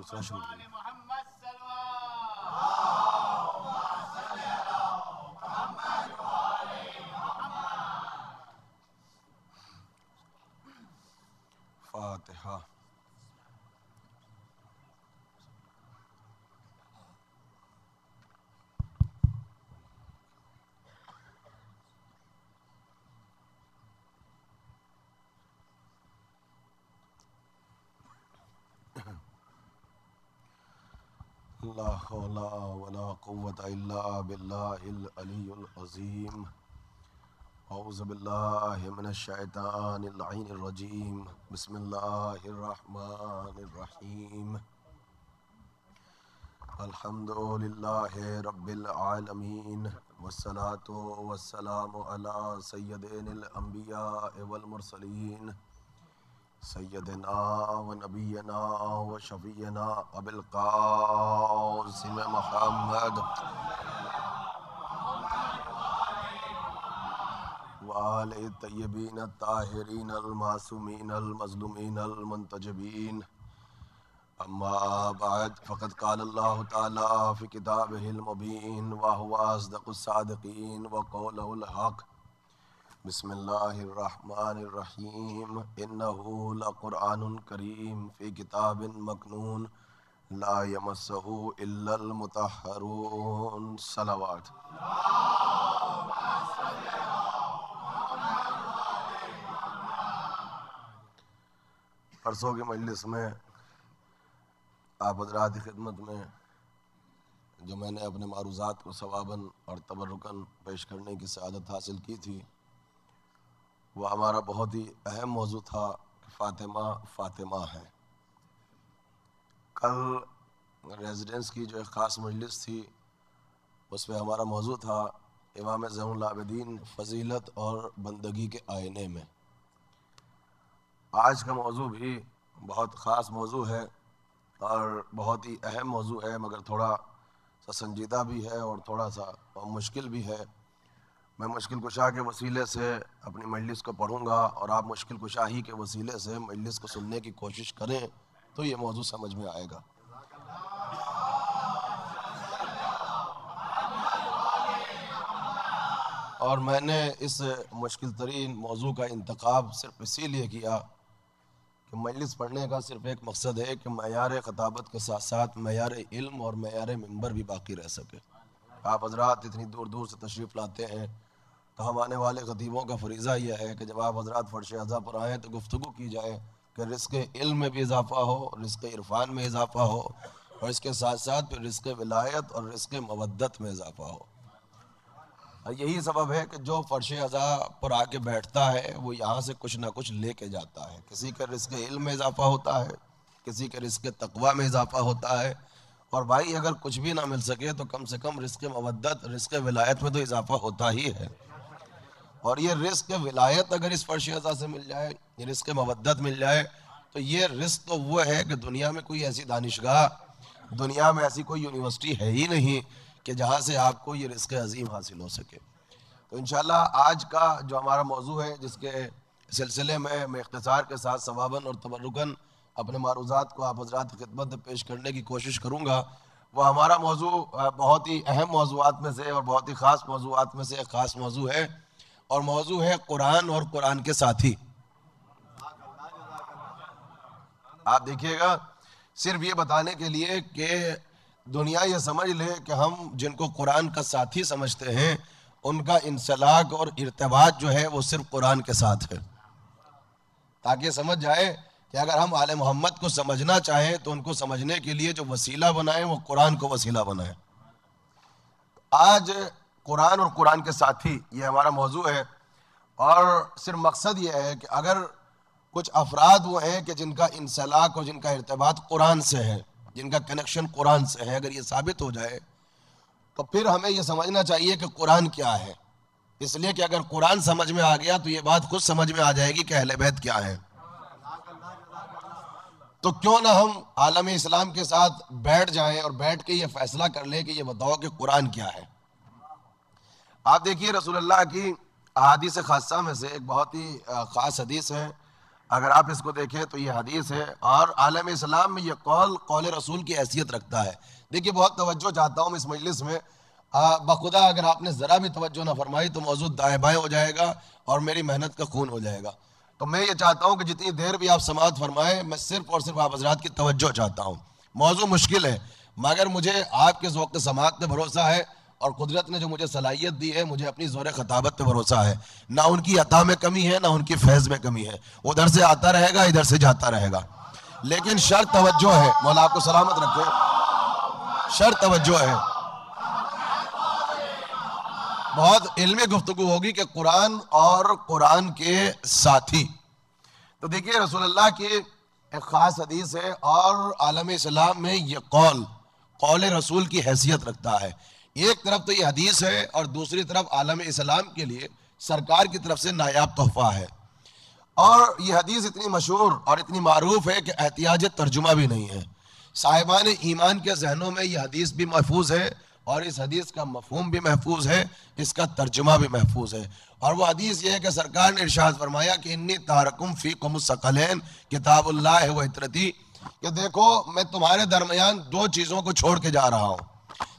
दूसरा शुरू फातिहा। ला हौला वला कुव्वता इल्ला बिल्लाहिल अलिय्युल अज़ीम। औज़ु बिल्लाहि मिनश शैतानिर रजीम। बिस्मिल्लाहिर रहमानिर रहीम। अल्हम्दुलिल्लाहि रब्बिल आलमीन वस्सलातु वस्सलामु अला सय्यदिल अंबिया वल मुरसलीन सय्यदना व नबीना व शफीना अबिल क़ासिम मुहम्मद व आलिहि तय्यबीन ताहिरीन अल मासूमीन अल मज़लूमीन अल मुंतजबीन। अम्मा बाद फ़क़द क़ाल अल्लाहु तआला फ़ी किताबिहिल मुबीन व हुवा अस्दक़ुस सादिक़ीन व क़ौलुहुल हक़। बिस्मिल्लाहिर्रहमानिर्रहीम। इन्नहु लक़ुरआनुन करीम फ़ी किताबिन मकनून ला यमस्सहु इल्लल मुतहहरून। सलावत। परसों की मजलिस में आप हज़रात की खिदमत में जो मैंने अपने मारूज़ात को सवाबन और तबर्रुकन पेश करने की सआदत हासिल की थी, वह हमारा बहुत ही अहम मौजू था कि फ़ातिमा फ़ातिमा है। कल रेजिडेंस की जो एक ख़ास मजलिस थी उस पर हमारा मौजू था इमाम ज़ैनुल आबिदीन फ़जीलत और बंदगी के आईने में। आज का मौजू भी बहुत ख़ास मौजू है और बहुत ही अहम मौजू है, मगर थोड़ा सा संजीदा भी है और थोड़ा सा मुश्किल भी है। मैं मुश्किल कुशा के वसीले से अपनी मजलिस को पढ़ूंगा और आप मुश्किल कुशा ही के वसीले से मजलिस को सुनने की कोशिश करें तो ये मौजू समझ में आएगा। और मैंने इस मुश्किल तरीन मौजू का इंतखाब सिर्फ इसीलिए किया कि मजलिस पढ़ने का सिर्फ एक मकसद है कि मयार ख़ताबत के साथ साथ मयार इल्म और मयार मिंबर भी बाकी रह सके। आप हज़रात इतनी दूर दूर से तशरीफ़ लाते हैं तो हम आने वाले ख़तीबों का फरीज़ा यह है कि जब आप हज़रात फ़र्श अज़ा पर आएँ तो गुफ्तगू की जाए कि रिज़्क़ इल्म में भी इजाफ़ा हो, रिज़्क़ इरफ़ान में इजाफ़ा हो और इसके साथ साथ फिर रिज़्क़ विलायत और रिज़्क़ मवद्दत में इजाफ़ा हो। और यही सबब है कि जो फ़र्श अज़ा पर आके बैठता है वो यहाँ से कुछ ना कुछ लेके जाता है। किसी के रिज़्क़ इल्म में इजाफ़ा होता है, किसी के रिज़्क़ तक़वा में इजाफ़ा होता है, और भाई अगर कुछ भी ना मिल सके तो कम से कम रिज़्क़ मवद्दत रिज़्क़ विलायत में तो इजाफ़ा होता ही है। और ये रिज़्क़ विलायत अगर इस फ़र्श अज़ा से मिल जाए, ये रिज़्क़ मवद्दत मिल जाए, तो ये रिज़्क़ तो वो है कि दुनिया में कोई ऐसी दानिशगाह, दुनिया में ऐसी कोई यूनिवर्सिटी है ही नहीं कि जहाँ से आपको ये रिज़्क़ अज़ीम हासिल हो सके। तो इंशाअल्लाह आज का जो हमारा मौजू है, जिसके सिलसिले में मैं इख्तिसार के साथ सवाबन और तबर्रुकन अपने मारूज़ात को आप हज़रात की खिदमत में पेश करने की कोशिश करूँगा, वह हमारा मौजू बहुत ही अहम मौजूआत में से और बहुत ही ख़ास मौजूआत में से एक ख़ास मौजू है, और मौजू है कुरान और कुरान के साथी। आप देखिएगा, सिर्फ ये बताने के लिए कि दुनिया ये समझ ले कि हम जिनको कुरान का साथी समझते हैं उनका इंसलाक और इर्तिबात जो है वो सिर्फ कुरान के साथ है, ताकि समझ जाए कि अगर हम आले मोहम्मद को समझना चाहें तो उनको समझने के लिए जो वसीला बनाए वो कुरान को वसीला बनाए। आज कुरान और कुरान के साथी ये हमारा मौजू है, और सिर्फ मकसद ये है कि अगर कुछ अफराद वो हैं कि जिनका इंसलाक और जिनका इर्तिबात कुरान से है, जिनका कनेक्शन कुरान से है, अगर ये साबित हो जाए तो फिर हमें ये समझना चाहिए कि कुरान क्या है। इसलिए कि अगर कुरान समझ में आ गया तो ये बात खुद समझ में आ जाएगी कि अहले बैत क्या है। तो क्यों ना हम आलम इस्लाम के साथ बैठ जाएं और बैठ के ये फैसला कर लें कि ये बताओ कि कुरान क्या है। आप देखिए रसूलुल्लाह की अहादीस खासा में से एक बहुत ही ख़ास हदीस है। अगर आप इसको देखें तो ये हदीस है और आलम इस्लाम में ये कौल रसूल की हैसियत रखता है। देखिए बहुत तवज्जो चाहता हूँ इस मजलिस में, बखुदा अगर आपने ज़रा भी तवज्जो ना फरमाई तो मौजूद दाएं बाएं हो जाएगा और मेरी मेहनत का खून हो जाएगा। तो मैं ये चाहता हूँ कि जितनी देर भी आप समाअत फरमाएं, मैं सिर्फ और सिर्फ आप हज़रात की तवज्जो चाहता हूँ। मौजू मुश्किल है मगर मुझे आपके ज़ौक़ समाअत पे भरोसा है और कुदरत ने जो मुझे सलाहियत दी है, मुझे अपनी ज़ोर खताबत पे भरोसा है। ना उनकी अता में कमी है, ना उनकी फैज़ में कमी है। उधर से आता रहेगा, इधर से जाता रहेगा, लेकिन शर्त तवज्जो है। मौला आपको सलामत रखे। शर्त तवज्जो है। बहुत इल्मी गुफ्तगू होगी कि कुरान और कुरान के साथी। तो देखिए रसूलुल्लाह की एक ख़ास हदीस है और आलम इस्लाम में ये कौल रसूल की हैसियत रखता है। एक तरफ तो ये हदीस है और दूसरी तरफ आलम इस्लाम के लिए सरकार की तरफ से नायाब तोहफा है। और ये हदीस इतनी मशहूर और इतनी मारूफ है कि एहतियाज तर्जुमा भी नहीं है। साहिबान ईमान के जहनों में ये हदीस भी महफूज है और इस हदीस का मफहूम भी महफूज है, इसका तर्जुमा भी महफूज है। और वो हदीस ये है कि सरकार ने इरशाद फरमाया कि इन्नी तारकुम फीकुम सकलैन किताबुल्लाह व इतरती, कि देखो मैं तुम्हारे दरमियान दो चीज़ों को छोड़ के जा रहा हूँ।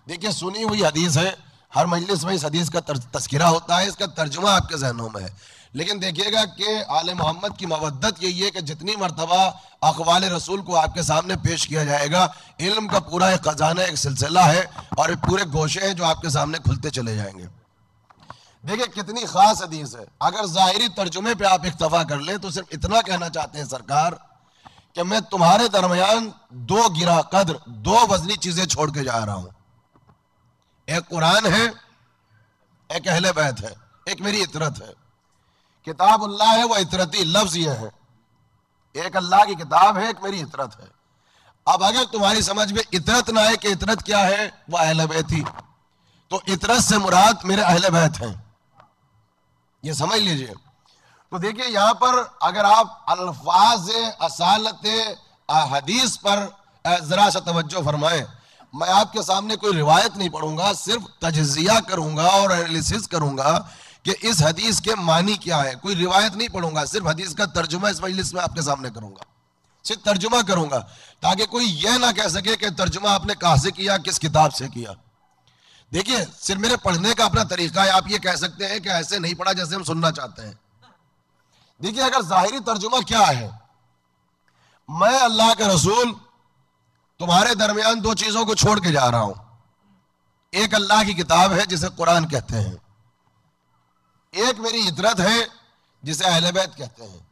देखिए सुनी हुई हदीस है, हर मजलिस में इस हदीस का तस्किरा होता है, इसका तर्जुमा आपके जहनों में है। लेकिन देखिएगा कि आले मोहम्मद की मवद्दत यही है कि जितनी मरतबा अक़वाल रसूल को आपके सामने पेश किया जाएगा, इल्म का पूरा एक खजाना, एक सिलसिला है और पूरे गोशे हैं जो आपके सामने खुलते चले जाएंगे। देखिए कितनी खास हदीस है। अगर ज़ाहिरी तर्जुमे पे आप इक्तफा कर लें तो सिर्फ इतना कहना चाहते हैं सरकार कि मैं तुम्हारे दरमियान दो गिरा कद्र, दो वजनी चीजें छोड़ के जा रहा हूं। एक कुरान है, एक अहले बैत है, एक मेरी इतरत है। किताबुल्लाह है व इतरती, लफ्ज ये है, एक अल्लाह की किताब है, एक मेरी इतरत है। अब अगर तुम्हारी समझ में इतरत ना है कि इतरत क्या है, वह अहले बैत ही, तो इतरत से मुराद मेरे अहले बैत हैं, ये समझ लीजिए। तो देखिए यहां पर अगर आप अल्फाज असालत हदीस पर जरा सा तवज्जो फरमाएं, मैं आपके सामने कोई रिवायत नहीं पढ़ूंगा, सिर्फ तजज़िया करूंगा और एनालिसिस करूंगा कि इस हदीस के मानी क्या है। कोई रिवायत नहीं पढ़ूंगा, सिर्फ हदीस का तर्जुमा इस मजलिस में आपके सामने करूंगा, सिर्फ तर्जुमा करूंगा, ताकि कोई यह ना कह सके कि तर्जुमा आपने कहां से किया, किस किताब से किया। देखिए सिर्फ मेरे पढ़ने का अपना तरीका है, आप ये कह सकते हैं कि ऐसे नहीं पढ़ा जैसे हम सुनना चाहते हैं। देखिए अगर जाहिरी तर्जुमा क्या है, मैं अल्लाह के रसूल तुम्हारे दरमियान दो चीजों को छोड़ के जा रहा हूं। एक अल्लाह की किताब है जिसे कुरान कहते हैं, एक मेरी इतरत है जिसे अहले बैत कहते हैं।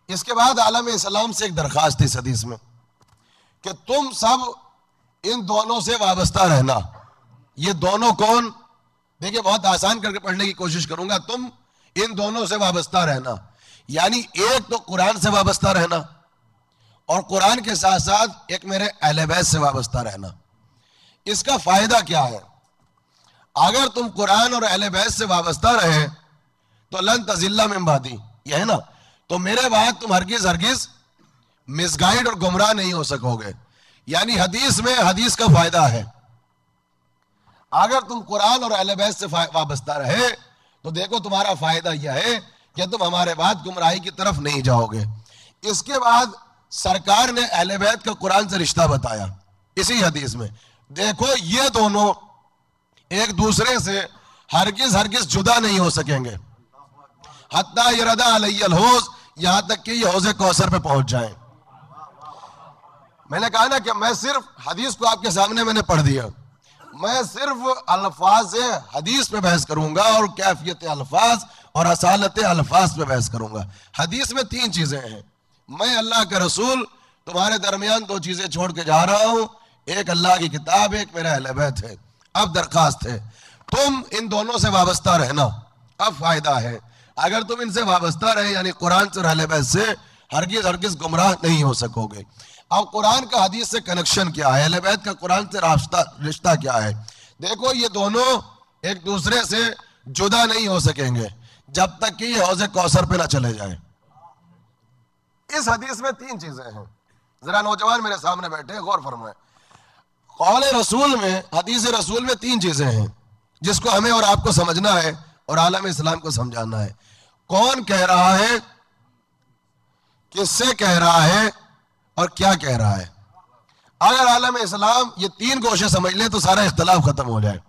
इसके बाद आलम इस्लाम से एक दरखास्त इस हदीस में कि तुम सब इन दोनों से वाबस्ता रहना। ये दोनों कौन? देखिए बहुत आसान करके पढ़ने की कोशिश करूंगा। तुम इन दोनों से वाबस्ता रहना, यानी एक तो कुरान से वाबस्ता रहना और कुरान के साथ साथ एक मेरे अहले बैत से वाबस्ता रहना। इसका फायदा क्या है? अगर तुम कुरान और अहले बैत से वाबस्ता रहे तो लन तजिल्ला मिन बादी, यह है ना, तो मेरे बाद तुम हरगिज हरगिज मिसगाइड और गुमराह नहीं हो सकोगे। यानी हदीस में हदीस का फायदा है। अगर तुम कुरान और अहले बैत से वाबस्ता रहे तो देखो तुम्हारा फायदा यह है कि तुम हमारे बाद गुमराही की तरफ नहीं जाओगे। इसके बाद सरकार ने अहले बैत का कुरान से रिश्ता बताया इसी हदीस में। देखो ये दोनों एक दूसरे से हरगिज हरगिज जुदा नहीं हो सकेंगे, हत्ता यरदा अलैहिल हौज, यहां तक कि ये हौज़े कौसर पे पहुंच जाएं। मैंने कहा ना कि मैं सिर्फ हदीस को आपके सामने मैंने पढ़ दिया, मैं सिर्फ अल्फाज हदीस पे बहस करूंगा और कैफियत अल्फाज और असालत अल्फाज पे बहस करूंगा। हदीस में तीन चीजें हैं, मैं अल्लाह का रसूल तुम्हारे दरमियान दो चीजें छोड़ के जा रहा हूं, एक अल्लाह की किताब, एक मेरा अहले बैत है। अब दरखास्त है तुम इन दोनों से वाबस्ता रहना। अब फायदा है, अगर तुम इनसे वाबस्ता रहे यानी कुरान से और अहले बैत से, हरगिज हरगिज गुमराह नहीं हो सकोगे। अब कुरान का हदीस से कनेक्शन क्या है, अहले बैत का कुरान से रिश्ता क्या है? देखो ये दोनों एक दूसरे से जुदा नहीं हो सकेंगे जब तक कि ये हौज़े कौसर पे ना चले जाएं। इस हदीस में तीन चीजें हैं, जरा नौजवान मेरे सामने बैठे गौर फरमाएं। कौल रसूल में, हदीस रसूल में तीन चीजें हैं जिसको हमें और आपको समझना है और आलम इस्लाम को समझाना है। कौन कह रहा है किससे कह रहा है और क्या कह रहा है। अगर आलम इस्लाम ये तीन गोशे समझ ले तो सारा इख्तलाफ खत्म हो जाए।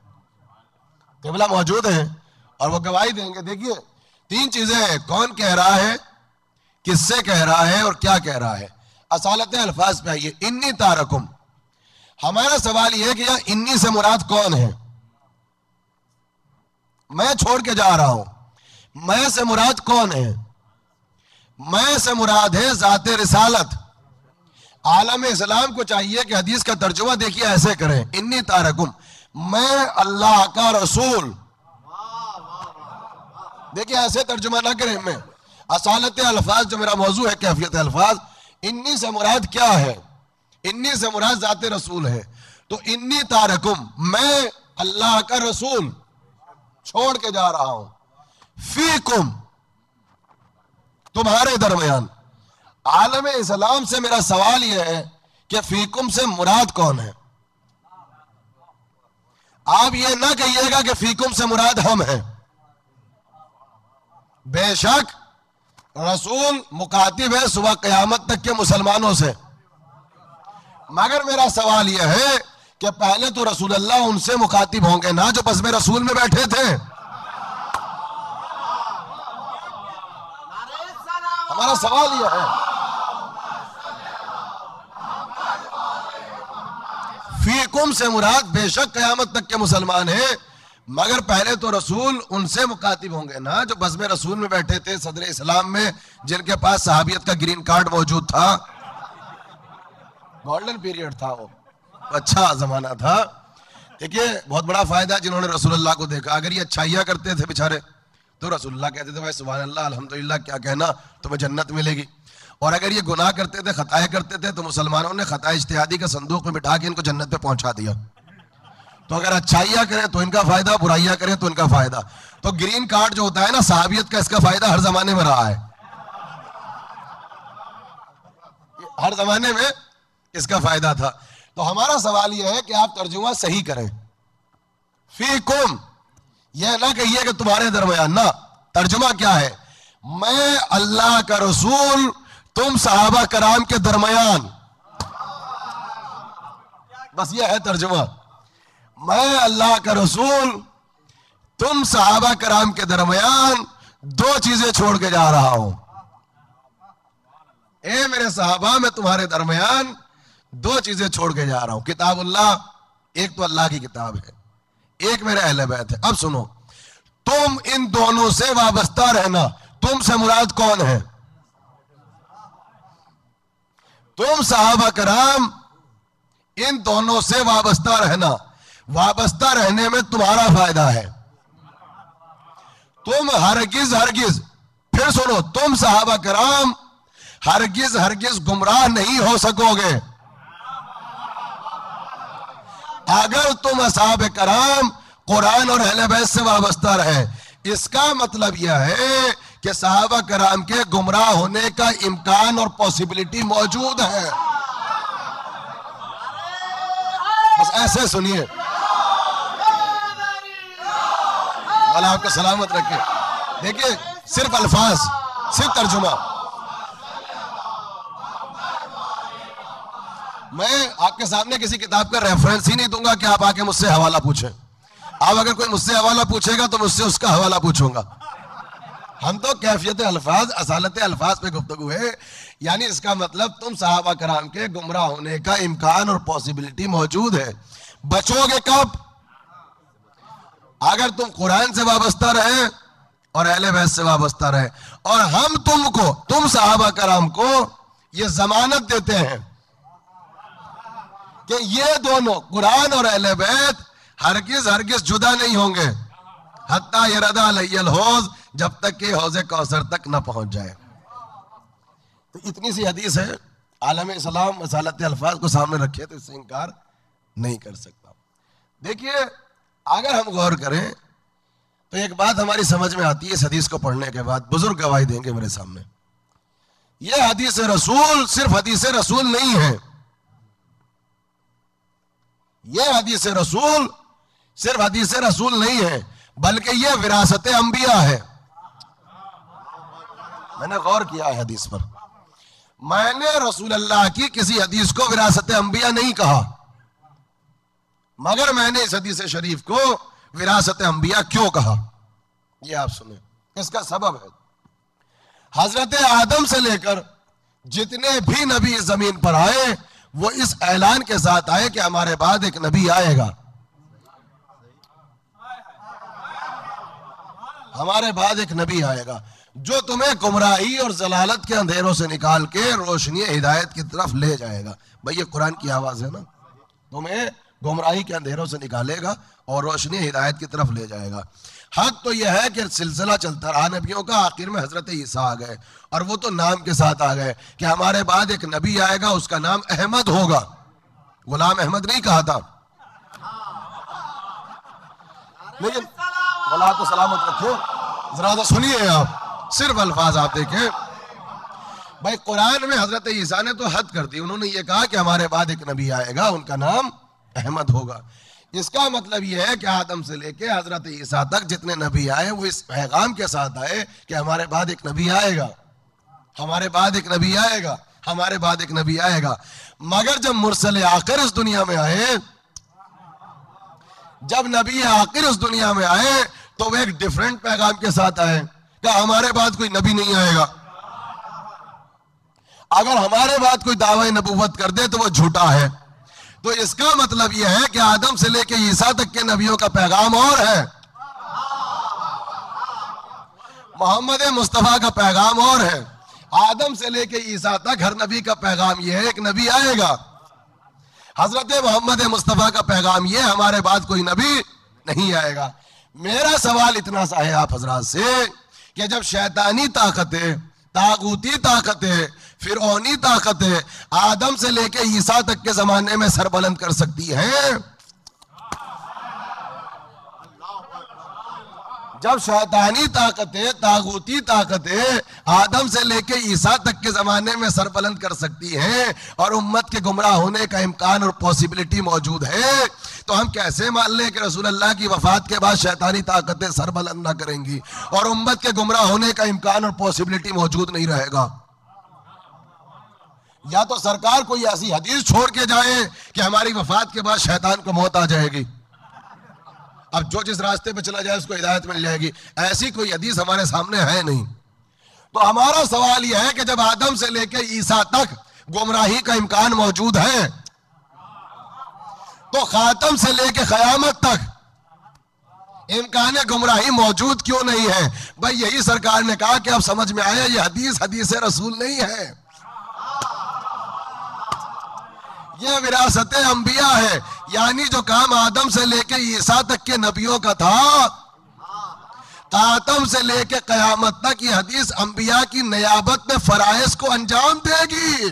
क़िबला मौजूद है और वो गवाही देंगे। देखिए तीन चीजें हैं, कौन कह रहा है, किससे कह रहा है और क्या कह रहा है। असालत अल्फाज पे आइए। इन्नी तारकुम, हमारा सवाल यह है कि यह इन्नी से मुराद कौन है। मैं छोड़ के जा रहा हूं, मैं से मुराद कौन है। मैं से मुराद है ज़ाते रिसालत। आलम इस्लाम को चाहिए कि हदीस का तर्जुमा देखिए ऐसे करें, इन्नी तारकुम, मैं अल्लाह का रसूल। देखिए ऐसे तर्जुमा ना करें। मैं असालत अल्फाज जो मेरा मौजू है, कैफियत अल्फाज, इन्नी से मुराद क्या है। इन्नी से मुराद ज़ाते रसूल है। तो इन्नी तारकुम, मैं अल्लाह का रसूल छोड़ के जा रहा हूं, फीकुम, तुम्हारे दरमियान। आलम इस्लाम से मेरा सवाल यह है कि फीकुम से मुराद कौन है। आप ये ना कहिएगा कि फीकुम से मुराद हम हैं। बेशक रसूल मुकातिब है सुबह क़यामत तक के मुसलमानों से, मगर मेरा सवाल यह है कि पहले तो रसूल अल्लाह उनसे मुखातिब होंगे ना जो बस में रसूल में बैठे थे। हमारा सवाल यह है, फीकुम से मुराद बेशक क़यामत तक के मुसलमान हैं, मगर पहले तो रसूल उनसे मुखातिब होंगे ना जो बज़्म रसूल में बैठे थे, सदर इस्लाम में, जिनके पास सहाबियत का ग्रीन कार्ड मौजूद था। गोल्डन पीरियड था, वो अच्छा जमाना था। देखिए बहुत बड़ा फायदा जिन्होंने रसूलुल्लाह को देखा। अगर ये अच्छाइयाँ करते थे बेचारे तो रसूलुल्लाह कहते थे भाई सुभान अल्लाह अल्हम्दुलिल्लाह, क्या कहना, तुम्हें जन्नत मिलेगी। और अगर ये गुनाह करते थे, खताएं करते थे, तो मुसलमानों ने खता इज्तिहादी का संदूक में बिठा के इनको जन्नत पे पहुंचा दिया। तो अगर अच्छाइयाँ करें तो इनका फायदा, बुराइयां करें तो इनका फायदा। तो ग्रीन कार्ड जो होता है ना सहाबियत का, इसका फायदा हर जमाने में रहा है। हर जमाने में इसका फायदा था। तो हमारा सवाल यह है कि आप तर्जुमा सही करें। फीकुम, यह ना कहिए कि तुम्हारे दरमियान, ना। तर्जुमा क्या है, मैं अल्लाह का रसूल तुम सहाबा कराम के दरमियान। बस यह है तर्जुमा। मैं अल्लाह का रसूल तुम सहाबा कराम के दरमियान दो चीजें छोड़ के जा रहा हूं। ए मेरे सहाबा, मैं तुम्हारे दरमियान दो चीजें छोड़ के जा रहा हूं। किताबुल्लाह, एक तो अल्लाह की किताब है, एक मेरे अहले बैत है। अब सुनो, तुम इन दोनों से वाबस्ता रहना। तुम से मुराद कौन है, तुम सहाबा कराम, इन दोनों से वाबस्ता रहना। वाबस्ता रहने में तुम्हारा फायदा है। तुम हरगिज हरगिज, फिर सुनो, तुम सहाबा कराम हरगिज हरगिज गुमराह नहीं हो सकोगे अगर तुम असहाब कराम कुरान और अहले बैत से वाबस्ता रहे। इसका मतलब यह है कि सहाबा कराम के गुमराह होने का इम्कान और पॉसिबिलिटी मौजूद है। बस ऐसे सुनिए, अल्लाह आपको सलामत रखे। देखिए सिर्फ अल्फाज, सिर्फ तर्जुमा। मैं आपके सामने किसी किताब का रेफरेंस ही नहीं दूंगा कि आप आके मुझसे हवाला पूछें। आप अगर कोई मुझसे हवाला पूछेगा तो मुझसे उसका हवाला पूछूंगा। हम तो कैफियत अल्फाज, असालत अल्फाज पे गुफ्तगू है। यानी इसका मतलब तुम सहाबा कराम के गुमराह होने का इम्कान और पॉसिबिलिटी मौजूद है। बचोगे कब, अगर तुम कुरान से वाबस्ता रहे और अहले बैत से वाबस्ता रहे। और हम तुमको, तुम सहाबा कराम को ये जमानत देते हैं कि ये दोनों कुरान और अहले बैत हरगिज हरगिज जुदा नहीं होंगे, हत्ता यरदा अलैहिल हौज, जब तक कि हौज़े कौसर तक न पहुंच जाए। तो इतनी सी हदीस है। आलम इस्लाम मसालत अल्फाज को सामने रखे तो इससे इनकार नहीं कर सकता। देखिए अगर हम गौर करें तो एक बात हमारी समझ में आती है इस हदीस को पढ़ने के बाद। बुजुर्ग गवाही देंगे मेरे सामने। यह हदीस रसूल सिर्फ हदीस रसूल नहीं है। यह हदीस रसूल सिर्फ हदीस रसूल नहीं है, बल्कि यह विरासत अंबिया है। मैंने गौर किया है हदीस पर। मैंने रसूल अल्लाह की किसी हदीस को विरासत अंबिया नहीं कहा, मगर मैंने इस हदीस शरीफ को विरासत अंबिया क्यों कहा, ये आप सुने। इसका सबब है, हजरत आदम से लेकर जितने भी नबी इस जमीन पर आए वो इस ऐलान के साथ आए कि हमारे बाद एक नबी आएगा, हमारे बाद एक नबी आएगा जो तुम्हें गुमराही और जलालत के अंधेरों से निकाल के रोशनी हिदायत की तरफ ले जाएगा। भाई ये कुरान की आवाज है ना, तुम्हें गुमराही के अंधेरों से निकालेगा और रोशनी हिदायत की तरफ ले जाएगा। हक तो यह है कि सिलसिला चलता रहा नबियों का, आखिर में हजरत ईसा आ गए और वो तो नाम के साथ आ गए कि हमारे बाद एक नबी आएगा, उसका नाम अहमद होगा। गुलाम अहमद नहीं कहा था, लेकिन अल्लाह तो सलामत रखे। जरा तो सुनिए आप, सिर्फ अल्फाज आप देखें। भाई कुरान में हजरत ईसा ने तो हद कर दी, उन्होंने ये कहा कि हमारे बाद एक नबी आएगा, उनका नाम अहमद होगा। इसका मतलब यह है कि आदम से लेके हजरत ईसा तक जितने नबी आए वो इस पैगाम के साथ आए कि हमारे बाद एक नबी आएगा, हमारे बाद एक नबी आएगा, हमारे बाद एक नबी आएगा। मगर जब मुरसल आखिर इस दुनिया में आए, जब नबी आखिर इस दुनिया में आए तो वो एक डिफरेंट पैगाम के साथ आए कि हमारे बाद कोई नबी नहीं आएगा। अगर हमारे बाद कोई दावा नबूवत कर दे तो वो झूठा है। तो इसका मतलब यह है कि आदम से लेकर ईसा तक के नबियों का पैगाम और है, मोहम्मद मुस्तफा का पैगाम और है। आदम से लेकर ईसा तक हर नबी का पैगाम यह है एक नबी आएगा। हजरत मोहम्मद मुस्तफा का पैगाम यह हमारे बाद कोई नबी नहीं आएगा। मेरा सवाल इतना सा है आप हजरात से कि जब शैतानी ताकतें, तागूती ताकतें, फिरौनी ताकतें आदम से लेके ईसा तक के जमाने में सरबलंद कर सकती हैं, जब शैतानी ताकतें, तागूती ताकतें आदम से लेके ईसा तक के जमाने में सरबलंद कर सकती हैं और उम्मत के गुमराह होने का इम्कान और पॉसिबिलिटी मौजूद है, तो हम कैसे मान लें कि रसूल अल्लाह की वफात के बाद शैतानी ताकतें सरबलंद ना करेंगी और उम्मत के गुमराह होने का इम्कान और पॉसिबिलिटी मौजूद नहीं रहेगा। या तो सरकार कोई ऐसी हदीस छोड़ के जाए कि हमारी वफात के बाद शैतान को मौत आ जाएगी, अब जो जिस रास्ते पे चला जाए उसको हिदायत मिल जाएगी, ऐसी कोई हदीस हमारे सामने है नहीं। तो हमारा सवाल यह है कि जब आदम से लेकर ईसा तक गुमराही का इम्कान मौजूद है तो खातम से लेकर क़यामत तक इम्कान गुमराही मौजूद क्यों नहीं है? भाई यही सरकार ने कहा कि अब समझ में आया ये हदीस रसूल नहीं है, यह विरासत अंबिया है। यानी जो काम आदम से लेके ईसा तक के नबियों का था, आदम से लेके कयामत तक ये हदीस अंबिया की नियाबत में फराइज को अंजाम देगी।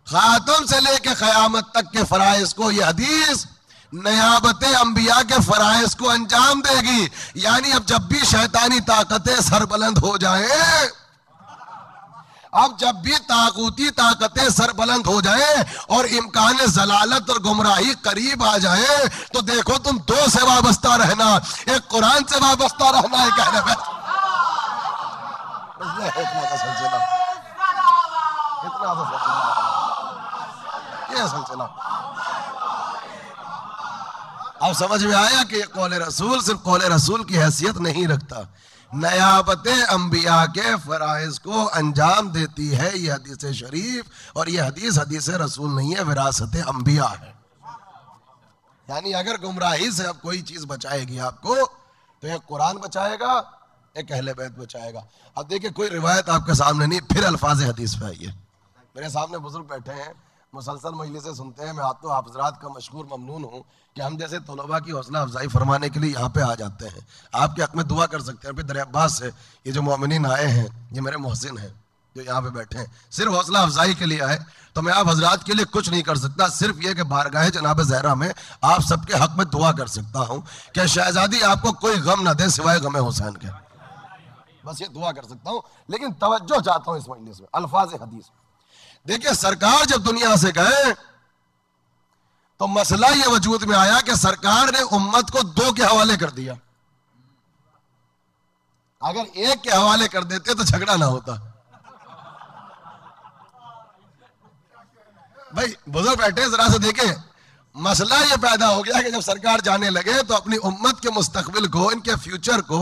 खातम से लेके कयामत तक के फराइज को ये हदीस नियाबत अंबिया के फराइज को अंजाम देगी। यानी अब जब भी शैतानी ताकतें सरबलंद हो जाएं, अब जब भी ताकूती ताकतें सरबलंद हो जाएं और इम्कान जलालत और गुमराही करीब आ जाए, तो देखो तुम दो से वाबस्ता रहना, एक कुरान से वाबस्ता रहना, एक अहले बैत। ये सिलसिला अब समझ में आया कि कौल रसूल सिर्फ कौल रसूल की हैसियत नहीं रखता, नयाबत अंबिया के फराइज को अंजाम देती है ये हदीस शरीफ। और ये हदीस रसूल नहीं है, विरासत अंबिया है। यानी अगर गुमराही से अब कोई चीज बचाएगी आपको तो एक कुरान बचाएगा, एक अहले बैत बचाएगा। अब देखिए कोई रिवायत आपके सामने नहीं, फिर अल्फाज हदीस पे आइए। मेरे सामने बुजुर्ग बैठे हैं, मुसलसल मजलिसें सुनते हैं। मैं तो आप हज़रात का मशकूर ममनून हूँ कि हम जैसे तलबा की हौसला अफजाई फरमाने के लिए यहाँ पे आ जाते हैं, आपके हक में दुआ कर सकते हैं। फिर दरिया अब्बास से ये जो मोमिनीन आए हैं, ये मेरे मोहसिन हैं जो यहाँ पे बैठे हैं, सिर्फ हौसला अफजाई के लिए आए, तो मैं आप हजरात के लिए कुछ नहीं कर सकता, सिर्फ ये कि बारगाह जनाब ज़हरा में आप सबके हक में दुआ कर सकता हूँ कि शहजादी आपको कोई गम ना दे सिवाय गम हुसैन के, बस ये दुआ कर सकता हूँ। लेकिन तवज्जो चाहता हूँ इस मजलिस में अल्फाज हदीस। देखिए सरकार जब दुनिया से गए तो मसला ये वजूद में आया कि सरकार ने उम्मत को दो के हवाले कर दिया। अगर एक के हवाले कर देते तो झगड़ा ना होता। भाई बुजुर्ग बैठे, जरा से देखे, मसला ये पैदा हो गया कि जब सरकार जाने लगे तो अपनी उम्मत के मुस्तकबिल को, इनके फ्यूचर को,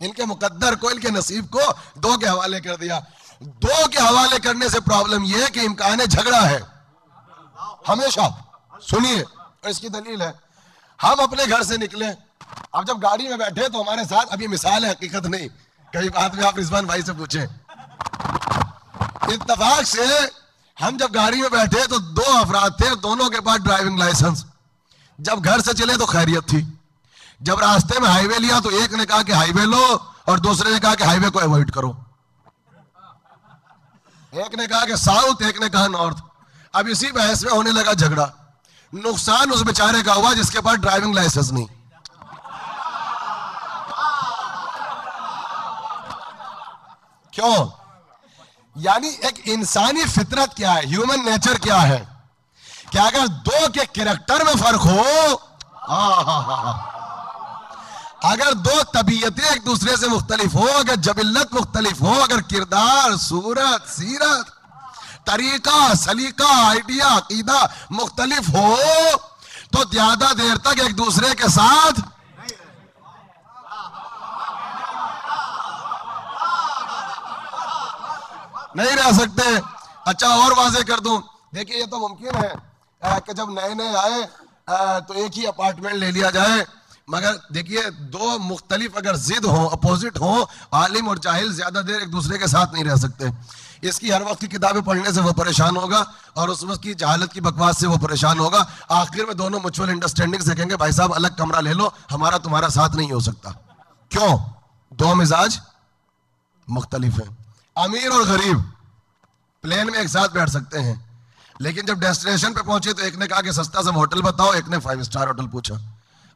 इनके मुकद्दर को, इनके नसीब को दो के हवाले कर दिया। दो के हवाले करने से प्रॉब्लम यह है कि इम्कान झगड़ा है हमेशा। सुनिए, और इसकी दलील है, हम अपने घर से निकले, अब जब गाड़ी में बैठे तो हमारे साथ, अभी मिसाल है, हकीकत नहीं, कई बात में आप रिजवान भाई से पूछें, इत्तेफाक से हम जब गाड़ी में बैठे तो दो अफराद थे, दोनों के पास ड्राइविंग लाइसेंस। जब घर से चले तो खैरियत थी, जब रास्ते में हाईवे लिया तो एक ने कहा कि हाईवे लो और दूसरे ने कहा कि हाईवे को अवॉइड करो। एक ने कहा कि साउथ, एक ने कहा नॉर्थ। अब इसी बहस में होने लगा झगड़ा। नुकसान उस बेचारे का हुआ जिसके पास ड्राइविंग लाइसेंस नहीं। क्यों? यानी एक इंसानी फितरत क्या है, ह्यूमन नेचर क्या है, कि अगर दो के कैरेक्टर में फर्क हो, अगर दो तबीयतें एक दूसरे से मुख्तलिफ हो, अगर जबिल्लत मुख्तलिफ हो, अगर किरदार, सूरत, सीरत, तरीका, सलीका, आइडिया, अकीदा मुख्तलिफ हो, तो ज्यादा देर तक एक दूसरे के साथ नहीं रह सकते। अच्छा, और वाज़ेह कर दूं, देखिए ये तो मुमकिन है कि जब नए नए आए तो एक ही अपार्टमेंट ले लिया जाए, मगर देखिए दो मुख्तलिफ अगर जिद हो, अपोजिट हो, आलिम और जाहिल ज्यादा देर एक दूसरे के साथ नहीं रह सकते। इसकी हर वक्त की किताबें पढ़ने से वो परेशान होगा और उस वक्त की जहालत की बकवास से वो परेशान होगा। आखिर में दोनों म्यूचुअल अंडरस्टैंडिंग से कहेंगे भाई साहब अलग कमरा ले लो, हमारा तुम्हारा साथ नहीं हो सकता। क्यों? दो मिजाज मुख्तलिफ है। अमीर और गरीब प्लेन में एक साथ बैठ सकते हैं, लेकिन जब डेस्टिनेशन पे पहुंचे तो एक ने कहा कि सस्ता सा होटल बताओ, एक ने 5 स्टार होटल पूछा।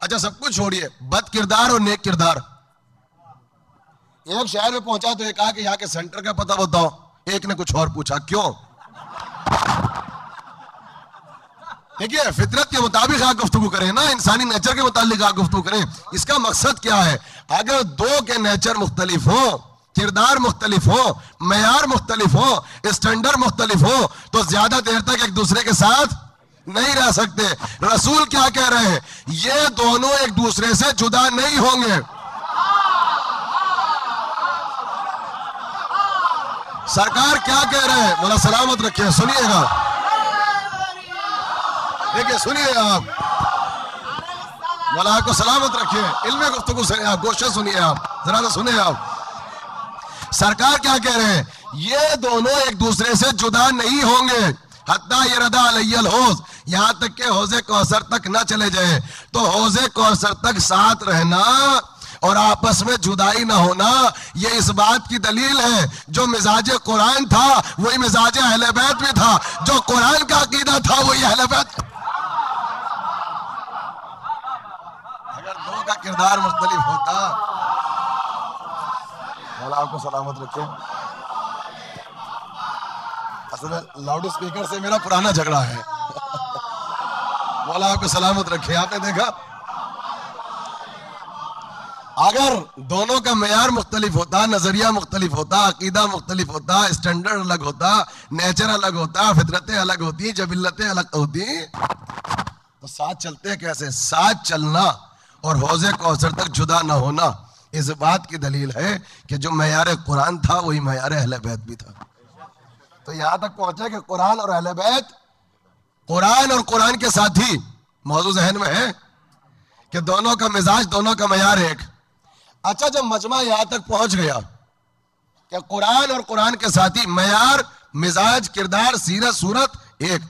अच्छा, सब कुछ छोड़िए, बद किरदार और नेक किरदार। एक शहर में पहुंचा तो एक कहा कि यहाँ के सेंटर का पता बताओ, एक ने कुछ और पूछा। क्यों? देखिए फितरत के मुताबिक आप गुफ्तगू करें ना, इंसानी नेचर के मुताबिक आप गुफ्तगू करें। इसका मकसद क्या है? अगर दो के नेचर मुख्तलिफ हो, किरदार मुख्तलिफ हो, मयार मुख्तलिफ हो, स्टैंडर्ड मुख्तलिफ हो, तो ज्यादा देर तक एक दूसरे के साथ नहीं रह सकते। रसूल क्या कह रहे हैं? ये दोनों एक दूसरे से जुदा नहीं होंगे। सरकार क्या कह रहे हैं? बोला सलामत रखिए, सुनिएगा, देखिए सुनिए आप, बोला आपको सलामत रखिए, इल्मे गुफ्तगू सुनिए आप, गोशत सुनिए आप, जरा तो सुनिए आप। सरकार क्या कह रहे हैं? ये दोनों एक दूसरे से जुदा नहीं होंगे। हत्ता यरदा अलैयल हौज, यहां तक के हौजे कौसर तक न चले जाए। तो हौजे कौसर तक साथ रहना और आपस में जुदाई ना होना, ये इस बात की दलील है जो मिजाज कुरान था वही मिजाज अहले बैत भी था, जो कुरान का अकीदा था वही अहले बैत। अगर दो का किरदार मुख्तलिफ होता, आपको सलामत रखे। असल में लाउड स्पीकर से मेरा पुराना झगड़ा है। मौला आपको सलामत रखे। आपने देखा, अगर दोनों का मेयार मुख्तलिफ होता, नजरिया मुख्तलिफ होता, अकीदा मुख्तलिफ होता, स्टैंडर्ड अलग होता, नेचर अलग होता, फितरतें अलग होती, जबिल्लतें अलग होती, तो साथ चलते कैसे? साथ चलना और हौजे कौसर तक जुदा ना होना इस बात की दलील है कि जो मयार कुरान था वही मयार अहले बैत भी था। तो यहां तक पहुंचे कि कुरान और अहले बैत, कुरान और कुरान के साथी मौजूद जहन में है कि दोनों का मिजाज, दोनों का मयार एक। अच्छा, जब मजमा यहां तक पहुंच गया कि कुरान और कुरान के साथी मयार, मिजाज, किरदार, सीरत, सूरत एक,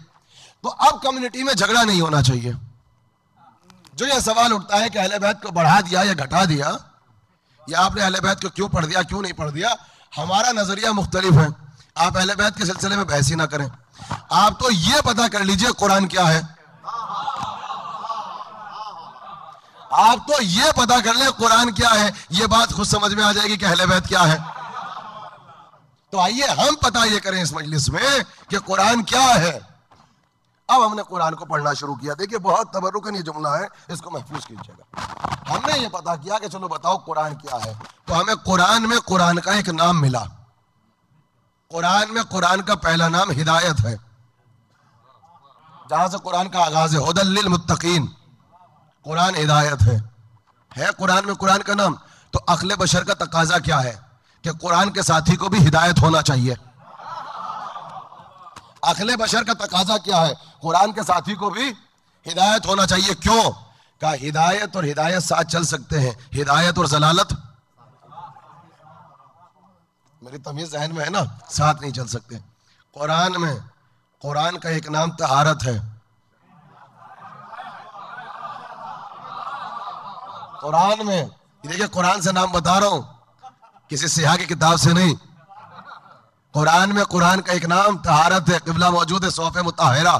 तो अब कम्युनिटी में झगड़ा नहीं होना चाहिए। जो यह सवाल उठता है कि अहले बैत को बढ़ा दिया या घटा दिया, या आपने अहले बैत को क्यों पढ़ दिया, क्यों नहीं पढ़ दिया, हमारा नजरिया मुख्तलिफ है। आप अहले बैत के सिलसिले में बहस ही ना करें। आप तो ये पता कर लीजिए कुरान क्या है, आप तो ये पता कर ले कुरान क्या है, ये बात खुद समझ में आ जाएगी कि अहले बैत क्या है। तो आइए हम पता ये करें इस मजलिस में कि कुरान क्या है। अब हमने कुरान को पढ़ना शुरू किया। देखिए बहुत तबरुकन ये जुमला है, इसको महफूज कीजिएगा। हमने ये पता किया कि चलो बताओ कुरान क्या है, तो हमें कुरान में कुरान का एक नाम मिला। कुरान में कुरान का पहला नाम हिदायत है, जहां से कुरान का आगाज है। हुदल लिल मुत्तकीन, कुरान हिदायत है कुरान में कुरान का नाम। तो अक्ल बशर का तकाजा क्या है कि कुरान के साथी को भी हिदायत होना चाहिए। अक्ल बशर का तकाजा क्या है, कुरान के साथी को भी हिदायत होना चाहिए। क्यों? का हिदायत और हिदायत साथ चल सकते हैं, हिदायत और जलालत, मेरी तमीज जहन में है ना, साथ नहीं चल सकते। कुरान में कुरान का एक नाम तहारत है। कुरान में देखिए, कुरान से नाम बता रहा हूं, किसी सिहा की किताब से नहीं। कुरान में कुरान का एक नाम तहारत है। किबला मौजूद है, सौफे मुताहिरा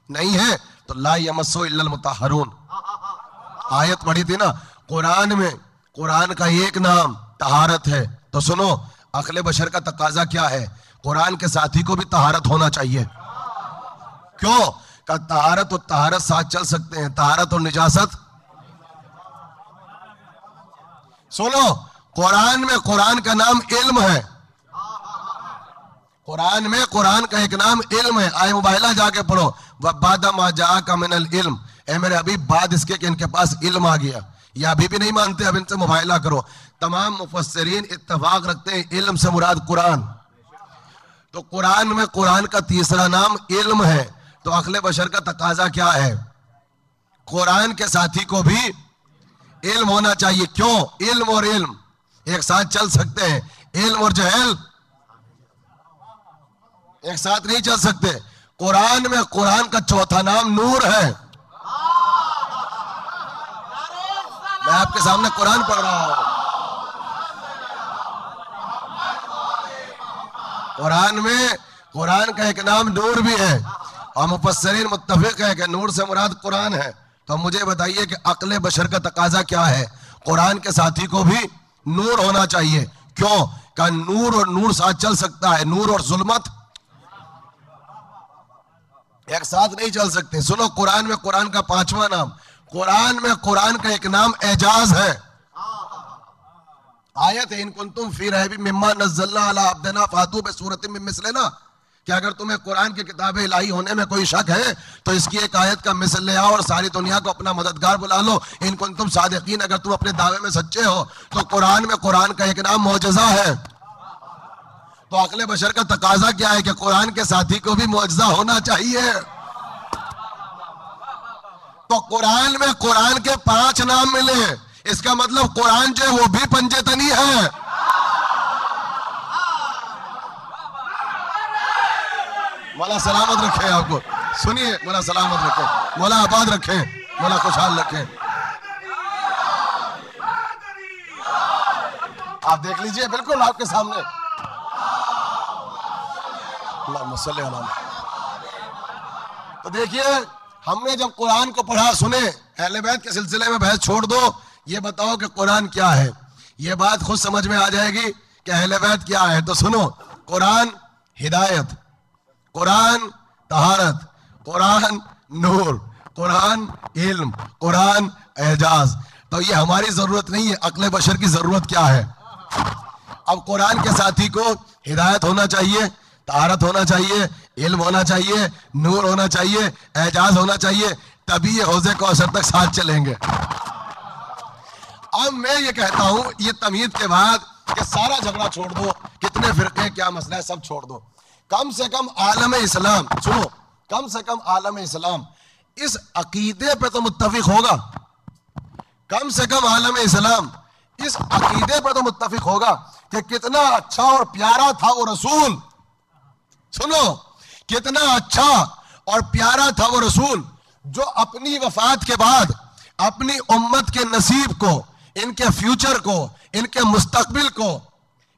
नहीं है तो ला यमस्सु इल्लल मुताहरून, आयत पढ़ी थी ना। कुरान में कुरान का एक नाम तहारत है। तो सुनो, अक्ल बशर का तकाजा क्या है, कुरान के साथी को भी तहारत होना चाहिए। क्यों? का तहारत और तहारत साथ चल सकते हैं, तहारत और निजासत। सुनो, कुरान में कुरान का नाम इल्म है। कुरान में कुरान का एक नाम इल्म है। आए मुबाहिला जाके पढ़ो, वबादा मा जाअका मिनल इल्म, ए मेरे अभी बाद इसके कि इनके पास इल्म आ गया। ये अभी भी नहीं मानते, अब इनसे मुबाहिला करो। तमाम मुफस्सिरीन इत्तफाक रखते हैं इल्म से मुराद कुरान। तो कुरान में कुरान का तीसरा नाम इल्म है। तो अक्ल बशर का तकाजा क्या है, कुरान के साथी को भी इल्म होना चाहिए। क्यों? इल्म और इल्म एक साथ चल सकते हैं, इल्म और जहल एक साथ नहीं चल सकते। कुरान में कुरान का चौथा नाम नूर है। मैं आपके सामने कुरान पढ़ रहा हूं। कुरान में कुरान का एक नाम नूर भी है, और मुफस्सिरीन मुत्तफिक है कि नूर से मुराद कुरान है। तो मुझे बताइए कि अक्ल बशर का तकाजा क्या है, कुरान के साथी को भी नूर होना चाहिए। क्यों? का नूर और नूर साथ चल सकता है, नूर और जुल्मत एक साथ नहीं चल सकते। सुनो, कुरान में कुरान का पांचवा नाम, कुरान में कुरान का एक नाम एजाज है। आयत है, इन कुंतुम फी रैबिम मिम्मा नज़्ज़लना अला अब्दिना फातू बिसूरतिम मिन मिस्लिना, कि अगर तुम्हें कुरान की किताब इलाही होने में कोई शक है तो इसकी एक आयत का मिसल ले आओ और सारी दुनिया को अपना मददगार बुला लो। इन कुंतुम सादिकीन, अगर तुम अपने दावे में सच्चे हो। तो कुरान में कुरान का एक नाम मौजज़ा है। तो अक्ल बशर का तकाजा क्या है कि कुरान के साथी को भी मौजज़ा होना चाहिए। तो कुरान में कुरान के 5 नाम मिले, इसका मतलब कुरान जो है वो भी पंजतनी है। मौला सलामत रखे आपको, सुनिए, मौला सलामत रखे, मौला आबाद रखे, मौला खुशहाल रखे। आप देख लीजिए, बिल्कुल आपके सामने। तो देखिए, हमने जब कुरान को पढ़ा, सुने, अहले बैत के सिलसिले में बहस छोड़ दो, ये बताओ कि कुरान क्या है। ये बात खुद समझ में आ जाएगी कि अहले बैत क्या है। तो सुनो, कुरान हिदायत, कुरान तहारत, कुरान नूर, कुरान इल्म, कुरान एजाज। तो ये हमारी जरूरत नहीं है, अक्ल बशर की जरूरत क्या है। अब कुरान के साथी को हिदायत होना चाहिए, तहारत होना चाहिए, इल्म होना चाहिए, नूर होना चाहिए, एजाज होना चाहिए, तभी ये हौज़े कौसर तक साथ चलेंगे। अब मैं ये कहता हूं, ये तमीद के बाद कि सारा झगड़ा छोड़ दो, कितने फिरके, क्या मसला है, सब छोड़ दो। कम से कम आलम इस्लाम, सुनो, कम से कम आलम इस्लाम इस अकीदे पे तो मुत्तफिक होगा। कम से कम आलम इस्लाम इस अकीदे पे तो मुत्तफिक होगा कि कितना अच्छा और प्यारा था वो रसूल। सुनो, कितना अच्छा और प्यारा था वो रसूल जो अपनी वफात के बाद अपनी उम्मत के नसीब को, इनके फ्यूचर को, इनके मुस्तकबिल को,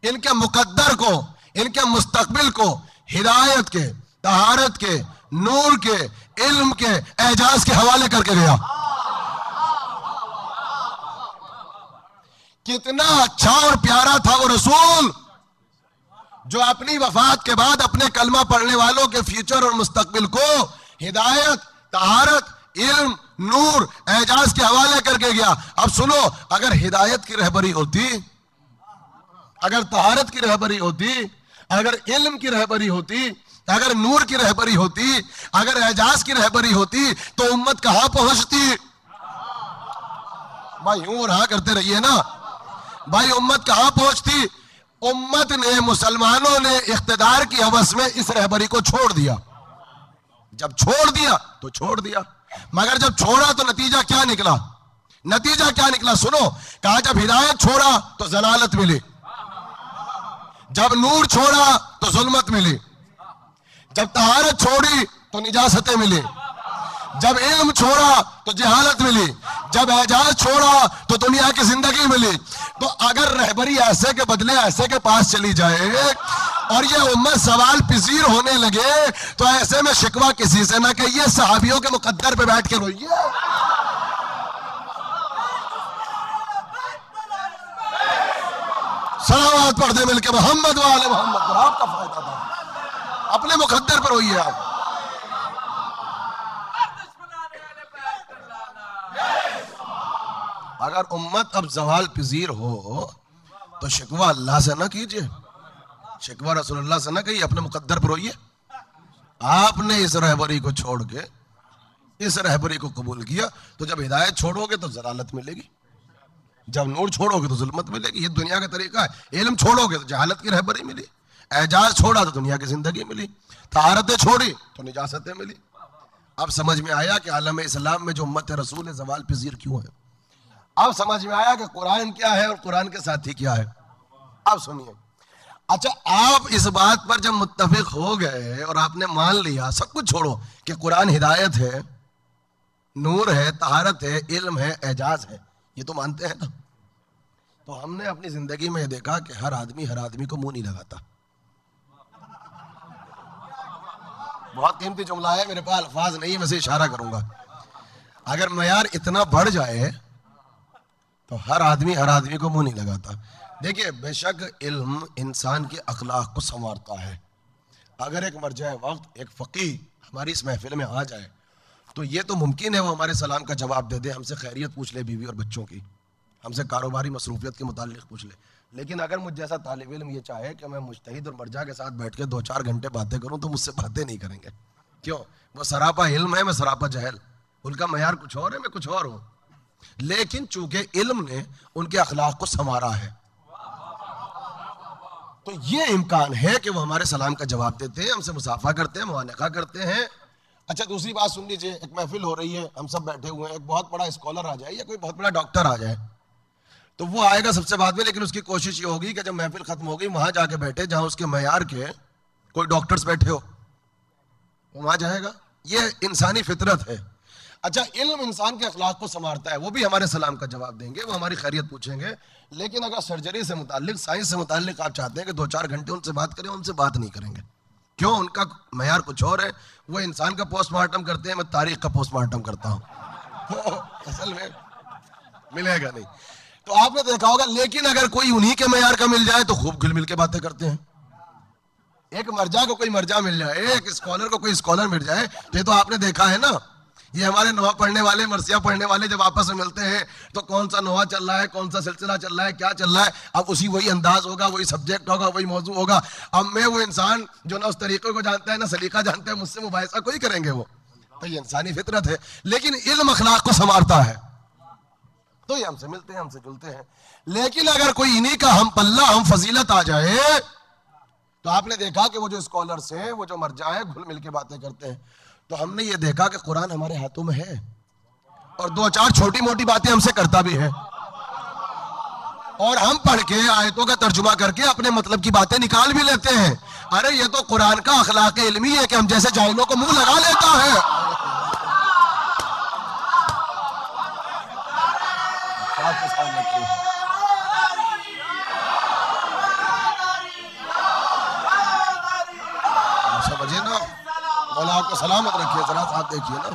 इनके मुकद्दर को, इनके मुस्तकबिल को हिदायत के, तहारत के, नूर के, इल्म के, एजाज के हवाले करके गया। कितना अच्छा और प्यारा था वो रसूल जो अपनी वफात के बाद अपने कलमा पढ़ने वालों के फ्यूचर और मुस्तकबिल को हिदायत, तहारत, इल्म, नूर, एजाज के हवाले करके गया। अब सुनो, अगर हिदायत की रहबरी होती, अगर तहारत की रहबरी होती, अगर इल्म की रहबरी होती, अगर नूर की रहबरी होती, अगर एजाज की रहबरी होती, तो उम्मत कहां पहुंचती? भाई यूं और हाँ करते रहिए ना भाई, उम्मत कहां पहुंचती? उम्मत ने, मुसलमानों ने इख्तिदार की हवस में इस रहबरी को छोड़ दिया। जब छोड़ दिया तो छोड़ दिया, मगर जब छोड़ा तो नतीजा क्या निकला? नतीजा क्या निकला? सुनो, कहा जब हिदायत छोड़ा तो जलालत मिली, जब नूर छोड़ा तो जुल्मत मिली, जब तहारत छोड़ी तो निजासतें मिली, जब इल्म छोड़ा तो जहालत मिली, जब एजाज छोड़ा तो दुनिया की जिंदगी मिली। तो अगर रहबरी ऐसे के बदले ऐसे के पास चली जाए और ये उम्मत सवाल पजीर होने लगे, तो ऐसे में शिकवा किसी से ना कहिए, सहाबियों के मुकद्दर पे बैठ के रोइए। सलावत पढ़ दे मिलके मोहम्मद वाले मोहम्मद, पर आपका फायदा था, अपने मुकद्दर पर रोइए आप। अगर उम्मत अब जवाल पजीर हो तो शिकवा अल्लाह से ना कीजिए, शिकवा रसूलुल्लाह से ना कहिए, अपने मुकद्दर पर रोइए। आपने इस रहबरी को छोड़ के इस रहबरी को कबूल किया, तो जब हिदायत छोड़ोगे तो जलालत मिलेगी, जब नूर छोड़ोगे तो जुल्मत मिलेगी। ये दुनिया का तरीका है। इल्म छोड़ोगे तो जहालत की रहबरी मिली, एजाज छोड़ा तो दुनिया की जिंदगी मिली, तहारतें छोड़ी तो निजासतें मिली। अब समझ में आया कि आलम इस्लाम में जो उम्मत रसूल है जवाल पजीर क्यों है। अब समझ में आया कि कुरान क्या है और कुरान के साथी क्या है। अब सुनिए, अच्छा आप इस बात पर जब मुत्तफिक हो गए और आपने मान लिया, सब कुछ छोड़ो, कि कुरान हिदायत है, नूर है, तहारत है, इल्म है, एजाज है, ये तो मानते हैं ना। तो हमने अपनी जिंदगी में देखा कि हर आदमी को मुंह नहीं लगाता। बहुत कीमती जुमला है, मेरे पास अल्फाज नहीं है, मैं से इशारा करूंगा। अगर मयार इतना बढ़ जाए तो हर आदमी को मुंह नहीं लगाता। देखिए, बेशक इल्म इंसान के अखलाक को संवारता है। अगर एक मरजाए वक्त, एक फकीह हमारी इस महफिल में आ जाए तो ये तो मुमकिन है वो हमारे सलाम का जवाब दे दे, हमसे खैरियत पूछ ले बीवी और बच्चों की, हमसे कारोबारी मसरूफियत के मुताल्लिक पूछ ले। लेकिन अगर मुझ जैसा तालिब इल्म ये चाहे कि मैं मुज्तहिद और मरजा के साथ बैठ के 2-4 घंटे बातें करूं, तो मुझसे बातें नहीं करेंगे। क्यों? वो सरापा इल्म है, मैं सरापा जहल। उनका मयार कुछ और है, मैं कुछ और हूं। लेकिन चूंकि इल्म ने उनके अखलाक को संवारा है, तो ये इम्कान है कि वो हमारे सलाम का जवाब देते हैं, हमसे मुसाफा करते हैं, मुआनका करते हैं। अच्छा, दूसरी बात सुन लीजिए, एक महफिल हो रही है, हम सब बैठे हुए हैं, एक बहुत बड़ा स्कॉलर आ जाए या कोई बहुत बड़ा डॉक्टर आ जाए, तो वो आएगा सबसे बाद में, लेकिन उसकी कोशिश ये होगी कि जब महफिल खत्म हो गई वहां जाके बैठे जहां उसके मयार के कोई डॉक्टर्स बैठे हो, वो वहां जाएगा। ये इंसानी फितरत है। अच्छा, इल्म इंसान के अखलाक को संवारता है, वो भी हमारे सलाम का जवाब देंगे, वो हमारी खैरियत पूछेंगे। लेकिन अगर सर्जरी से मुताल्लिक, साइंस से मुताल्लिक आप चाहते हैं कि 2-4 घंटे उनसे बात करें, उनसे बात नहीं करेंगे। क्यों? उनका मयार कुछ और है। वो इंसान का पोस्टमार्टम करते हैं, मैं तारीख का पोस्टमार्टम करता हूं। असल में मिलेगा नहीं। तो आपने देखा होगा, लेकिन अगर कोई उन्हीं के मयार का मिल जाए तो खूब घुल मिल के बातें करते हैं। एक मर्जा को कोई मर्जा मिल जाए, एक स्कॉलर को कोई स्कॉलर मिल जाए, तो ये तो आपने देखा है ना। ये हमारे नोहा पढ़ने वाले, मरसिया पढ़ने वाले जब आपस में मिलते हैं तो कौन सा नोहा चल रहा है, कौन सा सिलसिला चल रहा है, क्या चल रहा है, अब वही अंदाज होगा, वही सब्जेक्ट होगा, वही मौजू होगा। अब मैं वो इंसान जो ना उस तरीके को जानता है ना सलीका जानता है, मुझसे मुबाहिसा कोई करेंगे वो, तो ये इंसानी फितरत है। लेकिन इल्म अखलाक को संवारता है, तो ये हमसे मिलते हैं, हमसे जुलते हैं। लेकिन अगर कोई इन्हीं का हम पल्ला, हम फजीलत आ जाए, तो आपने देखा कि वो जो स्कॉलर्स हैं, वो जो मर्जा है, घुल मिल के बातें करते हैं। तो हमने ये देखा कि कुरान हमारे हाथों में है और 2-4 छोटी मोटी बातें हमसे करता भी है, और हम पढ़ के आयतों का तर्जुमा करके अपने मतलब की बातें निकाल भी लेते हैं। अरे ये तो कुरान का अखलाक इल्मी है कि हम जैसे जाहिलों को मुंह लगा लेता है। समझे ना, मौला आपको सलामत रखिए। जरा साथ देखिए ना,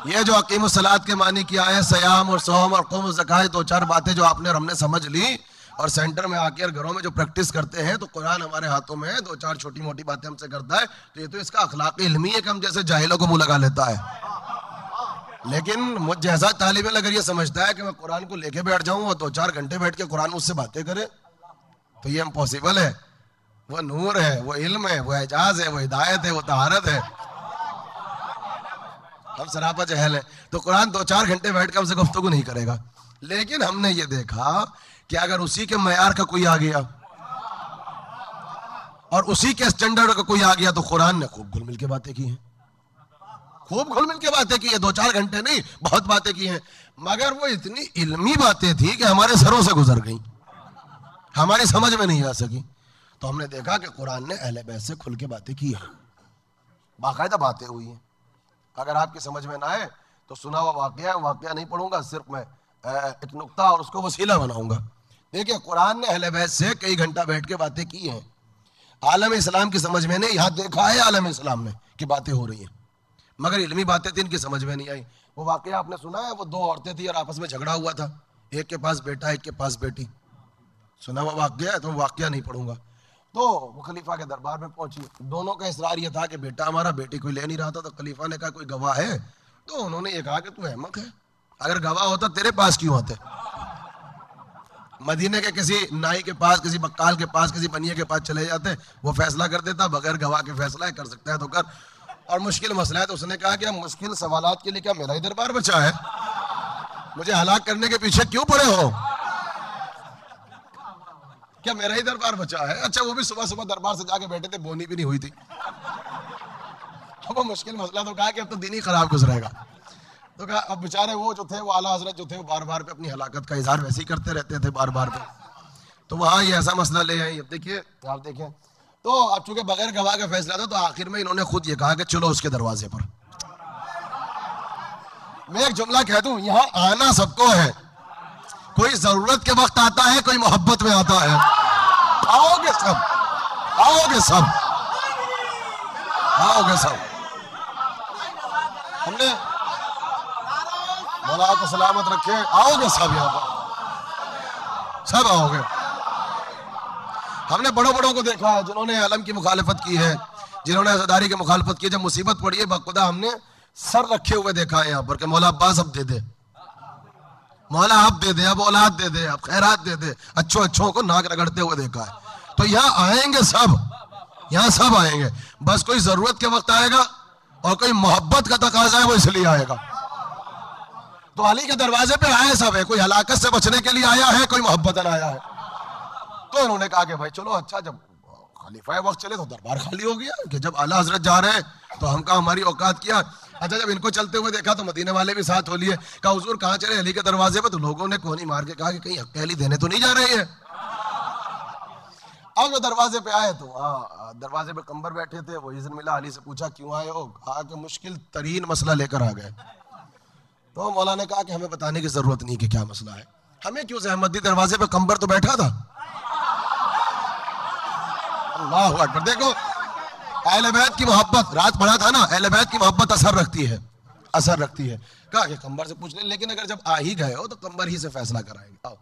ये जो अकीमुस सलात के मानी किया है, सयाम और सौम और क़ौम ज़कात, 2-4 बातें जो आपने और हमने समझ ली, और सेंटर में आकर घरों में जो प्रैक्टिस करते हैं तो कुरान हमारे हाथों में है, दो चार छोटी मोटी बातें हमसे करता है तो ये तो इसका अखलाक इल्मी है कि हम जैसे जाहिलों को मुंह लगा लेता है। लेकिन मुझ जैसा तालिब इल्म अगर ये समझता है कि मैं कुरान को लेके बैठ जाऊं और 2-4 घंटे बैठ के कुरान मुझसे बातें करे तो ये इम्पॉसिबल है। वो नूर है, वो इल्म है, वो एजाज है, वो हिदायत है, वो तहारत है। हम सरापा जहल है तो कुरान 2-4 घंटे बैठ के हमसे गुफ्तगू नहीं करेगा। लेकिन हमने ये देखा कि अगर उसी के मयार का कोई आ गया और उसी के स्टैंडर्ड का कोई आ गया तो कुरान ने खूब घुल मिल के बातें की हैं, खूब घुल मिल के बातें की है। 2-4 घंटे नहीं, बहुत बातें की हैं, मगर वो इतनी इल्मी बातें थी कि हमारे सरों से गुजर गई, हमारी समझ में नहीं आ सकी। तो हमने देखा कि कुरान ने अहले बैत से खुल के बातें की हैं, बाकायदा बातें हुई हैं। अगर आपकी समझ में ना आए तो सुना हुआ वाकया नहीं पढ़ूंगा, सिर्फ मैं एक नुक्ता और उसको वसीला बनाऊंगा। देखिए, कुरान ने अहले बैत से कई घंटा बैठ के बातें की हैं। आलम इस्लाम की समझ में नहीं, यहाँ देखा है आलम इस्लाम में कि बातें हो रही हैं, मगर इल्मी बातें थी, इनकी समझ में नहीं आई। वो वाकया आपने सुना है, वो 2 औरतें थी और आपस में झगड़ा हुआ था, एक के पास बेटा एक के पास बेटी। सुना हुआ वाकया है, तो वाकया नहीं पढ़ूंगा। तो वो खलीफा के दरबार में पहुंची, दोनों का इसरार ये था कि बेटा हमारा बेटी कोई ले नहीं रहा था। तो खलीफा ने कहा कोई गवाह है? तो उन्होंने ये कहा कि तू अहमक है, अगर गवाह होता तेरे पास क्यों आते? मदीने के किसी नाई के पास, किसी बक्काल के पास, किसी बनिए के पास चले जाते, वो फैसला कर देता, बगैर गवाह के फैसला है, कर सकता है तो कर, और मुश्किल मसला है। तो उसने कहा कि मुश्किल सवालात के लिए क्या मेरा ही दरबार बचा है? मुझे हलाक करने के पीछे क्यों पड़े हो? क्या मेरा ही दरबार बचा है? अच्छा, वो भी सुबह सुबह दरबार से जाके बैठे थे, बोनी भी नहीं हुई थी। वो मुश्किल मसला तो कहा कि अब तो दिन ही खराब गुजरेगा। तो कहा अब बेचारे वो जो थे, वो आला हजरत जो थे, वो बार बार पे अपनी हलाकत का इजहार वैसे ही करते रहते थे, बार बार पे। तो वहाँ ये ऐसा मसला ले आए। देखिए, आप देखें, तो अब चूंकि बगैर गवाह का फैसला था तो आखिर में इन्होंने खुद ये कहा कि चलो उसके दरवाजे पर। मैं एक जुमला कह दूं, यहाँ आना सबको है, कोई जरूरत के वक्त आता है, कोई मोहब्बत में आता है। आओगे सब, आओगे सब, आओगे सब। हमने मौला को सलामत रखे, आओगे सब, यहाँ पर सब आओगे। हमने बड़ों बड़ों को देखा है जिन्होंने अलम की मुखालफत की है, जिन्होंने अज़ादारी की मुखालफत की। जब मुसीबत पड़ी है बखुदा हमने सर रखे हुए देखा है यहाँ पर कि मौला अब्बास अब दे दे, मौला अब दे दे, अब औलाद दे दे, अब खैरात दे दे, अच्छों को नाक रगड़ते हुए देखा है। तो यहाँ आएंगे सब, यहाँ सब आएंगे, बस कोई जरूरत के वक्त आएगा और कोई मोहब्बत का तकाजा है, वो इसलिए आएगा। तो अली के दरवाजे पे आए सब है, कोई हलाकत से बचने के लिए आया है, कोई मोहब्बतन आया है। तो उन्होंने कहा कि भाई चलो, अच्छा जब खलीफा वक्त चले तो दरबार खाली हो गया, कि जब आला हजरत जा रहे हैं तो हम कहा हमारी औकात किया। अच्छा, जब इनको चलते हुए देखा तो मदीने वाले भी साथ हो लिए। कहा हुजूर कहाँ चले? अली के दरवाजे पे। तो लोगों ने कोहनी मार के कहा कि कहीं हक अली देने तो नहीं जा रही है। अब वो दरवाजे पे आए तो दरवाजे पे कंबर बैठे थे, वो इज़्न मिला, अली से पूछा क्यों आए हो? कहा कि मुश्किल तरीन मसला लेकर आ गए। तो मौला ने कहा कि हमें बताने की जरूरत नहीं कि क्या मसला है, हमें क्यों जहमत दी? दरवाजे पे कंबर तो बैठा था। अल्लाहु अकबर। देखो, अहले बैत की मोहब्बत, रात पढ़ा था ना, अहले बैत की मोहब्बत असर रखती है, असर रखती है। कहा कि कंबर से पूछ ले, लेकिन अगर जब आ ही गए हो तो कंबर ही से फैसला कराएंगे। आओ।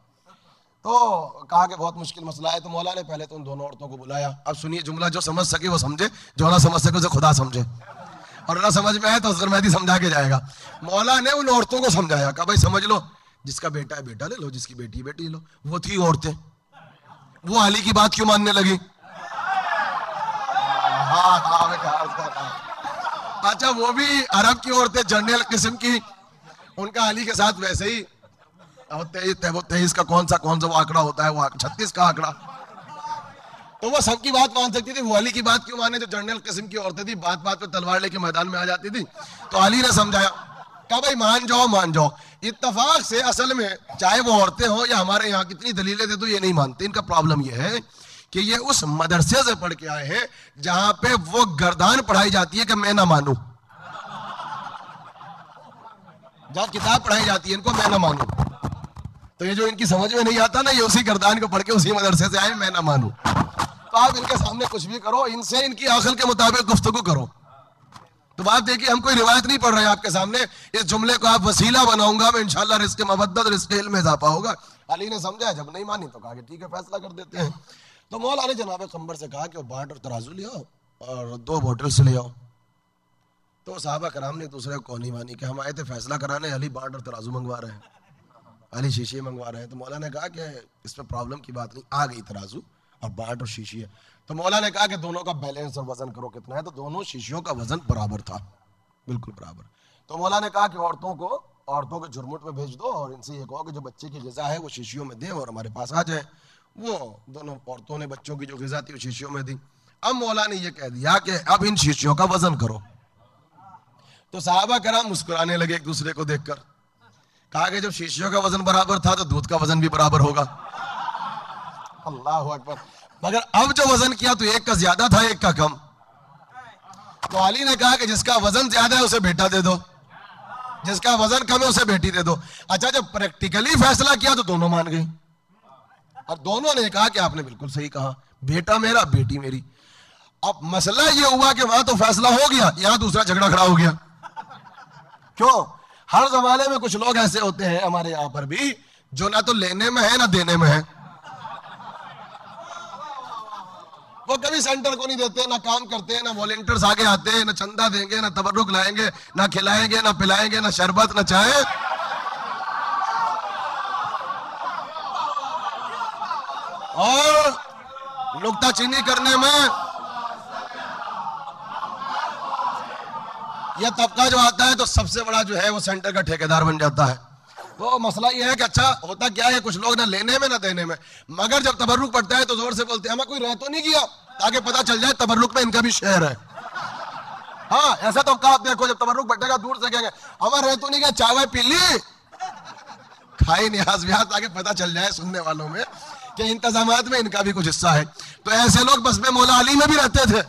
तो कहा कि बहुत मुश्किल मसला है। तो मौला ने पहले तो उन दोनों औरतों को बुलाया। अब सुनिए जुमला, जो समझ सके वो समझे, जो ना समझ सके उसे खुदा समझे, और ना समझ में आए तो असगर मेहदी समझा के जाएगा। मौला ने उन औरतों को समझाया, कहा भाई समझ लो, जिसका बेटा है बेटा ले लो, जिसकी बेटी है बेटी ले लो। वो थी औरतें, वो अली की बात क्यों मानने लगी? अच्छा, वो भी अरब की औरतें, जनरल किस्म की, उनका अली के साथ वैसे ही 23 का कौन सा वो आंकड़ा होता है, वो 36 का आंकड़ा, तो वो सबकी बात मान सकती थी। वो अली की बात क्यों माने? जो जनरल किस्म की औरतें थी, बात बात पे तलवार लेके मैदान में आ जाती थी। तो अली ने समझाया, कहा भाई मान जाओ, मान जाओ। इत्तफाक से असल में चाहे वो औरतें हो या हमारे यहाँ कितनी दलीलें दे तो ये नहीं मानते। इनका प्रॉब्लम ये है कि ये उस मदरसे से पढ़ के आए हैं जहां पे वो गर्दान पढ़ाई जाती है कि मैं ना मानूं, जहां किताब पढ़ाई जाती है इनको मैं ना मानूं। तो ये जो इनकी समझ में नहीं आता ना, ये उसी गर्दान को पढ़ के उसी मदरसे से आए, मैं ना मानूं। तो आप इनके सामने कुछ भी करो, इनसे इनकी अकल के मुताबिक गुफ्तगू करो। तो बात देखिए, हम कोई रिवायत नहीं पढ़ रहे हैं आपके सामने, इस जुमले को आप वसीला बनाऊंगा मैं, इंशाल्लाह रिज़्क़ मवद्दत, रिज़्क़ इल्म में इज़ाफा होगा। अली ने समझा, जब नहीं मानी तो कहा कि ठीक है फैसला कर देते हैं। तो मौला ने जनाब कम्बर से कहा कि वो बाट और तराजू ले आओ और 2 बॉटल्स ले आओ। तो साहबा कराम ने एक दूसरे को नहीं मानी कि हम आए थे फैसला कराने, अली बाट और तराजू मंगवा रहे हैं, अली शीशे मंगवा रहे हैं। तो मौला ने कहा कि इसमें प्रॉब्लम की बात नहीं, आ गई तराजू और बाट और शीशी है। तो मौला ने कहा कि दोनों का बैलेंस और वजन करो कितना है। तो दोनों शीशियों का वजन बराबर था, बिल्कुल बराबर। तो मौला ने कहा कि औरतों के झुरमुट में भेज दो और इनसे ये कहो कि जो बच्चे की ग़िज़ा है वो शीशियों में दें और हमारे पास आ जाए। वो दोनों औरतों ने बच्चों की जो ग़िज़ा थी वो शीशियों में दी। अब मौला ने ये कह दिया कि अब इन शीशियों का वजन करो। तो साहबा कराम मुस्कुराने लगे एक दूसरे को देखकर। कहा कि जब शीशियों का वजन बराबर था तो दूध का वजन भी बराबर होगा। अल्लाह अकबर। मगर अब जो वजन किया तो एक का ज्यादा था, एक का कम। तो अली ने कहा कि जिसका वजन ज्यादा है उसे बेटा दे दो, जिसका वजन कम है उसे बेटी दे दो। अच्छा, जब प्रैक्टिकली फैसला किया तो दोनों मान गई और दोनों ने कहा कि आपने बिल्कुल सही कहा, बेटा मेरा बेटी मेरी। अब मसला ये हुआ कि वहां तो फैसला हो गया, यहां दूसरा झगड़ा खड़ा हो गया। क्यों? हर जमाने में कुछ लोग ऐसे होते हैं, हमारे यहां पर भी, जो ना तो लेने में है ना देने में है। वो कभी सेंटर को नहीं देते, ना काम करते हैं, ना वॉलंटियर्स आगे आते हैं, ना चंदा देंगे, ना तबर्रुक लाएंगे, ना खिलाएंगे, ना पिलाएंगे, ना शरबत, ना चाय। और नुक्ताचीनी करने में यह तबका जो आता है तो सबसे बड़ा जो है वो सेंटर का ठेकेदार बन जाता है। तो मसला ये है कि अच्छा होता क्या है, कुछ लोग ना लेने में ना देने में, मगर जब तबर्रुक पड़ता है तो जोर से बोलते हैं हमें कोई रह तो नहीं गया, ताकि पता चल जाए तबर्रुक में इनका भी शेयर है। हाँ, ऐसा तो आप देखो, जब तबर्रुक बैठेगा दूर से कहेंगे हमें रह तो नहीं गया, चाय पी ली, खाई न्याज व्याज, ताकि पता चल जाए सुनने वालों में कि इंतजामात में इनका भी कुछ हिस्सा है। तो ऐसे लोग बस में मौला अली में भी रहते थे।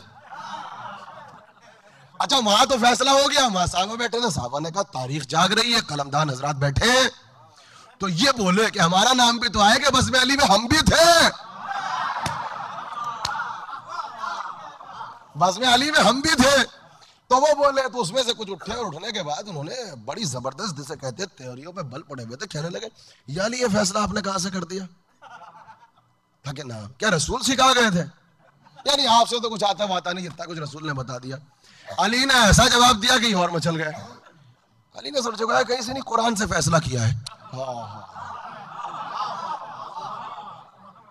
अच्छा, वहां तो फैसला हो गया, वहां साहबा बैठे थे, साहबा ने कहा तारीख जाग रही है, कलमदान हजरात बैठे, तो ये बोले कि हमारा नाम भी तो आए कि बस में अली में हम भी थे, बस में अली में हम भी थे। तो वो बोले, तो उसमें से कुछ उठे और उठने के बाद उन्होंने बड़ी जबरदस्त, जिसे कहते त्योरियों पे बल पड़े हुए थे, कहने लगे या अली ये फैसला आपने कहां से कर दिया? था कि ना, क्या रसूल सिखा गए थे? यानी आपसे तो कुछ आता वाता नहीं, जितना कुछ रसूल ने बता दिया। अली ने ऐसा जवाब दिया कि और मचल गए। अली ने सर झुकाया, कहीं से नहीं, कुरान से फैसला किया है।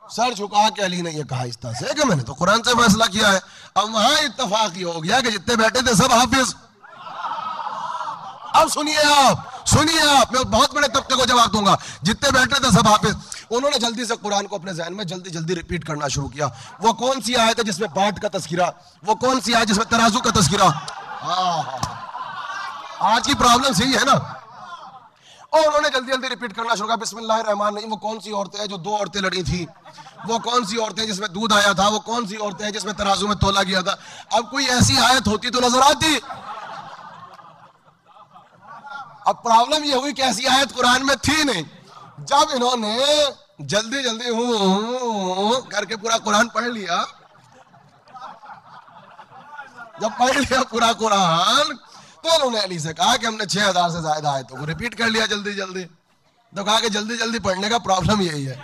सर झुका के अली ने यह कहा इस तरह से कि मैंने तो कुरान से फैसला किया है। अब वहां इत्तेफाक हो गया कि जितने बैठे थे सब हाफिज। अब सुनिए आप, मैं बहुत बड़े तबके को जवाब दूंगा, जितने बैठे थे सब हाफिज। उन्होंने जल्दी से कुरान को अपने ज़हन में जल्दी रिपीट करना शुरू किया। वो कौन सी आयत है जिसमें बाट का तस्करा, वो कौन सी आयत जिसमें तराजू का तस्करा। आज की प्रॉब्लम सही है ना। और उन्होंने जल्दी रिपीट करना शुरू किया, बिस्मिल्लाहिर्रहमानिर्रहीम, वो कौन सी औरतें हैं जो 2 औरतें लड़ी थी, वो कौन सी औरतें जिसमें दूध आया था, वो कौन सी औरतें हैं जिसमें तराजू में तोला गया था। अब कोई ऐसी आयत होती तो नजर आती। अब प्रॉब्लम ये हुई कि ऐसी आयत कुरान में थी नहीं। जब इन्होंने जल्दी करके पूरा कुरान पढ़ लिया, जब पढ़ लिया पूरा कुरान, तो उन्होंने अली से कहा कि हमने 6000 से ज्यादा आयतों को रिपीट कर लिया जल्दी। तो कहा कि जल्दी पढ़ने का प्रॉब्लम यही है।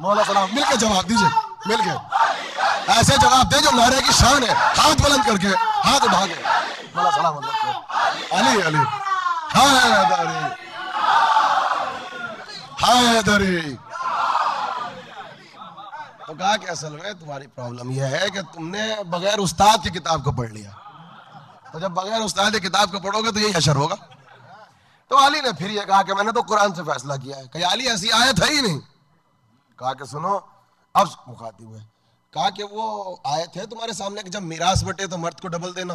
मौला सलाम मिलकर जवाब दीजिए, मिलकर ऐसे जवाब दे जो नारे की शान है, हाथ बुलंद करके, हाथ उठा के। मौला सलाम अली हैदरी। तो कहा कि असल में तुम्हारी प्रॉब्लम यह है कि तुमने बगैर उस्ताद की किताब को पढ़ लिया। तो जब बगैर उस्ताद की किताब को पढ़ोगे तो यही असर होगा। तो अली ने फिर ये कहा कि मैंने तो कुरान से फैसला किया है। कहा अली ऐसी आयत है ही नहीं। कहा कि सुनो, अब मुखातिब हुए, कहा कि वो आयत है तुम्हारे सामने कि जब मिरास बटे तो मर्द को डबल देना।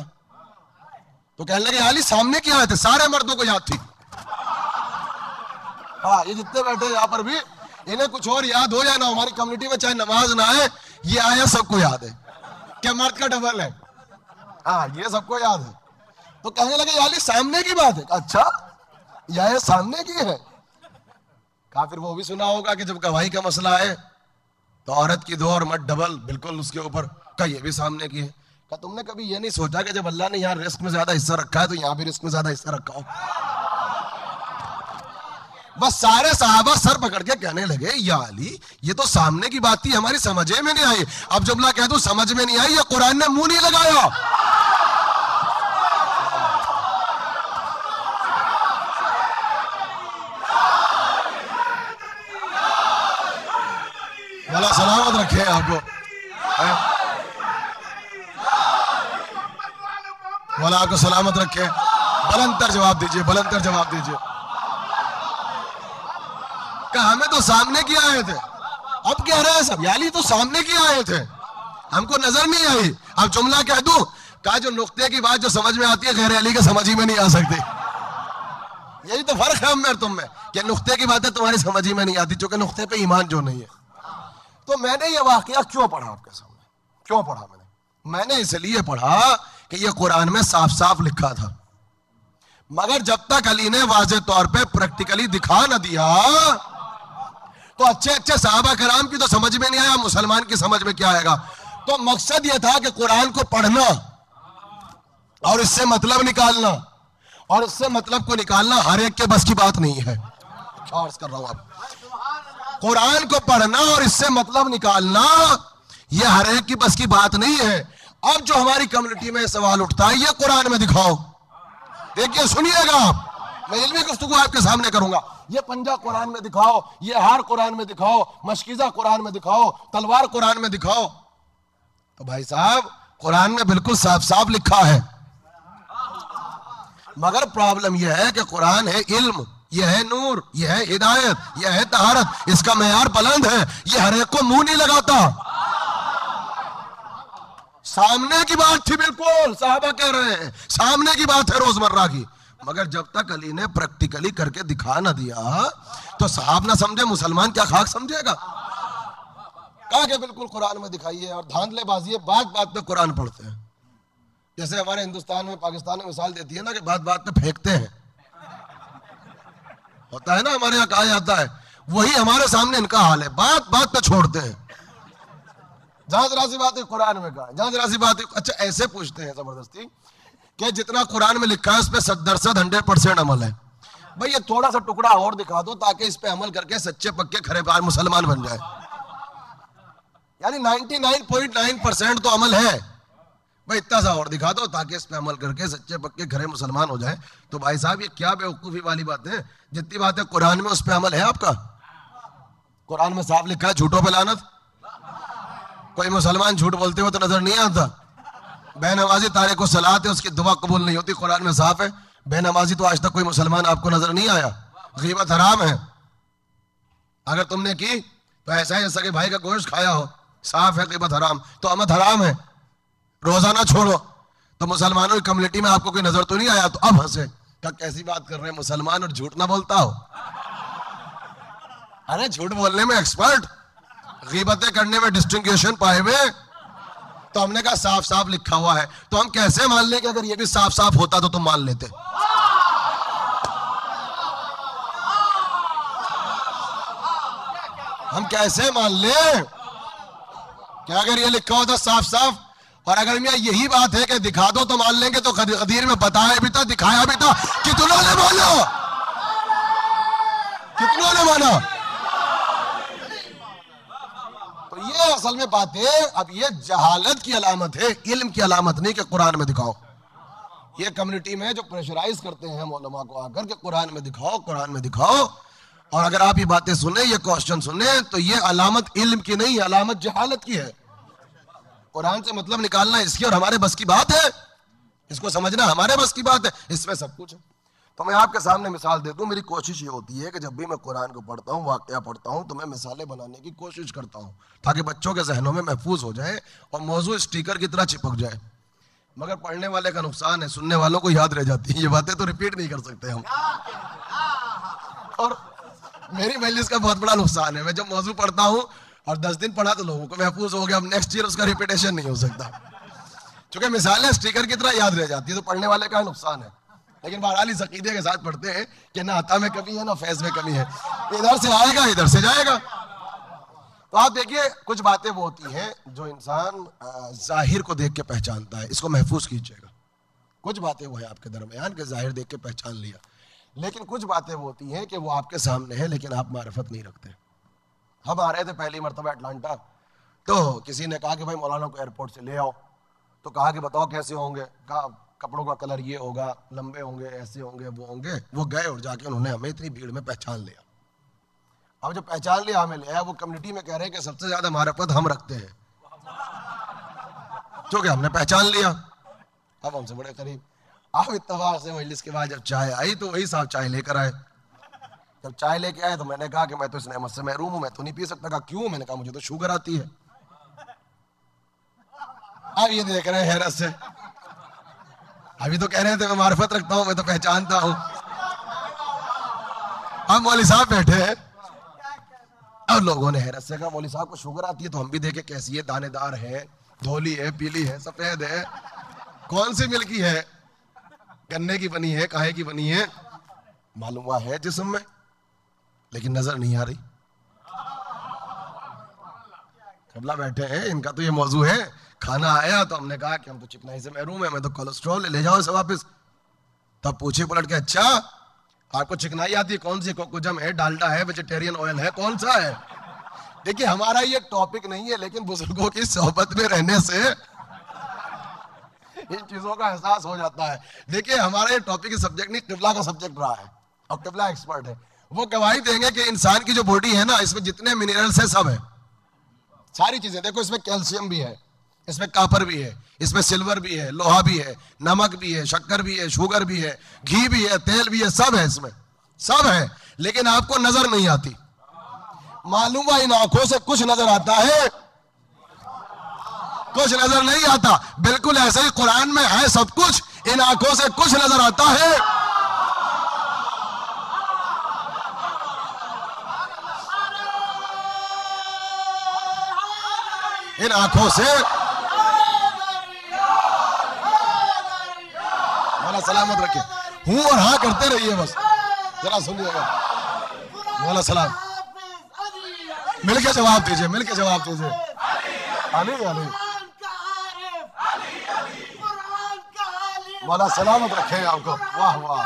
तो कहने लगे अली सामने की आयत है, सारे मर्दों को याद थी। हाँ, ये जितने बैठे यहाँ पर भी, इन्हें कुछ और याद हो या ना, हमारी कम्युनिटी में चाहे नमाज ना है, ये आयत सबको याद है कि मर्द का डबल है। हाँ, ये सबको याद है। तो कहने लगे अली सामने की बात है। अच्छा, यह सामने की है। कहा फिर वो भी सुना होगा कि जब गवाही का मसला है तो औरत की 2 और मर्द डबल, बिल्कुल उसके ऊपर। का ये भी सामने की है। क्या तुमने कभी ये नहीं सोचा कि जब अल्लाह ने यहाँ रिस्क में ज्यादा हिस्सा रखा है तो यहाँ भी रिस्क में ज्यादा हिस्सा रखा हो? बस सारे सहाबा सर पकड़ के कहने लगे, या अली ये तो सामने की बात थी, हमारी समझे में नहीं आई। अब जुमला कह दूं समझ में नहीं आई, ये कुरान ने मुंह नहीं लगाया। भला सलामत रखे आपको, भला आपको सलामत रखे। बुलंदतर जवाब दीजिए, बुलंदतर जवाब दीजिए। हमें तो सामने की आए थे, अब कह रहे हैं सब याली तो सामने की आए थे, हमको नजर नहीं आई। अब जुमला कह दूं, कहा जो नुक्ते की बात जो समझ में आती है गैर अली के समझ ही में नहीं आ सकती। यही तो फर्क है हम में तुम में, कि नुक्ते की बातें तुम्हारी समझ ही में नहीं आती, क्योंकि नुक्ते पे ईमान जो नहीं है। तो मैंने ये वाकया क्यों पढ़ा आपके सामने, क्यों पढ़ा मैंने इसलिए पढ़ा कि ये कुरान में साफ साफ लिखा था, मगर जब तक अली ने वाज़े तौर पे प्रैक्टिकली दिखा न दिया तो अच्छे अच्छे सहाबा कराम की तो समझ में नहीं आया, मुसलमान की समझ में क्या आएगा। तो मकसद यह था कि कुरान को पढ़ना और इससे मतलब निकालना, और इससे मतलब को निकालना हर एक के बस की बात नहीं है। क्या अर्ज कर रहा हूं आप, कुरान को पढ़ना और इससे मतलब निकालना यह हर एक की बस की बात नहीं है। अब जो हमारी कम्युनिटी में सवाल उठता है, ये कुरान में दिखाओ। देखिए सुनिएगा आप, मैं इल्मी गुफ्तगू आपके सामने करूंगा। ये पंजा कुरान में दिखाओ, ये हार कुरान में दिखाओ, मशकीजा कुरान में दिखाओ, तलवार कुरान में दिखाओ। तो भाई साहब कुरान में बिल्कुल साफ साफ लिखा है, मगर प्रॉब्लम यह है कि कुरान है इल्म, यह है नूर, यह है हिदायत, यह है तहारत, इसका मेयार बुलंद है, यह हर एक को मुंह नहीं लगाता। सामने की बात थी, बिल्कुल साहबा कह रहे हैं सामने की बात है रोजमर्रा की, मगर जब तक अली ने प्रैक्टिकली करके दिखा ना दिया तो साहब ना समझे, मुसलमान क्या खाक समझेगा। कहा कि बिल्कुल कुरान में दिखाइए, और धांधलेबाजी बात बात पे कुरान पढ़ते हैं। जैसे हमारे हिंदुस्तान में पाकिस्तान में मिसाल देती है ना कि बात बात पे फेंकते हैं, होता है ना हमारे यहाँ कहा जाता है, वही हमारे सामने इनका हाल है, बात बात पे छोड़ते हैं। जहां जरा सी बात है कुरान में कहा, जहां जरा सी बात है, अच्छा ऐसे पूछते हैं जबरदस्ती कि जितना कुरान में लिखा है उस पर 100% अमल है। भाई ये थोड़ा सा टुकड़ा और दिखा दो ताकि इस पे अमल करके सच्चे पक्के खरे बार मुसलमान बन जाए। यानी 99.9% तो अमल है, भाई इतना सा और दिखा दो ताकि इस पे अमल करके सच्चे पक्के खरे मुसलमान हो जाए। तो भाई साहब ये क्या बेवकूफी वाली बात है, जितनी बात है कुरान में उस पे अमल है आपका। कुरान में साफ लिखा है झूठों पे लानत। कोई मुसलमान झूठ बोलते हुए तो नजर नहीं आता। बेनमाजी तारे को सलात है, उसकी दुआ कबूल नहीं होती, कुरान में साफ है। बेनमाजी तो आज तक कोई मुसलमान आपको नजर नहीं आया। गीबत हराम है, अगर तुमने की तो ऐसा है जैसा कि भाई का गोश्त खाया हो, साफ है गीबत हराम। तो अमद हराम है, रोजाना छोड़ो। तो मुसलमानों की कम्युनिटी में आपको कोई नजर तो नहीं आया, तो अब हंसे क्या कैसी बात कर रहे हैं, मुसलमान और झूठ ना बोलता हो। अरे झूठ बोलने में एक्सपर्ट, गीबतें करने में डिस्टिंग्विशन पाए हुए। तो हमने कहा साफ साफ लिखा हुआ है, तो हम कैसे मान लें कि अगर ये भी साफ साफ होता तो तुम मान लेते। हम कैसे मान लें कि अगर ये लिखा होता साफ साफ, और अगर मैं यही बात है कि दिखा दो तो मान लेंगे, तो गदीर में बताया भी था, दिखाया भी था, कितनों ने माना, कितनों ने माना। तो ये असल में बात है। अब ये जहालत की अलामत है, इल्म की अलामत नहीं कि कुरान में दिखाओ। ये कम्युनिटी में जो प्रेशराइज करते हैं मौलमा को आकर के कुरान में दिखाओ, कुरान में दिखाओ, और अगर आप ये बातें सुने, ये क्वेश्चन सुने, तो ये अलामत इल्म की नहीं, अलामत जहालत की है। कुरान से मतलब निकालना इसकी और हमारे बस की बात है, इसको समझना हमारे बस की बात है, इसमें सब कुछ है। तो मैं आपके सामने मिसाल दे दूं। मेरी कोशिश ये होती है कि जब भी मैं कुरान को पढ़ता हूँ, वाकया पढ़ता हूँ, तो मैं मिसालें बनाने की कोशिश करता हूँ ताकि बच्चों के जहनों में महफूज हो जाए और मौजू स्टिकर की तरह चिपक जाए। मगर पढ़ने वाले का नुकसान है, सुनने वालों को याद रह जाती है। ये बातें तो रिपीट नहीं कर सकते हम, और मेरी मजलिस का बहुत बड़ा नुकसान है। मैं जब मौजू पढ़ता हूँ और 10 दिन पढ़ा तो लोगों को महफूज हो गया, अब नेक्स्ट ईयर उसका रिपीटेशन नहीं हो सकता, क्योंकि मिसालें स्टिकर की तरह याद रह जाती है। तो पढ़ने वाले का नुकसान है। लेकिन बहरहाल इस अकीदे के साथ पढ़ते हैं कि ना अता में कमी है ना फैज में कमी है, इधर से आएगा इधर से जाएगा। तो आप देखिए कुछ बातें वो होती हैं जो इंसान जाहिर को देख के पहचानता है, इसको महफूज कीजिएगा। कुछ बातें वो है आपके दरमियान के जाहिर देख के पहचान लिया, लेकिन कुछ बातें वो होती हैं कि वो आपके सामने है लेकिन आप मारिफत नहीं रखते। हम आ रहे थे पहली मरतबा अटलांटा, तो किसी ने कहा कि भाई मौलाना को एयरपोर्ट से ले आओ, तो कहा कि बताओ कैसे होंगे, कहा कपड़ों का कलर ये होगा, लंबे होंगे, ऐसे होंगे, वो होंगे। वो गए और जाके उन्होंने हमें इतनी भीड़ में पहचान लिया। अब जो पहचान लिया हमें ले आया, वो कम्युनिटी में कह रहे हैं कि सबसे ज्यादा मारिफत हम रखते हैं, क्योंकि हमने पहचान लिया, अब हमसे बड़े करीब। अब इत्तेफाक से मजलिस के बाद जब चाय आई तो वही साहब चाय लेकर आए। जब चाय लेके आए तो मैंने कहा कि मैं तो इस नेमत से महरूम हूं, मैं तो नहीं पी सकता। कहा क्यों? मैंने कहा मुझे तो शुगर आती है। अब ये देख रहे हैं हैरत से, अभी तो कह रहे थे मैं मारिफत रखता हूं, मैं तो पहचानता हूं। अब मौलवी साहब बैठे हैं, अब लोगों ने हैरत से कहा मौलवी साहब को शुगर आती है, तो हम भी देखे कैसी है, दानेदार है, धोली है, पीली है, सफेद है, कौन सी मिल्की है, गन्ने की बनी है, काहे की बनी है, मालूम हुआ है जिस्म में, लेकिन नजर नहीं आ रही। कबला बैठे हैं, इनका तो ये मौजू है। खाना आया तो हमने कहा कि हम तो चिकनाई से महरूम है, मैं तो कोलेस्ट्रॉल, ले जाओ इसे वापस। तब पूछे पलट के, अच्छा आपको चिकनाई आती है, कौन सी, कोकुजम है, डालडा है, वेजिटेरियन ऑयल है, कौन सा है? देखिए हमारा ये टॉपिक नहीं है, लेकिन बुजुर्गों की सोहबत में रहने से इन चीजों का एहसास हो जाता है। देखिए हमारा ये टॉपिक सब्जेक्ट नहीं, किबला का सब्जेक्ट रहा है और किबला एक्सपर्ट है। वो गवाही देंगे कि इंसान की जो बॉडी है ना, इसमें जितने मिनरल्स है सब है, सारी चीजें। देखो इसमें कैल्शियम भी है, इसमें कापर भी है, इसमें सिल्वर भी है, लोहा भी है, नमक भी है, शक्कर भी है, शुगर भी है, घी भी है, तेल भी है, सब है, इसमें सब है, लेकिन आपको नजर नहीं आती। मालूम है इन आंखों से कुछ नजर आता है, कुछ नजर नहीं आता। बिल्कुल ऐसे ही कुरान में है सब कुछ, इन आंखों से कुछ नजर आता है। इन आंखों से मौला सलामत रखे, हूं और हाँ करते रहिए, बस जरा सुनिएगा। मौला सलाम, मिलके जवाब दीजिए, मिलके जवाब दीजिए। अली अली मौला सलामत रखे आपको। वाह वाह,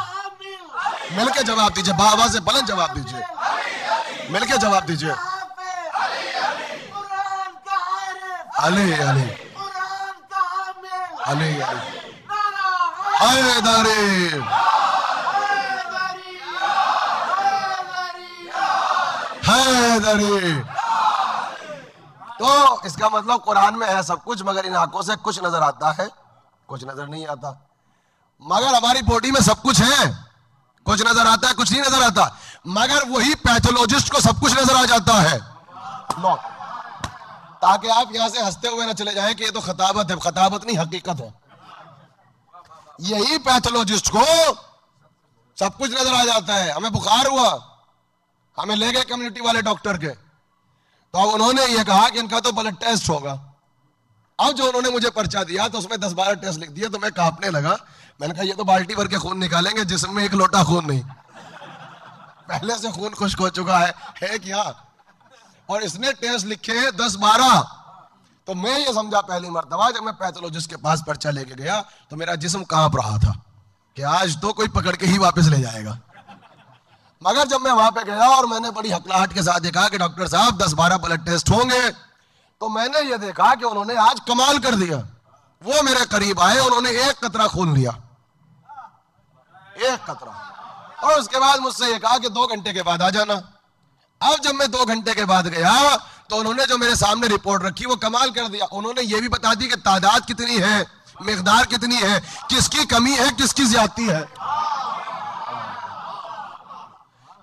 मिलके जवाब दीजिए, बाबा से बुलंद जवाब दीजिए, मिलके जवाब दीजिए। अली अली अली अली हैदरी हैदरी। तो इसका मतलब कुरान में है सब कुछ, मगर इन आंखों से कुछ नजर आता है, कुछ नजर नहीं आता। मगर हमारी बॉडी में सब कुछ है, कुछ नजर आता है, कुछ नहीं नजर आता। मगर वही पैथोलॉजिस्ट को सब कुछ नजर आ जाता है। नो, ताकि आप यहां से हंसते हुए ना चले जाएं कि ये तो खताबत है। खताबत नहीं, हकीकत है। यही पैथोलॉजिस्ट को सब कुछ नजर आ जाता है। हमें बुखार हुआ, हमें ले गए कम्युनिटी वाले डॉक्टर के, तो अब उन्होंने ये कहा कि इनका तो ब्लड टेस्ट होगा। अब जो उन्होंने मुझे पर्चा दिया तो उसमें 10-12 टेस्ट लिख दिए, तो मैं कांपने लगा। मैंने कहा ये तो बाल्टी भर के खून निकालेंगे, जिसमें एक लोटा खून नहीं, पहले से खून खुश्क हो चुका है क्या? और इसने टेस्ट लिखे हैं 10-12। तो मैं ये समझा पहली मर्तबा जब मैं पैथोलॉजिस्ट के पास पर्चा लेके गया तो मेरा जिस्म कांप रहा था कि आज तो कोई पकड़ के ही वापस ले जाएगा। मगर जब मैं वहां पे गया और मैंने बड़ी हकलाहट के साथ देखा कि डॉक्टर साहब 10-12 ब्लड टेस्ट होंगे, तो मैंने ये देखा कि उन्होंने आज कमाल कर दिया। वो मेरे करीब आए, उन्होंने एक कतरा खून लिया, एक कतरा, और उसके बाद मुझसे ये कहा कि 2 घंटे के बाद आ जाना। अब जब मैं 2 घंटे के बाद गया तो उन्होंने जो मेरे सामने रिपोर्ट रखी वो कमाल कर दिया। उन्होंने ये भी बता दी कि तादाद कितनी है, मिकदार कितनी है, किसकी कमी है, किसकी ज्यादती है,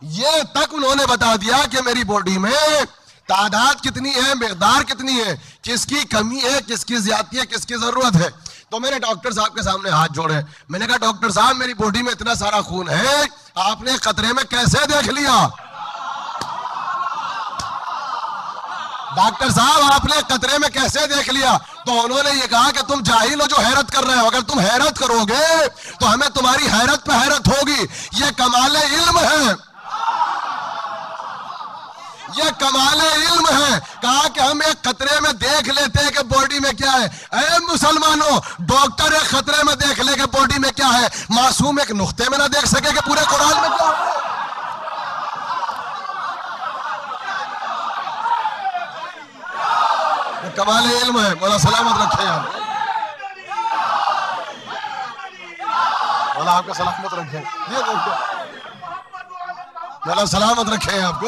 ये तक उन्होंने बता दिया कि मेरी बॉडी में तादाद कितनी है, मिकदार कितनी है, किसकी कमी है, किसकी ज्यादती है, किसकी जरूरत है। तो मैंने डॉक्टर साहब के सामने हाथ जोड़े, मैंने कहा डॉक्टर साहब मेरी बॉडी में इतना सारा खून है, आपने खतरे में कैसे देख लिया? डॉक्टर साहब आपने खतरे में कैसे देख लिया? तो उन्होंने ये कहा कि तुम जाहिल हो जो हैरत कर रहे हो, अगर तुम हैरत करोगे तो हमें तुम्हारी हैरत पे हैरत होगी। ये कमाल इल्म है, ये कमाले इल्म है। कहा कि हम एक खतरे में देख लेते हैं कि बॉडी में क्या है। ऐ मुसलमानों, डॉक्टर एक खतरे में देख ले कि बॉडी में क्या है, मासूम एक नुक्ते में ना देख सके कि पूरे कुरान में क्या है। कमाले इल्म है। मौला सलामत रखे यार, मौला आपका सलामत रखे। ये देखो, मौला सलामत रखे आपको।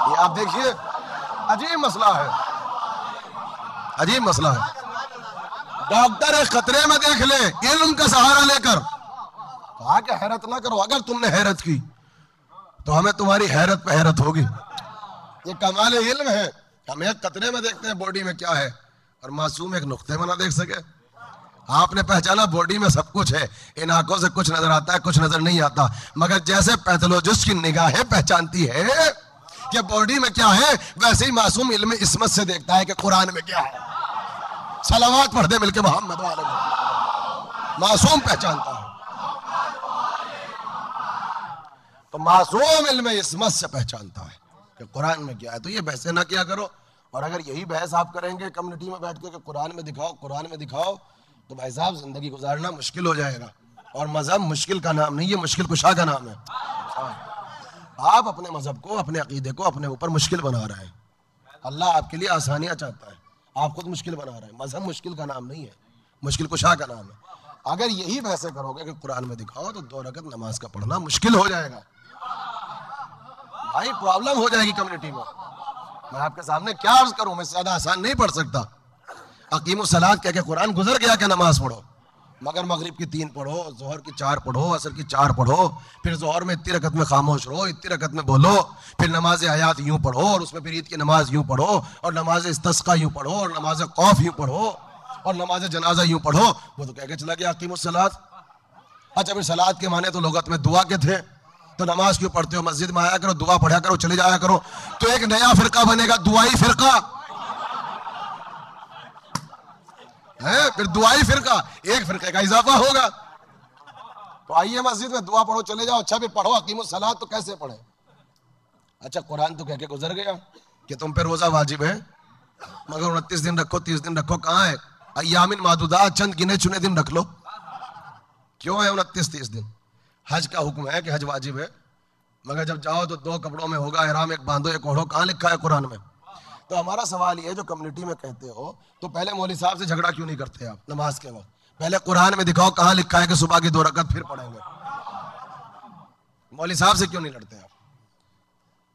ये आप देखिए, अजीब मसला है, अजीब मसला है। डॉक्टर एक खतरे में देख ले इल्म का सहारा लेकर। कहा कि हैरत ना करो, अगर तुमने हैरत की तो हमें तुम्हारी हैरत पे हैरत होगी। ये कमाल इल्म है। हम एक खतरे में देखते हैं बॉडी में क्या है, और मासूम एक नुक्ते में ना देख सके। आपने पहचाना बॉडी में सब कुछ है, इन आंखों से कुछ नजर आता है, कुछ नजर नहीं आता। मगर जैसे पैथोलॉजिस्ट की निगाहें पहचानती है कि बॉडी में क्या है, वैसे ही मासूम इल्म इस्मत से देखता है कि कुरान में क्या है। सलावत पढ़ दे मिलके मोहम्मद वाले, मासूम पहचानता है। तो मासूम इल्म इस्मत से पहचानता है कि कुरान में क्या है। तो ये बहसें ना किया करो। और अगर यही बहस आप करेंगे कम्युनिटी में बैठ के कि कुरान में दिखाओ, कुरान में दिखाओ, तो भाई साहब जिंदगी गुजारना मुश्किल हो जाएगा। और मजहब मुश्किल का नाम नहीं, ये मुश्किल कुशा का नाम है। आप अपने मजहब को, अपने अकीदे को अपने ऊपर मुश्किल बना रहे हैं। अल्लाह आपके लिए आसानियां चाहता है, आप खुद मुश्किल बना रहे हैं। मजहब मुश्किल का नाम नहीं है, मुश्किल कुशा का नाम है। अगर यही बहसे करोगे कि कुरान में दिखाओ, तो 2 रकअत नमाज का पढ़ना मुश्किल हो जाएगा भाई, प्रॉब्लम हो जाएगी कम्युनिटी में। मैं आपके सामने क्या अर्ज करूं, मैं ज्यादा आसान नहीं पढ़ सकता। अकीमो सलात कह के कुरान गुजर गया कि नमाज पढ़ो, मगर मगरिब की 3 पढ़ो, जोहर की 4 पढ़ो, असर की 4 पढ़ो, फिर जोहर में इतनी रकत में खामोश रहो, इतनी रकत में बोलो, फिर नमाज आयात यूं पढ़ो, और उसमें फिर ईद की नमाज यूं पढ़ो, और नमाज इस्तिस्का यूं पढ़ो, और नमाज खौफ यूं पढ़ो, और नमाज जनाजा यूं पढ़ो। वो तो कह के चला गया अकीमो सलात। अच्छा, फिर सलात के माने तो लोगत में दुआ के थे, तो नमाज क्यों पढ़ते हो? मस्जिद में आया करो, दुआ पढ़ा करो, चले जाया करो। तो एक नया फिरका बनेगा, दुआई फिरका है, फिर दुआई फिरका, एक फिरके का इजाफा होगा। तो आइए मस्जिद में दुआ पढ़ो, चले जाओ। अच्छा, भी पढ़ो अकीमुस सलात, तो कैसे पढ़े? अच्छा, कुरान तो कह के गुजर गया कि तुम पे रोजा वाजिब है, मगर 29 दिन रखो, 30 दिन रखो। कहाँ है? अय्यामिन मादूदा, चंद गिने चुने दिन रख लो। क्यों है 29-30 दिन? हज का हुक्म है कि हज वाजिब है, मगर जब जाओ तो 2 कपड़ों में होगा, ihram एक बांधो एक ओढ़ो। कहाँ लिखा है कुरान में? तो हमारा सवाल ये, जो कम्युनिटी में कहते हो, तो पहले मौलवी साहब से झगड़ा क्यों नहीं करते आप नमाज के वक्त? पहले कुरान में दिखाओ कहाँ लिखा है कि सुबह की 2 रकअत फिर पढ़ेंगे। मौलवी साहब से क्यों नहीं लड़ते आप?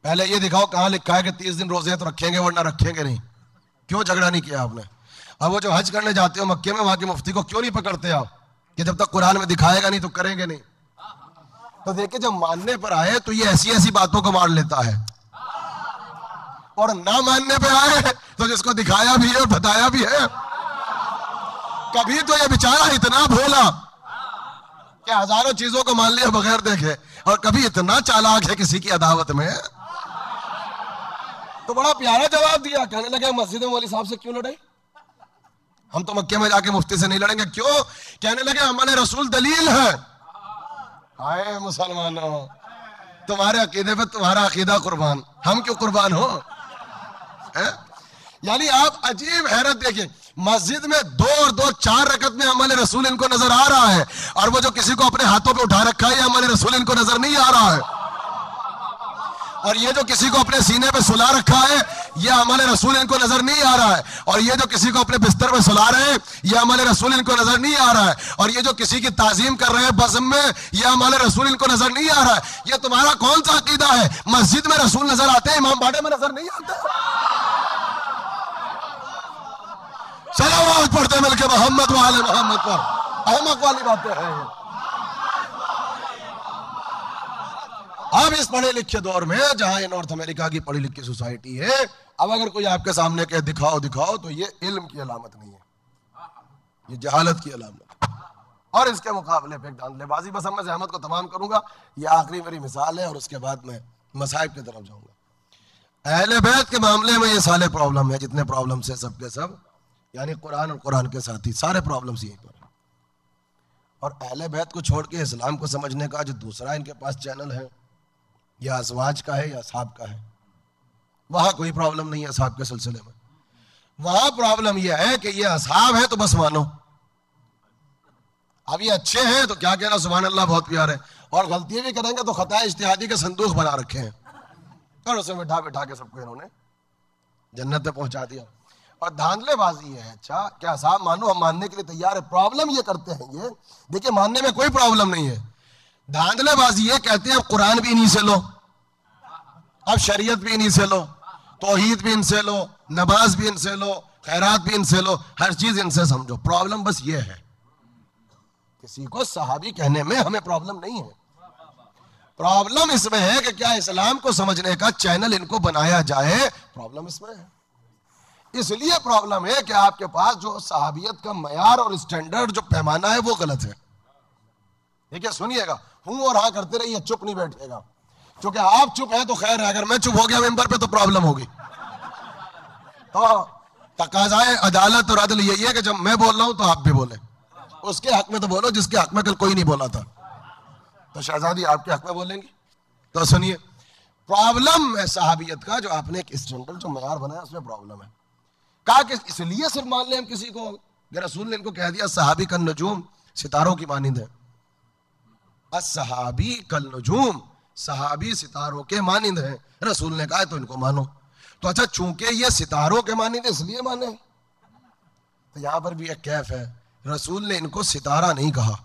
पहले ये दिखाओ कहाँ लिखा है कि 30 दिन रोजे तो रखेंगे, वरना रखेंगे नहीं। क्यों झगड़ा नहीं किया आपने? अब वो जो हज करने जाते हो मक्के में, वहां के मुफ्ती को क्यों नहीं पकड़ते आप कि जब तक कुरान में दिखाएगा नहीं तो करेंगे नहीं? तो देखिए, जब मानने पर आए तो ये ऐसी ऐसी बातों को मान लेता है, और ना मानने पे आए तो जिसको दिखाया भी है और बताया भी है। कभी तो ये बेचारा इतना भोला कि हजारों चीजों को मान लिया बगैर देखे, और कभी इतना चालाक है किसी की अदावत में। तो बड़ा प्यारा जवाब दिया, कहने लगे मस्जिद में मौलवी साहब से क्यों लड़े? हम तो मक्के में जाके मुफ्ती से नहीं लड़ेंगे। क्यों? कहने लगे हमारे रसूल दलील है। आए मुसलमानों, तुम्हारे अकीदे पे तुम्हारा अकीदा कुर्बान, हम क्यों कुर्बान हो? यानी आप अजीब हैरत देखिए, मस्जिद में 2 और 2 4 रकत में अमल रसूल इनको नजर आ रहा है, और वो जो किसी को अपने हाथों पे उठा रखा है, अमल रसूल इनको नजर नहीं आ रहा है। और ये जो किसी को अपने सीने पे सुला रखा है, ये अमल रसूल इनको नजर नहीं आ रहा है। और ये जो किसी को अपने बिस्तर में सुला रहे हैं, ये अमल रसूल इनको नजर नहीं आ रहा है। और ये जो किसी की ताजीम कर रहे हैं बज़म में, ये अमल रसूल इनको नजर नहीं आ रहा है। ये तुम्हारा कौन सा अकीदा है? मस्जिद में रसूल नजर आते हैं, इमाम बाड़े में नजर नहीं आते। सलावत पढ़ते मिलके मोहम्मद वाले मोहम्मद पर। अहमक वाली बातें हैं। अब इस पढ़े लिखे दौर में, जहां ये नॉर्थ अमेरिका की पढ़ी लिखी सोसाइटी है, अब अगर कोई आपके सामने कहे दिखाओ दिखाओ, तो ये इल्म की अलामत नहीं है, ये जहालत की अलामत। और इसके मुकाबले पे धांधलेबाजी। बस अब मैं ज़हमत को तमाम करूंगा, ये आखिरी मेरी मिसाल है, और उसके बाद मैं मसाइब की तरफ जाऊंगा। अहले बैत के मामले में ये सारे प्रॉब्लम है, जितने प्रॉब्लम है सबके सब, यानी कुरान और कुरान के साथ ही सारे प्रॉब्लम्स यहीं पर। और अहले बैत को छोड़ के इस्लाम को समझने का जो दूसरा इनके पास चैनल है, या अज़वाज का है या असहाब का है, वहां कोई प्रॉब्लम नहीं है असहाब के सिलसिले में। वहां प्रॉब्लम यह है कि ये असहाब है तो बस मानो, अब ये अच्छे हैं तो क्या कहना, सुभान अल्लाह बहुत प्यार है, और गलतियां भी करेंगे तो खता इज्तिहादी के संदूक बना रखे हैं और उसे बिठा बिठा के सबको इन्होंने जन्नत में पहुंचा दिया। और धांधलेबाजी है। अच्छा क्या साहब मानो, हम मानने के लिए तैयार है, प्रॉब्लम ये करते हैं, ये देखिए मानने में कोई प्रॉब्लम नहीं है, धांधलेबाजी ये कहते हैं अब कुरान भी इन्हीं से लो, अब शरीयत भी इन्हीं से लो, तौहीद भी इनसे लो, नमाज भी इनसे लो, खैरात भी इनसे लो, हर चीज इनसे समझो। प्रॉब्लम बस ये है, किसी को सहाबी कहने में हमें प्रॉब्लम नहीं है, प्रॉब्लम इसमें है कि क्या इस्लाम को समझने का चैनल इनको बनाया जाए, प्रॉब्लम इसमें है। इसलिए प्रॉब्लम है कि आपके पास जो सहाबियत का मयार और स्टैंडर्ड जो पैमाना है वो गलत है। देखिए सुनिएगा, हूं और हाँ करते रहिए, चुप नहीं बैठेगा, क्योंकि आप चुप हैं तो खैर है, अगर मैं चुप हो गया मेंबर पे तो प्रॉब्लम होगी। तो तकाज़ाए अदालत और अदल यही है कि जब मैं बोल रहा हूं तो आप भी बोले, उसके हक में तो बोलो जिसके हक में कल कोई नहीं बोला था। तो शहजादी आपके हक में बोलेंगी। तो सुनिए, प्रॉब्लम है सहाबियत का, जो आपने एक स्टैंडर्ड जो मयार बनाया उसमें प्रॉब्लम है। कहा कि इसलिए सिर्फ मान लें हम किसी को, रसूल ने इनको कह दिया सहाबी कल नजूम, सितारों की मानिंद है, सहाबी कल नजूम, सहाबी सितारों के मानिंद है, रसूल ने कहा तो इनको मानो। तो अच्छा चूंकि ये सितारों के मानिंद इसलिए माने, तो यहां पर भी एक कैफ है, रसूल ने इनको सितारा नहीं कहा,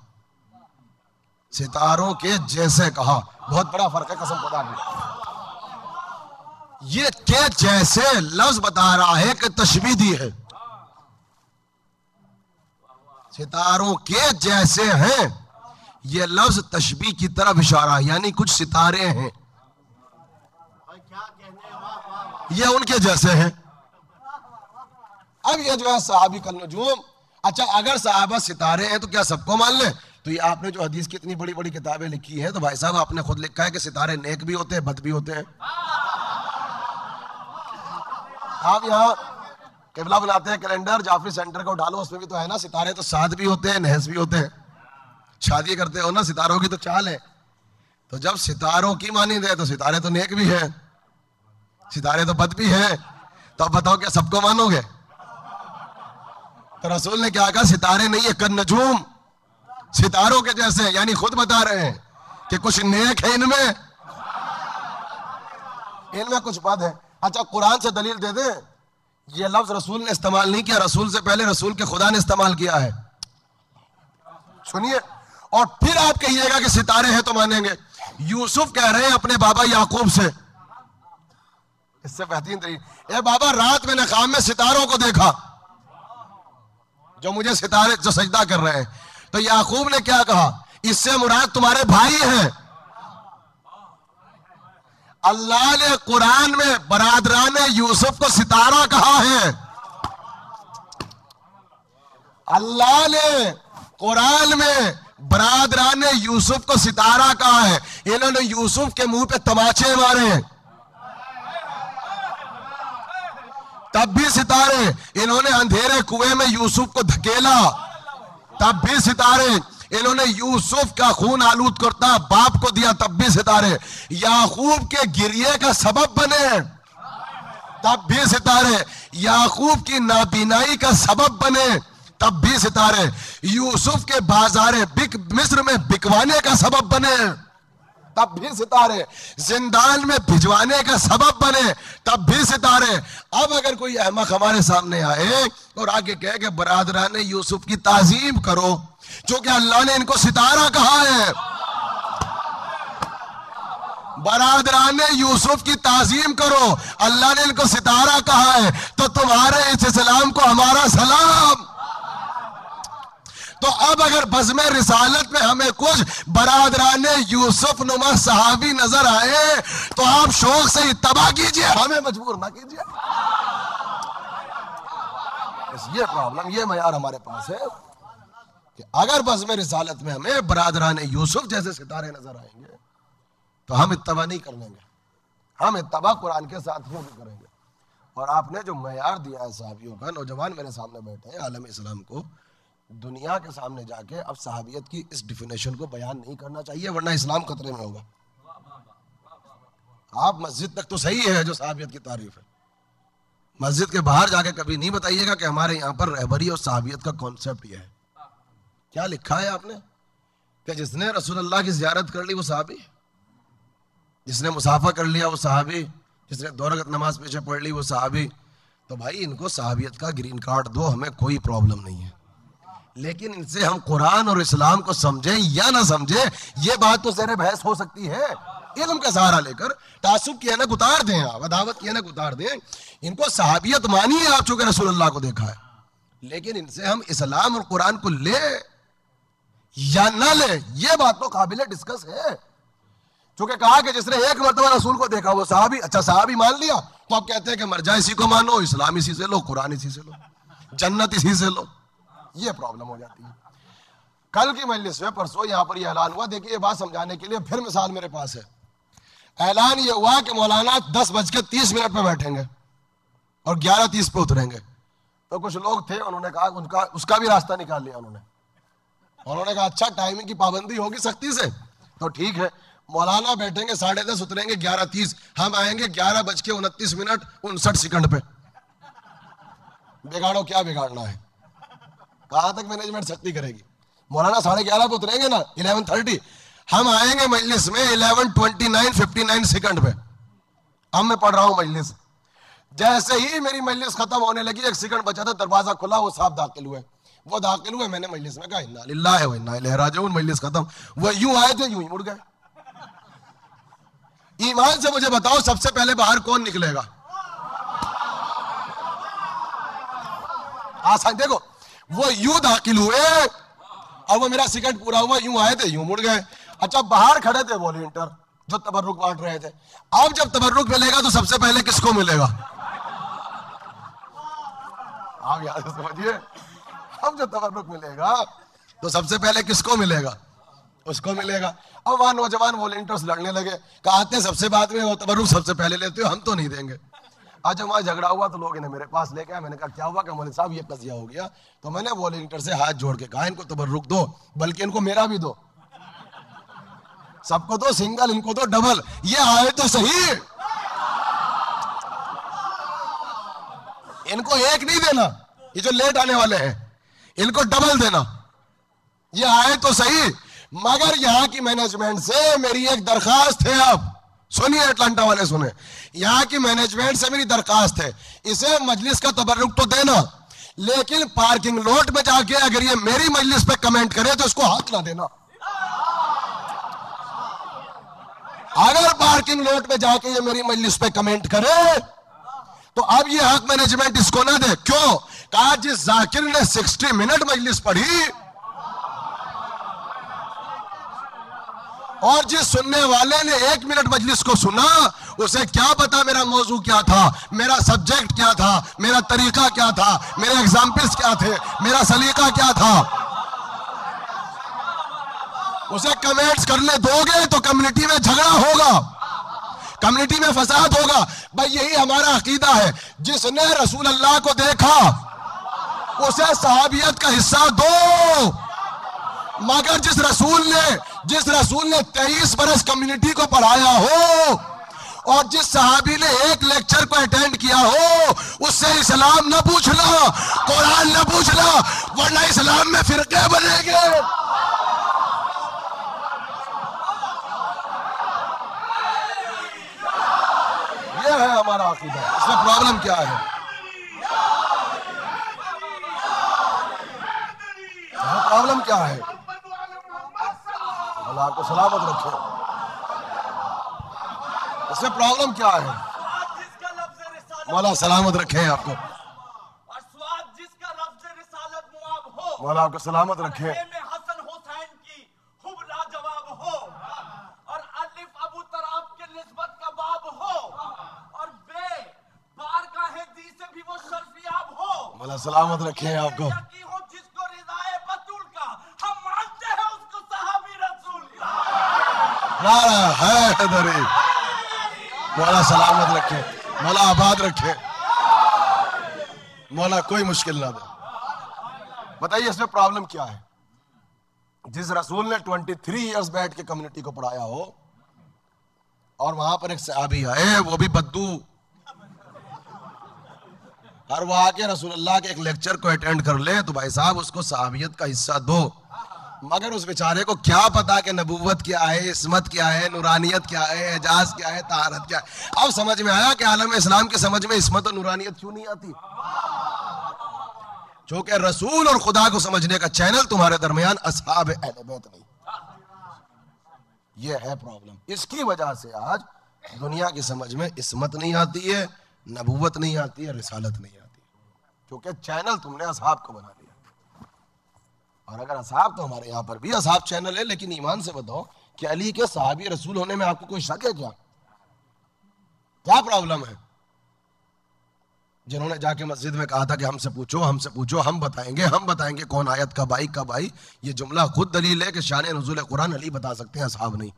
सितारों के जैसे कहा। बहुत बड़ा फर्क है कसम खुदा की। ये के जैसे लफ्ज बता रहा है कि तशबीह दी है, सितारों के जैसे हैं, ये लफ्ज तशबीह की तरफ इशारा है, यानी कुछ सितारे हैं ये उनके जैसे हैं। अब ये जो है सहाबी कल नजूम, अच्छा अगर सहाबा सितारे हैं तो क्या सबको मान लें? तो ये आपने जो हदीस की इतनी बड़ी बड़ी किताबें लिखी हैं, तो भाई साहब आपने खुद लिखा है कि सितारे नेक भी होते हैं बद भी होते हैं। आप यहाँ किबला बनाते हैं कैलेंडर, जाफरी सेंटर को उठा लो, उसमें भी तो है ना सितारे, तो साद भी होते हैं नहस भी होते हैं। शादी करते हो ना, सितारों की तो चाल है, तो जब सितारों की मानिंद है तो सितारे तो नेक भी है, सितारे तो बद भी है, तो अब बताओ क्या सबको मानोगे? तो रसूल ने क्या कहा, सितारे नहीं है कन नजूम, सितारों के जैसे, यानी खुद बता रहे हैं कि कुछ नेक है इनमें, इनमें कुछ बद है। अच्छा कुरान से दलील दे दे, ये लफ्ज रसूल ने इस्तेमाल नहीं किया, रसूल से पहले रसूल के खुदा ने इस्तेमाल किया है। सुनिए, और फिर आप कहिएगा कि सितारे हैं तो मानेंगे। यूसुफ कह रहे हैं अपने बाबा याकूब से, इससे बेहतरीन तरीके, ए बाबा रात मैंने ख्वाब में सितारों को देखा, जो मुझे सितारे जो सजदा कर रहे हैं। तो याकूब ने क्या कहा, इससे मुराद तुम्हारे भाई हैं। अल्लाह ने कुरान में बरादरान यूसुफ को सितारा कहा है, अल्लाह ने कुरान में बरादरान यूसुफ को सितारा कहा है। इन्होंने यूसुफ के मुंह पे तमाचे मारे तब भी सितारे, इन्होंने अंधेरे कुएं में यूसुफ को धकेला तब भी सितारे, इन्होंने यूसुफ का खून आलूद करता बाप को दिया तब भी सितारे, याकूब के गिरिए का सबब बने तब भी सितारे, याकूब की नाबीनाई का सबब बने तब भी सितारे, यूसुफ के बाजारे मिस्र में बिकवाने का सबब बने तब भी सितारे, जिंदान में भिजवाने का सबब बने तब भी सितारे। अब अगर कोई अहमक हमारे सामने आए और आगे कहे कि बरादरान यूसुफ की ताजीम करो, क्योंकि अल्लाह ने इनको सितारा कहा है, बरादरान यूसुफ की ताजीम करो, अल्लाह ने इनको सितारा कहा है, तो तुम्हारे इस इस्लाम को हमारा सलाम। तो अब अगर बज़्म रिसालत में हमें कुछ बरादरान यूसुफ नुमा सहाबी नजर आए तो आप शौक से इत्तबा कीजिए, हमें मजबूर ना कीजिए। ये प्रॉब्लम, ये मयार हमारे पास है कि अगर बज़्म रिसालत में हमें बरादरान यूसुफ जैसे सितारे नजर आएंगे तो हम इत्तबा नहीं कर लेंगे, हम इत्तबा कुरान के साथियों की करेंगे। और आपने जो मयार दिया है सहाबियों का, नौजवान मेरे सामने बैठे हैं आलम इस्लाम को दुनिया के सामने जाके अब सहाबियत की इस डिफिनेशन को बयान नहीं करना चाहिए, वरना इस्लाम खतरे में होगा। आप मस्जिद तक तो सही है जो साहबियत की तारीफ है, मस्जिद के बाहर जाके कभी नहीं बताइएगा कि हमारे यहाँ पर रहबरी और साहबियत का कॉन्सेप्ट यह है। क्या लिखा है आपने कि जिसने रसूलुल्लाह की ज़ियारत कर ली वो सहाबी, जिसने मुसाफा कर लिया वो सहाबी, जिसने 2 रकात नमाज पीछे पढ़ ली वो सहाबी। तो भाई इनको सहाबियत का ग्रीन कार्ड दो, हमें कोई प्रॉब्लम नहीं है, लेकिन इनसे हम कुरान और इस्लाम को समझें या ना समझें ये बात तो ज़ेर बहस हो सकती है। इल्म का सहारा लेकर तासुब की ऐनक उतार दें, आप अदावत की ऐनक उतार दें। इनको सहाबियत मानिए आप चूंकि रसूलुल्लाह को देखा है, लेकिन इनसे हम इस्लाम और कुरान को ले या ना ले ये बात तो काबिल डिस्कस है। चूंकि कहा कि जिसने एक मरतबा रसूल को देखा वो सहाबी, अच्छा सहाबी मान लिया तो आप कहते हैं कि मरजा इसी को मानो, इस्लाम इसी से लो, कुरान इसी से लो, जन्नत इसी से लो। ये प्रॉब्लम हो जाती है। कल की मजलिस में परसों यहाँ पर ये ऐलान हुआ, देखिए ये बात समझाने के लिए फिर मिसाल मेरे पास है। ऐलान ये हुआ कि मौलाना 10:30 पे बैठेंगे और 11:30 पे उतरेंगे। तो कुछ लोग थे, उन्होंने कहा उसका भी रास्ता निकाल लिया उन्होंने कहा अच्छा टाइमिंग की पाबंदी होगी सख्ती से, तो ठीक है मौलाना बैठेंगे 10:30 उतरेंगे 11:30, हम आएंगे 11:29 59 पे। बिगाड़ो क्या बिगाड़ना है, कहां तक मैनेजमेंट सख्ती करेगी। मौलाना 11:30 पे उतरेंगे ना 11:30, हम आएंगे मजलिस में 11:29 59 पे। अब मैं पढ़ रहा हूं मजलिस, जैसे ही मेरी मजलिस खत्म होने लगी 1 सेकंड बचा था, दरवाजा खुला, वो साहब दाखिल हुए। वो दाखिल हुए, मैंने मजलिस में कहा इन्ना लिल्लाहि व इन्ना इलैहि राजिऊन, मजलिस खत्म। वो यूं आए थे यूं ही मुड़ गए। ईमान से मुझे बताओ सबसे पहले बाहर कौन निकलेगा? आसान देखो, वो यूं दाखिल हुए और वो मेरा सिकट पूरा हुआ, यूं आए थे यूं मुड़ गए। अच्छा बाहर खड़े थे वॉलंटियर जो तबर्रुक बांट रहे थे। अब जब तबर्रुक मिलेगा तो सबसे पहले किसको मिलेगा? आप याद समझिए, अब जब तबर्रुक मिलेगा तो सबसे पहले किसको मिलेगा? उसको मिलेगा। अब वहां नौजवान वॉलंटियर्स लड़ने लगे, कहते हैं सबसे बाद में, वो तबर्रुक सबसे पहले लेते हो, हम तो नहीं देंगे। आज जब वहां झगड़ा हुआ तो लोग इन्हें मेरे पास लेके आए। मैंने कहा क्या हुआ? कि मौलवी साहब ये कजिया हो गया। तो मैंने वॉलंटियर से हाथ जोड़ के कहा इनको तबर्रुक दो, बल्कि इनको मेरा भी दो, सबको दो, सिंगल, इनको दो डबल। ये आए तो सही, इनको एक नहीं देना, ये जो लेट आने वाले हैं इनको डबल देना। ये आए तो सही, मगर यहां की मैनेजमेंट से मेरी एक दरखास्त है। अब सुनिए अटलांटा वाले सुने, यहां की मैनेजमेंट से मेरी दरखास्त है, इसे मजलिस का तबर्रुक तो देना, लेकिन पार्किंग लॉट में जाके अगर ये मेरी मजलिस पे कमेंट करे तो इसको हाथ ना देना। अगर पार्किंग लॉट में जाके ये मेरी मजलिस पे कमेंट करे तो अब ये हक मैनेजमेंट इसको ना दे। क्यों? कहा जिस जाकिर ने 60 मिनट मजलिस पढ़ी और जिस सुनने वाले ने 1 मिनट मजलिस को सुना, उसे क्या पता मेरा मौजू क्या था, मेरा सब्जेक्ट क्या था, मेरा तरीका क्या था, मेरे एग्जाम्पल्स क्या थे, मेरा सलीका क्या था। उसे कमेंट्स करने दोगे तो कम्युनिटी में झगड़ा होगा, कम्युनिटी में फसाद होगा। भाई यही हमारा अकीदा है, जिसने रसूल अल्लाह को देखा उसे सहाबियत का हिस्सा दो, मगर जिस रसूल ने 23 बरस कम्युनिटी को पढ़ाया हो और जिस सहाबी ने एक लेक्चर को अटेंड किया हो, उससे इस्लाम न पूछना, कुरान न पूछना, वरना इस्लाम में फिरके बनेंगे। ये है हमारा अकीदा। इसमें प्रॉब्लम क्या है? प्रॉब्लम क्या है? अल्लाह आपको सलामत रखे। इसमें प्रॉब्लम क्या है? मौला सलामत रखे आपको, मौला आपको सलामत रखे। मौला सलामत रखे आपको। मौला सलामत रखे, मौला आबाद रखे, मौला कोई मुश्किल ना दे। बताइए इसमें प्रॉब्लम क्या है? जिस रसूल ने 23 इयर्स बैठ के कम्युनिटी को पढ़ाया हो और वहां पर एक सहाबी आए, वो भी बद्दू, और वो आके रसूलुल्लाह के एक लेक्चर को अटेंड कर ले तो भाई साहब उसको सहाबियत का हिस्सा दो। मगर उस बेचारे को क्या पता कि नबूवत क्या है, इस्मत क्या है, नूरानियत क्या है, एजाज क्या है, तहारत क्या है। अब समझ में आया कि आलम इस्लाम की समझ में इस्मत और नूरानियत क्यों नहीं आती, क्योंकि रसूल और खुदा को समझने का चैनल तुम्हारे दरमियान असहाब अहले बैत नहीं। यह है प्रॉब्लम। इसकी वजह से आज दुनिया की समझ में इस्मत नहीं आती है, नबूवत नहीं आती है, रिसालत नहीं आती, क्योंकि चैनल तुमने असहाब को बना दिया। और अगर असहाब, तो हमारे यहां पर भी असहाब चैनल है, लेकिन ईमान से बताओ कि अली के सहाबी रसूल होने में आपको कोई शक है क्या? क्या प्रॉब्लम है? जिन्होंने जाके मस्जिद में कहा था कि हमसे पूछो, हमसे पूछो, हम बताएंगे कौन आयत कब आई। ये जुमला खुद दलील है कि शान नुज़ूल कुरान अली बता सकते हैं, असहाब नहीं।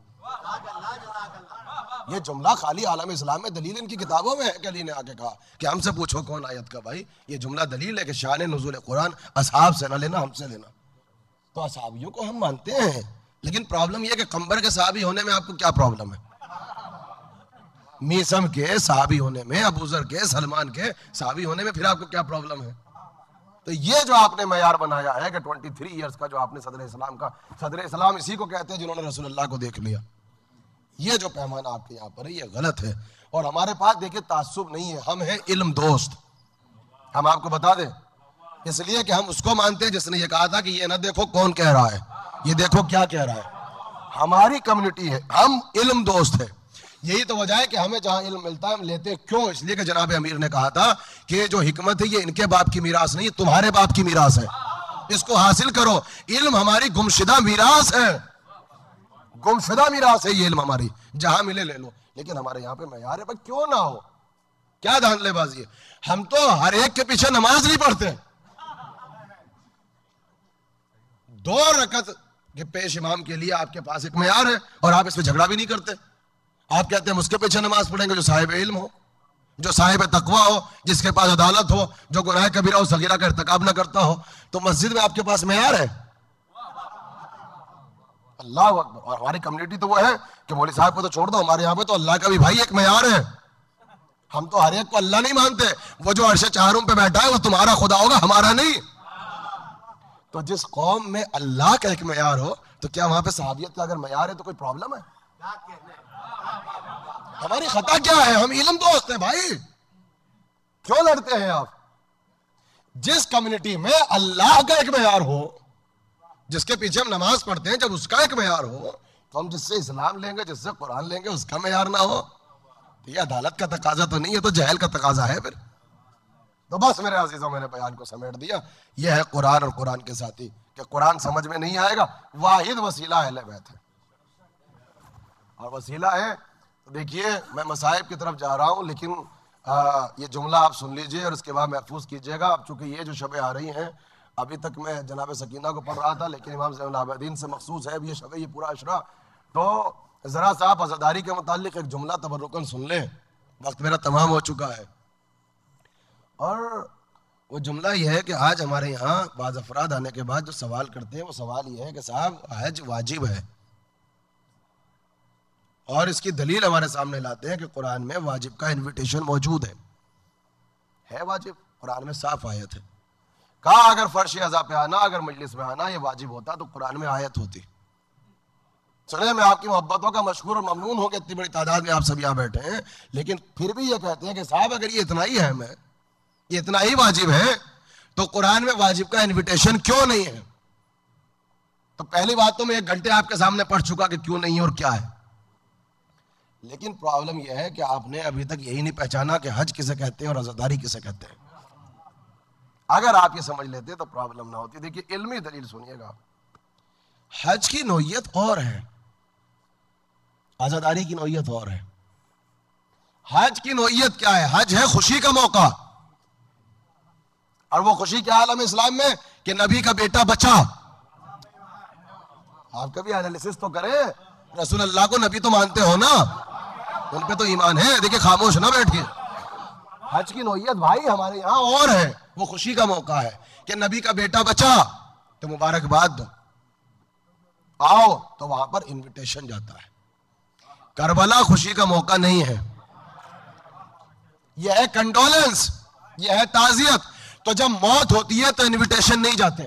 ये जुमला खाली आलम इस्लाम में दलील इनकी किताबों में है कि अली ने आके कहा कि हमसे पूछो कौन आयत कब आई। ये जुमला दलील है कि शान नुज़ूल कुरान असहाब से ना लेना, हमसे लेना। तो असहाबियों को हम मानते हैं, लेकिन प्रॉब्लम यह कि कंबर के सहाबी होने में आपको क्या प्रॉब्लम है? मीसम के सहाबी होने में, अबूजर के, सलमान के सहाबी होने में फिर आपको क्या प्रॉब्लम है? तो ये जो आपने मयार बनाया है कि 23 इयर्स का जो आपने सदर इस्लाम का, सदर इस्लाम इसी को कहते हैं जिन्होंने रसूलुल्लाह को देख लिया। ये जो पैमाना आपके यहाँ पर है ये गलत है। और हमारे पास देखिए तासुब नहीं है, हम हैं इल्म दोस्त। हम आपको बता दें, इसलिए कि हम उसको मानते हैं जिसने ये कहा था कि ये ना देखो कौन कह रहा है, ये देखो क्या कह रहा है। हमारी कम्युनिटी है, हम इल्म दोस्त है। यही तो वजह है कि हमें जहां इल्म मिलता है हम लेते हैं। क्यों? इसलिए कि जनाब अमीर ने कहा था कि जो हिकमत है ये इनके बाप की मीरास नहीं, तुम्हारे बाप की मीरास है, इसको हासिल करो। इल्म हमारी गुमशुदा मीरास है, गुमशुदा मीरास है ये इल्म हमारी, जहां मिले ले लो। लेकिन हमारे यहाँ पे मयार है, क्यों ना हो, क्या धांधलेबाजी है। हम तो हर एक के पीछे नमाज नहीं पढ़ते, 2 रकत के पेश इमाम के लिए आपके पास एक मयार है और आप इसमें झगड़ा भी नहीं करते। आप कहते हैं उसके पीछे नमाज पढ़ेंगे जो साहिब इल्म हो, जो साहिब तकवा हो, जिसके पास अदालत हो, जो गुनाह कबीरा और सगीरा का इर्तिकाब ना करता हो। तो मस्जिद में आपके पास मयार है, अल्लाह अकबर। और हमारी कम्युनिटी तो वो है कि मौलवी साहब को तो छोड़ दो, हमारे यहाँ पे तो अल्लाह का भी भाई एक मयार है। हम तो हर एक को अल्लाह नहीं मानते। वो जो अर्श चारों पे बैठा है वो तुम्हारा खुदा होगा, हमारा नहीं। तो जिस कौम में अल्लाह का एक मयार हो, तो क्या वहां पे सहाबियत का अगर मयार है तो कोई प्रॉब्लम है? हमारी खता क्या है? हम इल्म दोस्त हैं भाई, क्यों लड़ते हैं आप? जिस कम्युनिटी में अल्लाह का एक मयार हो, जिसके पीछे हम नमाज पढ़ते हैं, जब उसका एक मयार हो, तो हम जिससे इस्लाम लेंगे, जिससे कुरान लेंगे, उसका मयार ना हो, तो ये अदालत का तकाजा तो नहीं है, तो जहल का तकाजा है फिर। तो बस मेरे अजीजों, मैंने बयान को समेट दिया। यह है कुरान और कुरान के साथी कि कुरान समझ में नहीं आएगा, वाहिद वसीला अहले बैत है। और वसीला है तो देखिए, मैं मसाइब की तरफ जा रहा हूं, लेकिन ये जुमला आप सुन लीजिए और उसके बाद महफूज कीजिएगा। अब चूंकि ये जो शबें आ रही हैं, अभी तक मैं जनाब सकीना को पढ़ रहा था, लेकिन इमाम ज़ैनुल आबिदीन से मखसूस है ये शबे, ये पूरा अशरा। तो ज़रा सा आप अज़ादारी के मुताल्लिक एक जुमला तबर्रुकन सुन लें, वक्त मेरा तमाम हो चुका है। और वो जुमला यह है कि आज हमारे यहाँ बाज़ अफराद आने के बाद जो सवाल करते हैं, वो सवाल ये है कि साहब हज वाजिब है, और इसकी दलील हमारे सामने लाते हैं कि कुरान में वाजिब का इन्विटेशन मौजूद है वाजिब, कुरान में साफ आयत है। कहा अगर फर्श अज़ा पे आना, अगर मजलिस में आना ये वाजिब होता तो कुरान में आयत होती। चले, मैं आपकी मोहब्बतों का मशहूर और ममनून हो कि इतनी बड़ी तादाद में आप सब यहाँ बैठे हैं, लेकिन फिर भी ये कहते हैं कि साहब अगर ये इतना ही अहम है, ये इतना ही वाजिब है, तो कुरान में वाजिब का इन्विटेशन क्यों नहीं है? तो पहली बात तो मैं 1 घंटे आपके सामने पढ़ चुका कि क्यों नहीं है और क्या है। लेकिन प्रॉब्लम यह है कि आपने अभी तक यही नहीं पहचाना कि हज किसे कहते हैं और अज़ादारी किसे कहते हैं। अगर आप ये समझ लेते तो प्रॉब्लम ना होती। देखिए, इल्मी दलील सुनिएगा। हज की नौयत और है, अज़ादारी की नौयत और है। हज की नौयत क्या है? हज है खुशी का मौका, और वो खुशी क्या आलम इस्लाम में कि नबी का बेटा बचा। आप कभी एनालिसिस तो करें, रसूल अल्लाह को नबी तो मानते हो ना, उन पे तो ईमान है। देखिए, खामोश ना बैठिए। हज की नौयत भाई हमारे यहाँ और है, वो खुशी का मौका है कि नबी का बेटा बचा, तो मुबारकबाद दो, आओ। तो वहां पर इनविटेशन जाता है। करबला खुशी का मौका नहीं है, यह है कंडोलेंस, यह है ताजियत। तो जब मौत होती है तो इनविटेशन नहीं जाते।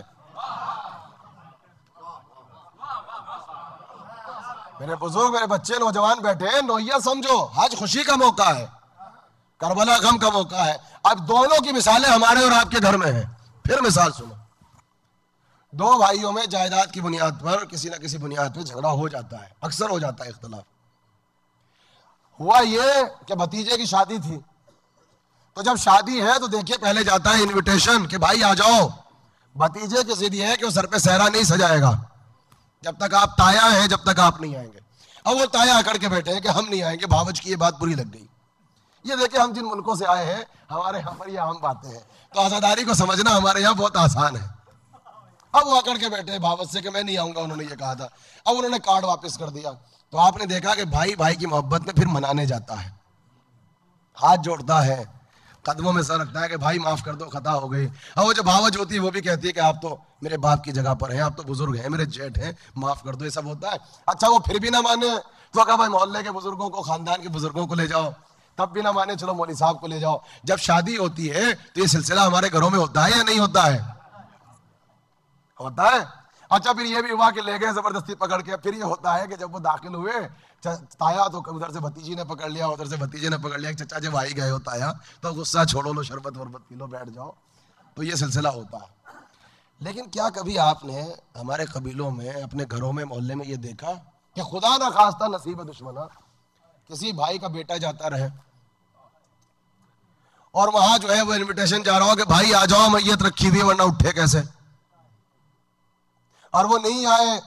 मेरे बुजुर्ग, मेरे बच्चे, नौजवान बैठे हैं, नौइया समझो, हज खुशी का मौका है, करबला गम का मौका है। अब दोनों की मिसालें हमारे और आपके घर में हैं। फिर मिसाल सुनो, दो भाइयों में जायदाद की बुनियाद पर किसी ना किसी बुनियाद पर झगड़ा हो जाता है, अक्सर हो जाता है इख्तलाफ। हुआ ये कि भतीजे की शादी थी, तो जब शादी है तो देखिए पहले जाता है इनविटेशन कि भाई आ जाओ। भतीजे की जिद है कि वो सर पे सहरा नहीं सजाएगा जब तक आप ताया हैं, जब तक आप नहीं आएंगे। अब वो ताया अकड़ के बैठे हैं कि हम नहीं आएंगे, भावज की ये बात बुरी लग गई। ये देखिए हम जिन मुल्कों से आए हैं, हमारे यहाँ पर ये आम बातें हैं, तो आजादारी को समझना हमारे यहाँ बहुत आसान है। अब वो अकड़ के बैठे भावज से कि मैं नहीं आऊंगा, उन्होंने ये कहा था। अब उन्होंने कार्ड वापस कर दिया, तो आपने देखा कि भाई भाई की मोहब्बत में फिर मनाने जाता है, हाथ जोड़ता है, कदमों में सर रखता है कि भाई माफ कर दो, खता हो गई। और वो जो भावज होती है वो भी कहती है कि आप तो मेरे बाप की जगह पर हैं, आप तो बुजुर्ग हैं, मेरे जेठ हैं, माफ कर दो, ये सब होता है। अच्छा वो फिर भी ना माने तो कहा भाई मोहल्ले के बुजुर्गों को, खानदान के बुजुर्गों को ले जाओ, तब भी ना माने, चलो मौलवी साहब को ले जाओ। जब शादी होती है तो ये सिलसिला हमारे घरों में होता है या नहीं होता है? होता है। अच्छा फिर ये भी हुआ कि ले गए जबरदस्ती पकड़ के। फिर ये होता है कि जब वो दाखिल हुए ताया, तो उधर से भतीजी ने पकड़ लिया, उधर से भतीजे ने पकड़ लिया, चचा जब आई गए हो ताया तो गुस्सा छोड़ो, लो शरबत वरबत पी लो, बैठ जाओ। तो ये सिलसिला होता है। लेकिन क्या कभी आपने हमारे कबीलों में, अपने घरों में, मोहल्ले में ये देखा कि खुदा ना खास्ता नसीब दुश्मना किसी भाई का बेटा जाता रहे और वहां जो है वो इनविटेशन जा रहा हो कि भाई आ जाओ, मैयत रखी हुई वरना उठे कैसे, और वो नहीं आए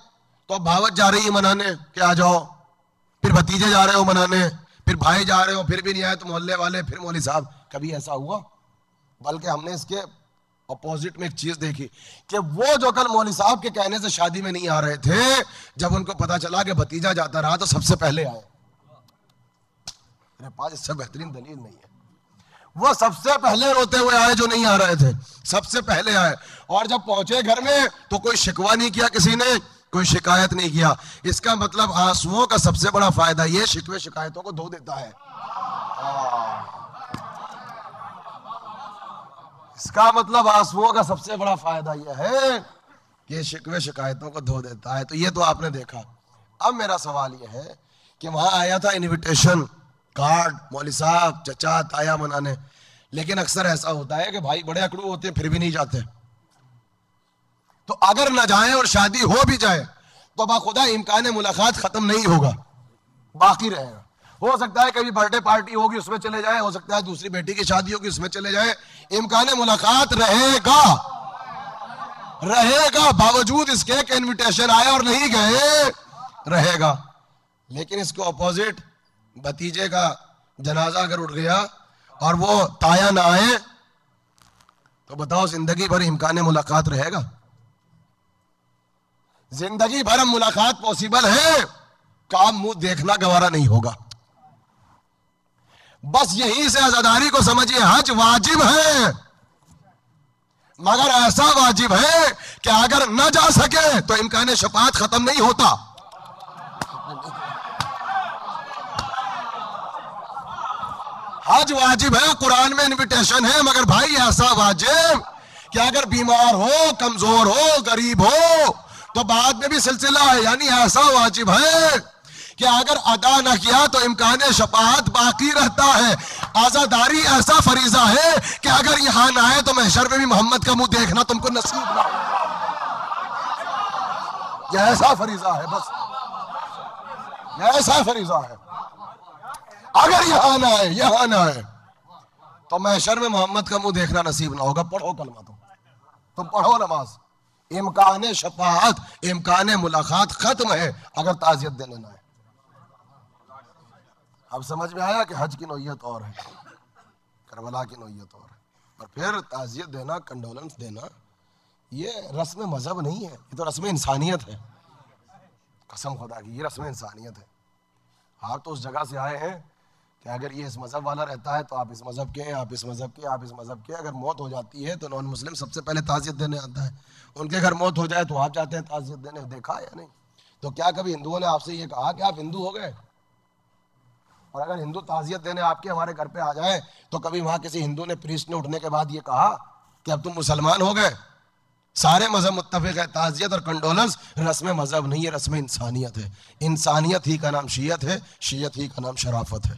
तो भावत जा रही है मनाने कि आ जाओ, फिर भतीजे जा रहे हो मनाने, फिर भाई जा रहे हो, फिर भी नहीं आए तो मोहल्ले वाले, फिर मौलवी साहब। कभी ऐसा हुआ? बल्कि हमने इसके अपोजिट में एक चीज देखी कि वो जो कल मौलवी साहब के कहने से शादी में नहीं आ रहे थे, जब उनको पता चला कि भतीजा जाता रहा तो सबसे पहले आए। मेरे पास इससे बेहतरीन दलील नहीं है। वो सबसे पहले रोते हुए आए जो नहीं आ रहे थे, सबसे पहले आए। और जब पहुंचे घर में तो कोई शिकवा नहीं किया, किसी ने कोई शिकायत नहीं किया। इसका मतलब आंसुओं का सबसे बड़ा फायदा ये शिकवे शिकायतों को धो देता है। इसका मतलब आंसुओं का सबसे बड़ा फायदा यह है कि शिकवे शिकायतों को धो देता है। तो ये तो आपने देखा। अब मेरा सवाल यह है कि वहां आया था इनविटेशन कार्ड, मौलवी साहब, चचा, ताया मनाने, लेकिन अक्सर ऐसा होता है कि भाई बड़े अकड़ू होते हैं, फिर भी नहीं जाते। तो अगर न जाए और शादी हो भी जाए तो बाखुदा इम्कान मुलाकात खत्म नहीं होगा, बाकी रहेगा। हो सकता है कभी बर्थडे पार्टी होगी उसमें चले जाए, हो सकता है दूसरी बेटी की शादी होगी उसमें चले जाए, इम्कान मुलाकात रहेगा, रहेगा बावजूद इसके कि इनविटेशन आया और नहीं गए, रहेगा। लेकिन इसको अपोजिट भतीजे का जनाजा अगर उठ गया और वो ताया ना आए तो बताओ जिंदगी भर इम्कान मुलाकात रहेगा? जिंदगी भर मुलाकात पॉसिबल है, काम मुंह देखना गवारा नहीं होगा। बस यहीं से आजादारी को समझिए, हज वाजिब है, मगर ऐसा वाजिब है कि अगर न जा सके तो इम्कान शफाअत खत्म नहीं होता। हज वाजिब है, कुरान में इनविटेशन है, मगर भाई ऐसा वाजिब कि अगर बीमार हो, कमजोर हो, गरीब हो तो बाद में भी सिलसिला है। यानी ऐसा वाजिब है कि अगर अदा न किया तो इम्कान शफाअत बाकी रहता है। आजादारी ऐसा फरीजा है कि अगर यहां ना आए तो महशर में भी मोहम्मद का मुंह देखना तुमको नसीब ना हो। यह ऐसा फरीजा है, बस यह ऐसा फरीजा है। अगर यहां ना आए, यहां ना आए तो महशर में मोहम्मद का मुंह देखना नसीब ना होगा। पढ़ो कलमा, तुम पढ़ो नमाज। इम्कान शफाअत, इम्कान मुलाकात खत्म है अगर ताजियत देने ना है। अब समझ में आया कि हज की नौयत और है, करबला की नौयत और है। और फिर ताजियत देना, कंडोलेंस देना, ये रस्म मजहब नहीं है, ये तो रस्म इंसानियत है। कसम खुदा की ये रस्म इंसानियत है। आप तो उस जगह से आए हैं कि अगर ये इस मजहब वाला रहता है तो आप इस मजहब के हैं, आप इस मजहब के, आप इस मजहब के। अगर मौत हो जाती है तो नॉन मुस्लिम सबसे पहले ताजियत देने आता है। उनके घर मौत हो जाए तो आप जाते हैं ताजियत देने। देखा या नहीं? तो क्या कभी हिंदुओं ने आपसे ये कहा कि आप हिंदू हो गए? और अगर हिंदू ताजियत देने आपके हमारे घर पे आ जाए तो कभी वहां किसी हिंदू ने प्रीस्ट ने उठने के बाद ये कहा कि अब तुम मुसलमान हो गए? सारे मजहब मुत्तफिक है, ताजियत और कंडोलेंस रस्म मजहब नहीं है, रस्म इंसानियत है। इंसानियत ही का नाम शीयत है, शीयत ही का नाम शराफत है।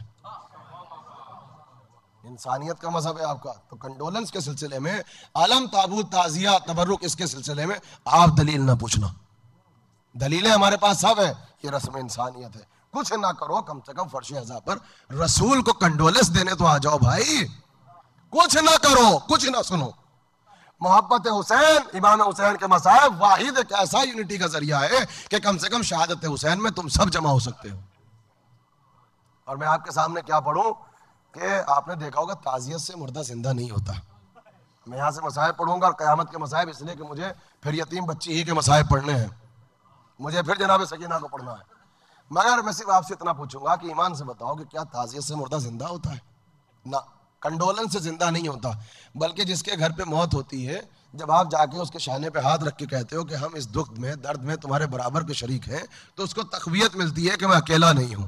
इंसानियत का मजहब है आपका, तो कंडोलेंस के सिलसिले में, आलम ताबूत ताजिया तबर्रुक, इसके सिलसिले में आप दलील ना पूछना। दलीलें हमारे पास सब है, ये रस्म इंसानियत है। कुछ ना करो, कम से कम फर्श अज़ा पर रसूल को कंडोलेंस देने तो आ जाओ भाई। कुछ ना करो, कुछ ना सुनो। मोहब्बत हुसैन, इमाम हुसैन के मसाइब वाहिद एक ऐसा यूनिटी का जरिया है कि कम से कम शहादत हुसैन में तुम सब जमा हो सकते हो। और मैं आपके सामने क्या पढ़ूं कि आपने देखा होगा ताजियत से मुर्दा जिंदा नहीं होता। मैं यहाँ से मसाइब पढ़ूंगा और क़यामत के मसाइब, इसलिए कि मुझे फिर यतीम बच्ची ही के मसाइब पढ़ने हैं, मुझे फिर जनाब सकीना को पढ़ना है। मगर मैं सिर्फ आपसे इतना पूछूंगा कि ईमान से बताओ कि क्या ताजियत से मुर्दा जिंदा होता है? ना, कंडोलेंस से जिंदा नहीं होता। बल्कि जिसके घर पे मौत होती है, जब आप जाके उसके शाने पे हाथ रख के कहते हो कि हम इस दुख में, दर्द में तुम्हारे बराबर के शरीक हैं, तो उसको तक़वियत मिलती है कि मैं अकेला नहीं हूं।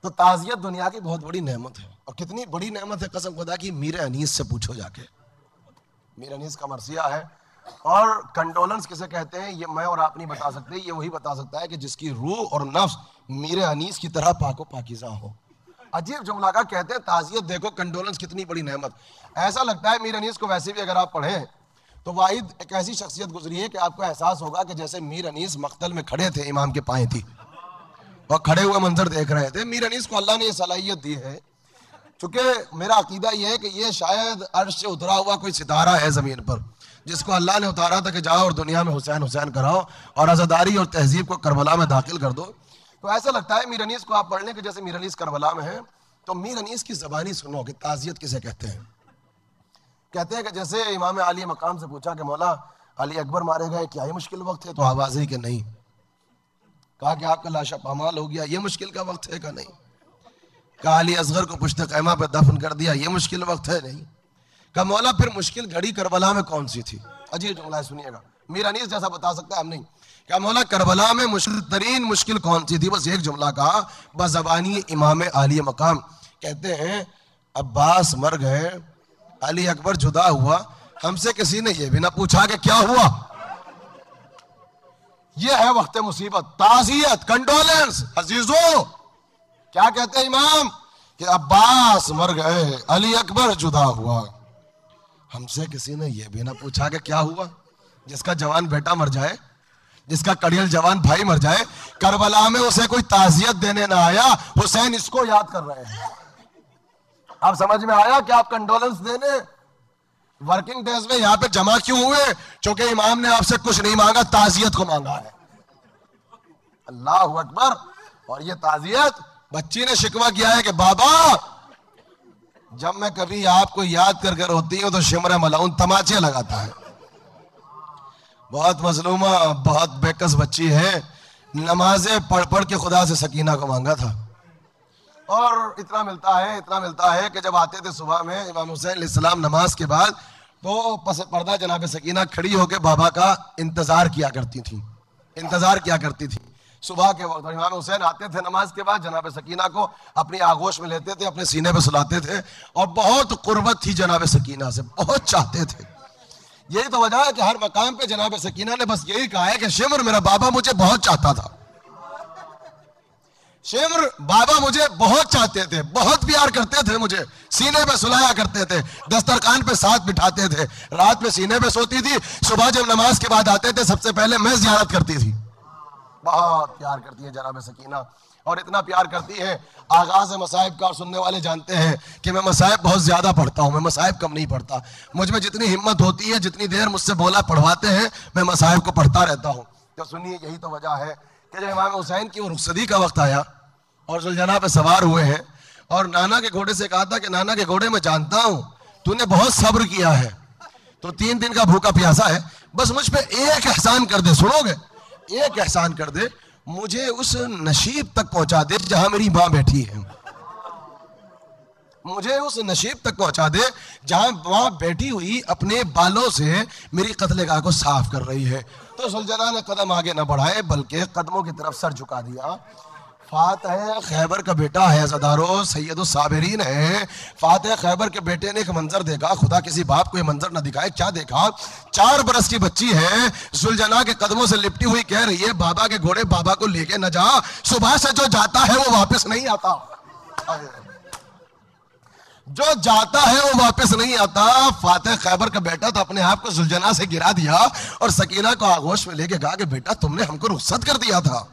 तो ताजियत दुनिया की बहुत बड़ी नेमत है। और कितनी बड़ी नेमत है कसम खुदा की, मीर अनीस से पूछो जाके। मीर अनीस का मरसिया है। और कंडोलेंस किसे कहते हैं ये मैं और आप नहीं बता सकते, ये वही बता सकता है कि जिसकी रूह और नफ्स मीर अनीस की तरह पाको पाकीज़ा हो। अजीब जुमला का कहते हैं ताजियत, देखो कंडोलेंस कितनी बड़ी नेमत। ऐसा लगता है मीर अनीस को वैसे भी अगर आप पढ़ें तो वाहिद एक ऐसी शख्सियत गुजरी है कि आपको एहसास होगा कि जैसे मीर अनीस मख्तल में खड़े थे, इमाम के पाएं थी और खड़े हुए मंजर देख रहे थे। मीर अनीस को अल्लाह ने ये सलाहियत दी है, चूंकि मेरा अकीदा ये है कि ये शायद अर्श से उतरा हुआ कोई सितारा है ज़मीन पर, जिसको अल्लाह ने उतारा था कि जाओ और दुनिया में हुसैन हुसैन कराओ और आज़ादारी और तहजीब को करबला में दाखिल कर दो। तो ऐसा लगता है मीर अनीस को आप पढ़ लें कि जैसे मीर अनीस करबला में है। तो मीर अनीस की ज़बानी सुनो कि ताजियत किसे कहते हैं। कहते हैं कि जैसे इमाम अली मकाम से पूछा कि मौला अली अकबर मारे गए, क्या ये मुश्किल वक्त है? तो आवाज़ ही कि नहीं। कहा कि आपका लाशा पामाल हो गया, ये मुश्किल का वक्त है? का नहीं। कहा अली असगर को पुश्ते क़ैमा पर दफन कर दिया, ये मुश्किल वक्त है? नहीं। कहा मौला फिर मुश्किल घड़ी करबला में कौन सी थी? अजीब जुमला है, सुनिएगा। मीर अनीस जैसा बता सकता है, हम नहीं। क्या मौला करबला में मुश्किल तरीन मुश्किल कौन सी थी? बस एक जुमला कहा बज़बानी इमाम आली मकाम। कहते हैं अब्बास मर गए, अली अकबर जुदा हुआ, हमसे किसी ने ये भी ना पूछा कि क्या हुआ। ये है वक्त मुसीबत, ताज़ियत, कंडोलेंस। अजीजों क्या कहते हैं इमाम कि अब्बास मर गए, अली अकबर जुदा हुआ, हमसे किसी ने यह भी ना पूछा कि क्या हुआ। जिसका जवान बेटा मर जाए, जिसका कड़ियल जवान भाई मर जाए, करबला में उसे कोई ताजियत देने ना आया, हुसैन इसको याद कर रहे हैं। आप समझ में आया कि आप कंडोलेंस देने वर्किंग डेज में यहां पे जमा क्यों हुए? क्योंकि इमाम ने आपसे कुछ नहीं मांगा, ताजियत को मांगा है। अल्लाह अकबर। और ये ताजियत बच्ची ने शिकवा किया है कि बाबा जब मैं कभी आपको याद कर कर होती हूं तो शिमरा मलाउन तमाचे लगाता है। बहुत मजलूमा, बहुत बेकस बच्ची है, नमाजें पढ़ पढ़ के खुदा से सकीना को मांगा था। और इतना मिलता है कि जब आते थे सुबह में इमाम हुसैन अलैहिस्सलाम नमाज के बाद, तो पस पर्दा जनाब सकीना खड़ी होकर बाबा का इंतजार किया करती थी सुबह के वक्त। इमाम हुसैन आते थे नमाज के बाद, जनाब सकीना को अपनी आगोश में लेते थे, अपने सीने पे सुलाते थे और बहुत कुर्बत थी जनाब सकीना से, बहुत चाहते थे। यही तो वजह है कि हर मकाम पे जनाब सकीना ने बस यही कहा है कि शिमर मेरा बाबा मुझे बहुत चाहता था, शिमर बाबा मुझे बहुत चाहते थे, बहुत प्यार करते थे, मुझे सीने पे सुलाया करते थे, दस्तरखान पे साथ बिठाते थे, रात में सीने पे सोती थी, सुबह जब नमाज के बाद आते थे सबसे पहले मैं ज़ियारत करती थी। बहुत प्यार करती है जनाब सकीना। और इतना प्यार करती है, आगाज मसाइब का, और सुनने वाले जानते हैं कि मैं मसाइब बहुत ज्यादा पढ़ता हूँ, मैं मसाइब कम नहीं पढ़ता। मुझ में जितनी हिम्मत होती है, जितनी देर मुझसे बोला पढ़वाते हैं, मैं मसाइब को पढ़ता रहता हूँ। तो सुनिए, यही तो वजह है कि जब इमाम हुसैन की वो रुखसदी का वक्त आया और जुल्जना पे सवार हुए हैं और नाना के घोड़े से कहा था कि नाना के घोड़े मैं जानता हूँ तूने बहुत सब्र किया है, तो 3 दिन का भूखा प्यासा है, बस मुझ पे एक एहसान कर दे, सुनोगे? एक एहसान कर दे, मुझे उस नशीब तक पहुंचा दे जहां मेरी मां बैठी है, मुझे उस नशीब तक पहुंचा दे जहां मां बैठी हुई अपने बालों से मेरी कत्लेगाह को साफ कर रही है। तो सुल्ताना ने कदम आगे न बढ़ाए बल्कि कदमों की तरफ सर झुका दिया। फातिह खैबर का बेटा है अज़ादारो, सैयदुस साबिरीन है। फातिह खैबर के बेटे ने एक मंजर देखा, खुदा किसी बाप को ये मंजर ना दिखाए। क्या देखा? 4 बरस की बच्ची है, जुलजना के कदमों से लिपटी हुई, कह रही है बाबा के घोड़े बाबा को लेके न जा, सुबह से जो जाता है वो वापस नहीं आता। जो जाता है वो वापस नहीं आता। फातिह खैबर का बेटा तो अपने आप को जुलजना से गिरा दिया और सकीना को आगोश में लेके कहा कि बेटा तुमने हमको रुखसत कर दिया था,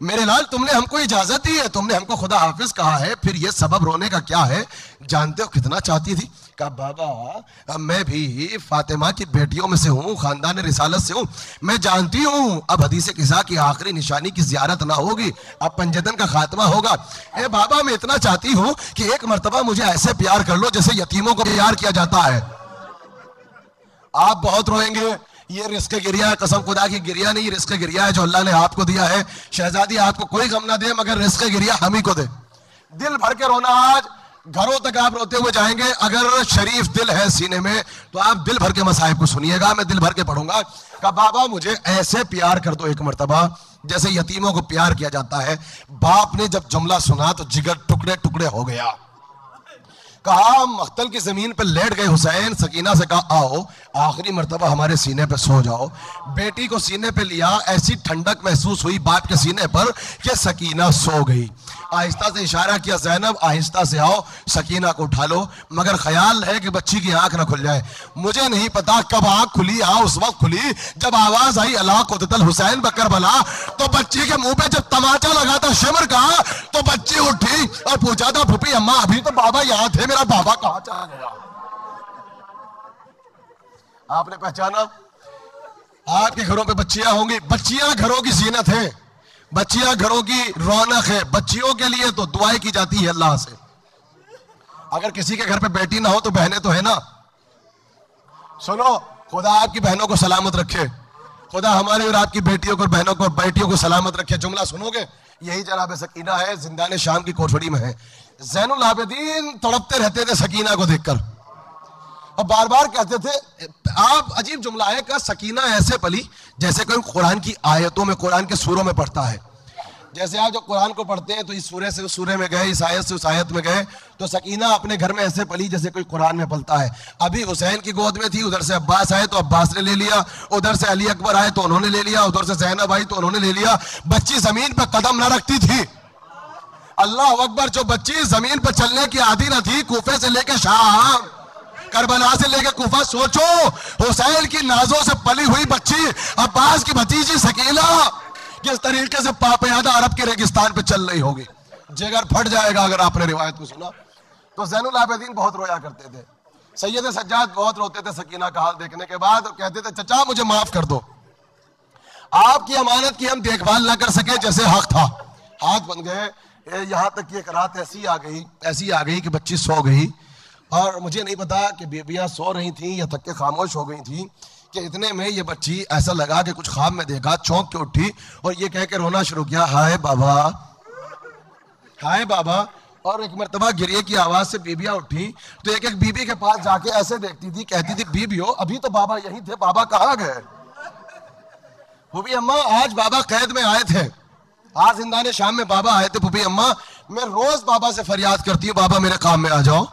मेरे लाल तुमने हमको इजाजत दी है, तुमने हमको खुदा हाफिज कहा है, फिर ये सबब रोने का क्या है? जानते हो कितना चाहती थी? कहा बाबा मैं भी फातिमा की बेटियों में से हूँ, खानदान रिसालत से हूँ, मैं जानती हूँ अब हदीस किसा की आखिरी निशानी की जियारत ना होगी, अब पंजतन का खात्मा होगा। ए बाबा मैं इतना चाहती हूँ कि एक मर्तबा मुझे ऐसे प्यार कर लो जैसे यतीमों को प्यार किया जाता है। आप बहुत रोएंगे, ये रिस्क गिरिया है, कसम खुदा की गिरिया नहीं, रिस्क गिरिया है जो अल्लाह ने आपको दिया है। शहजादी आपको कोई गम ना दे मगर रिस्क गिरिया हम ही को दे। दिल भर के रोना, आज घरों तक आप रोते हुए जाएंगे। अगर शरीफ दिल है सीने में तो आप दिल भर के मसाइब को सुनिएगा, मैं दिल भर के पढ़ूंगा। कहा बाबा मुझे ऐसे प्यार कर दो एक मर्तबा जैसे यतीमों को प्यार किया जाता है। बाप ने जब जुमला सुना तो जिगर टुकड़े टुकड़े हो गया। कहा मख्तल की जमीन पर लेट गए हुसैन, सकीना से कहा आओ आखिरी मर्तबा हमारे सीने पे सो जाओ। बेटी को सीने पे लिया, ऐसी ठंडक महसूस हुई बाप के सीने पर कि सकीना सो गई। आहिस्ता से इशारा किया ज़ैनब आहिस्ता से आओ, सकीना को उठा लो, मगर ख्याल है कि बच्ची की आंख ना खुल जाए। मुझे नहीं पता कब आंख खुली, हाँ उस वक्त खुली जब आवाज आई अला कुतल हुसैन बकर बला, तो बच्ची के मुंह पे जब तमाचा लगा था शिमर का तो बच्ची उठी और पूछा था फूफी अम्मा अभी तो बाबा यहाँ थे, मेरा बाबा कहाँ चला गया? आपने पहचाना? आपके घरों पे बच्चियां होंगी, बच्चियां घरों की जीनत है, बच्चियां घरों की रौनक है। बच्चियों के लिए तो दुआएं की जाती है अल्लाह से। अगर किसी के घर पे बेटी ना हो तो बहनें तो है ना। सुनो, खुदा आपकी बहनों को सलामत रखे, खुदा हमारे और आपकी बेटियों को बहनों को बेटियों को सलामत रखे। जुमला सुनोगे, यही जनाब सकीना है, जिंदाने शाम की कोठड़ी में है। ज़ैनुल आबिदीन तड़पते रहते थे सकीना को देखकर और बार बार कहते थे, आप अजीब जुमला है का सकीना ऐसे पली जैसे कोई कुरान की आयतों में, कुरान के सूरों में पढ़ता है। जैसे आप जो कुरान को पढ़ते हैं तो इस सूरे से उस सूरे में गए, इस आयत से उस आयत में गए, तो सकीना अपने घर में ऐसे पली जैसे कोई कुरान में पढ़ता है। अभी हुसैन की गोद में थी, उधर से अब्बास आए तो अब्बास ने ले लिया, उधर से अली अकबर आए तो उन्होंने ले लिया, उधर से ज़ैनब आई तो उन्होंने ले लिया। बच्ची जमीन पर कदम न रखती थी, अल्लाह अकबर, जो बच्ची जमीन पर चलने की आदी न थी, कूफे से लेके शाम, करबला से लेकर कूफा। सोचो हुसैन की नाजों से पली हुई बच्ची अब्बास की भतीजी सकीना किस तरीके से पापयादा अरब के रेगिस्तान पे चल रही होगी। जिगर फट जाएगा अगर आपने रिवायत को सुना। तो ज़ैनुल आबिदीन बहुत रोया करते थे, सैयद सज्जाद बहुत रोते थे सकीना का हाल देखने के बाद, और कहते थे चचा मुझे माफ कर दो, आपकी अमानत की हम देखभाल ना कर सके जैसे हक था। हाथ बन गए। यहाँ तक कि एक रात ऐसी आ गई कि बच्ची सो गई और मुझे नहीं पता कि बेबियां सो रही थी या थक के खामोश हो गई थी कि इतने में ये बच्ची ऐसा लगा कि कुछ ख्वाब में देखा, चौंक के उठी और ये कह के रोना शुरू किया, हाय बाबा, हाय बाबा। और एक मर्तबा गिरिए की आवाज से बीबियां उठी तो एक एक बीबी के पास जाके ऐसे देखती थी, कहती थी बीबियो अभी तो बाबा यही थे, बाबा कहाँ गए? फूफी अम्मा आज बाबा कैद में आए थे, आज जिंदाने शाम में बाबा आए थे। फूफी अम्मा मैं रोज बाबा से फरियाद करती हूँ बाबा मेरे काम में आ जाओ,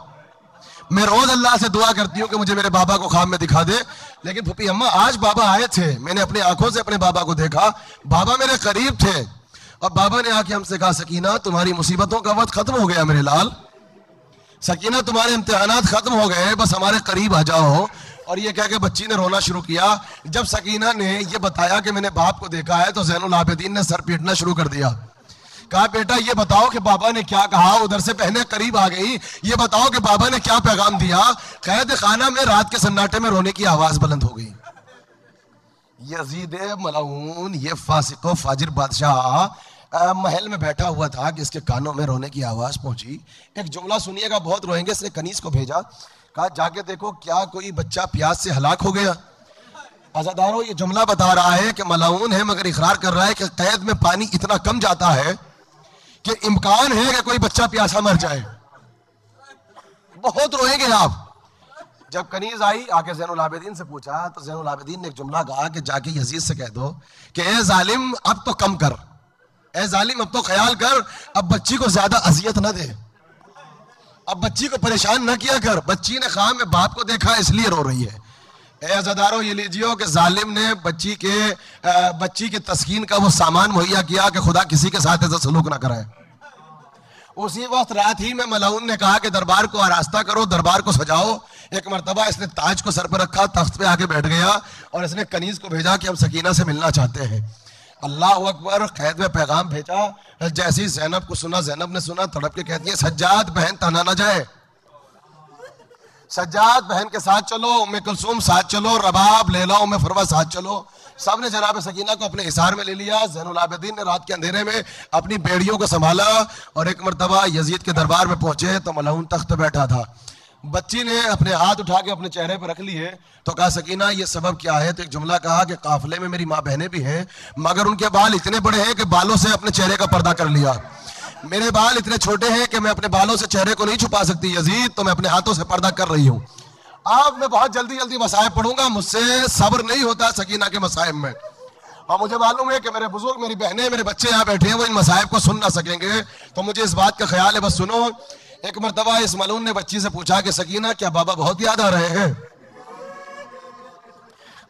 मैं रोज अल्लाह से दुआ करती हूँ कि मुझे मेरे बाबा को ख्वाब में दिखा दे, लेकिन फूफी अम्मा आज बाबा आए थे, मैंने अपनी आंखों से अपने बाबा को देखा, बाबा मेरे करीब थे। और बाबा ने आके हमसे कहा सकीना तुम्हारी मुसीबतों का वक्त खत्म हो गया मेरे लाल, सकीना तुम्हारे इम्तिहानात खत्म हो गए, बस हमारे करीब आ जाओ। और ये कह के बच्ची ने रोना शुरू किया। जब सकीना ने ये बताया कि मैंने बाप को देखा है तो ज़ैनुल आबिदीन ने सर पीटना शुरू कर दिया। कहा बेटा ये बताओ कि बाबा ने क्या कहा। उधर से बहनें करीब आ गई, ये बताओ कि बाबा ने क्या पैगाम दिया। कैद खाना में रात के सन्नाटे में रोने की आवाज बुलंद हो गई। यजीद मलऊन, ये फासिक फाजिर बादशाह महल में बैठा हुआ था कि इसके कानों में रोने की आवाज पहुंची। एक जुमला सुनिएगा, बहुत रोएंगे। इसने कनीज को भेजा, कहा जाके देखो क्या कोई बच्चा प्यास से हलाक हो गया। आजादारों ये जुमला बता रहा है कि मलऊन है मगर इकरार कर रहा है कि कैद में पानी इतना कम जाता है कि इम्कान है कि कोई बच्चा प्यासा मर जाए। बहुत रोएंगे आप। जब कनीज आई आके ज़ैनुल आबिदीन से पूछा तो ज़ैनुल आबिदीन ने एक जुमला कहा कि जाके यजीद से कह दो कि ए जालिम अब तो कम कर, ए जालिम, अब तो ख्याल कर, अब बच्ची को ज्यादा अजियत ना दे, अब बच्ची को परेशान ना किया कर। बच्ची ने ख्वाब में बाप को देखा इसलिए रो रही है। ए अज़ादारों, ये लीजिए कि जालिम ने बच्ची के तस्कीन का वो सामान मुहैया किया कि खुदा किसी के साथ ऐसा सलूक ना कराए। उसी वक्त रात ही में मलाउन ने कहा कि दरबार को आरास्ता करो, दरबार को सजाओ। एक मरतबा इसने ताज को सर पर रखा, तख्त पे आके बैठ गया और इसने कनीज को भेजा कि हम सकीना से मिलना चाहते हैं। अल्लाह अकबर, कैद में पैगाम भेजा। जैसी ज़ैनब को सुना, ज़ैनब ने सुना, तड़प के कहती है सज्जाद बहन तना ना जाए, सज्जाद बहन के साथ चलो, उम्मे कुलसूम साथ चलो, रबाब लैला उम्मे फरवा साथ चलो। सब ने जनाब सकीना को अपने हिसार में ले लिया। ज़ैनुल आबिदीन ने रात के अंधेरे में अपनी बेड़ियों को संभाला और एक मरतबा यजीद के दरबार में पहुंचे तो मलऊन तख्त बैठा था। बच्ची ने अपने हाथ उठा के अपने चेहरे पर रख लिए तो कहा सकीना ये सबब क्या है? तो एक जुमला कहा कि काफिले में मेरी माँ बहनें भी हैं मगर उनके बाल इतने बड़े हैं कि बालों से अपने चेहरे का पर्दा कर लिया। मेरे बाल इतने छोटे हैं कि मैं अपने बालों से चेहरे को नहीं छुपा सकती यजीद, तो मैं अपने हाथों से पर्दा कर रही हूँ। अब मैं बहुत जल्दी जल्दी मसाइब पढ़ूंगा, मुझसे सब्र नहीं होता सकीना के मसाइब में, और मुझे मालूम है कि मेरे बुजुर्ग, मेरी बहनें, मेरे बच्चे यहाँ बैठे हैं, वो इन मसाइब को सुन ना सकेंगे, तो मुझे इस बात का ख्याल है, बस सुनो। एक मरतबा इस मलून ने बच्ची से पूछा कि सकीना क्या बाबा बहुत याद आ रहे हैं?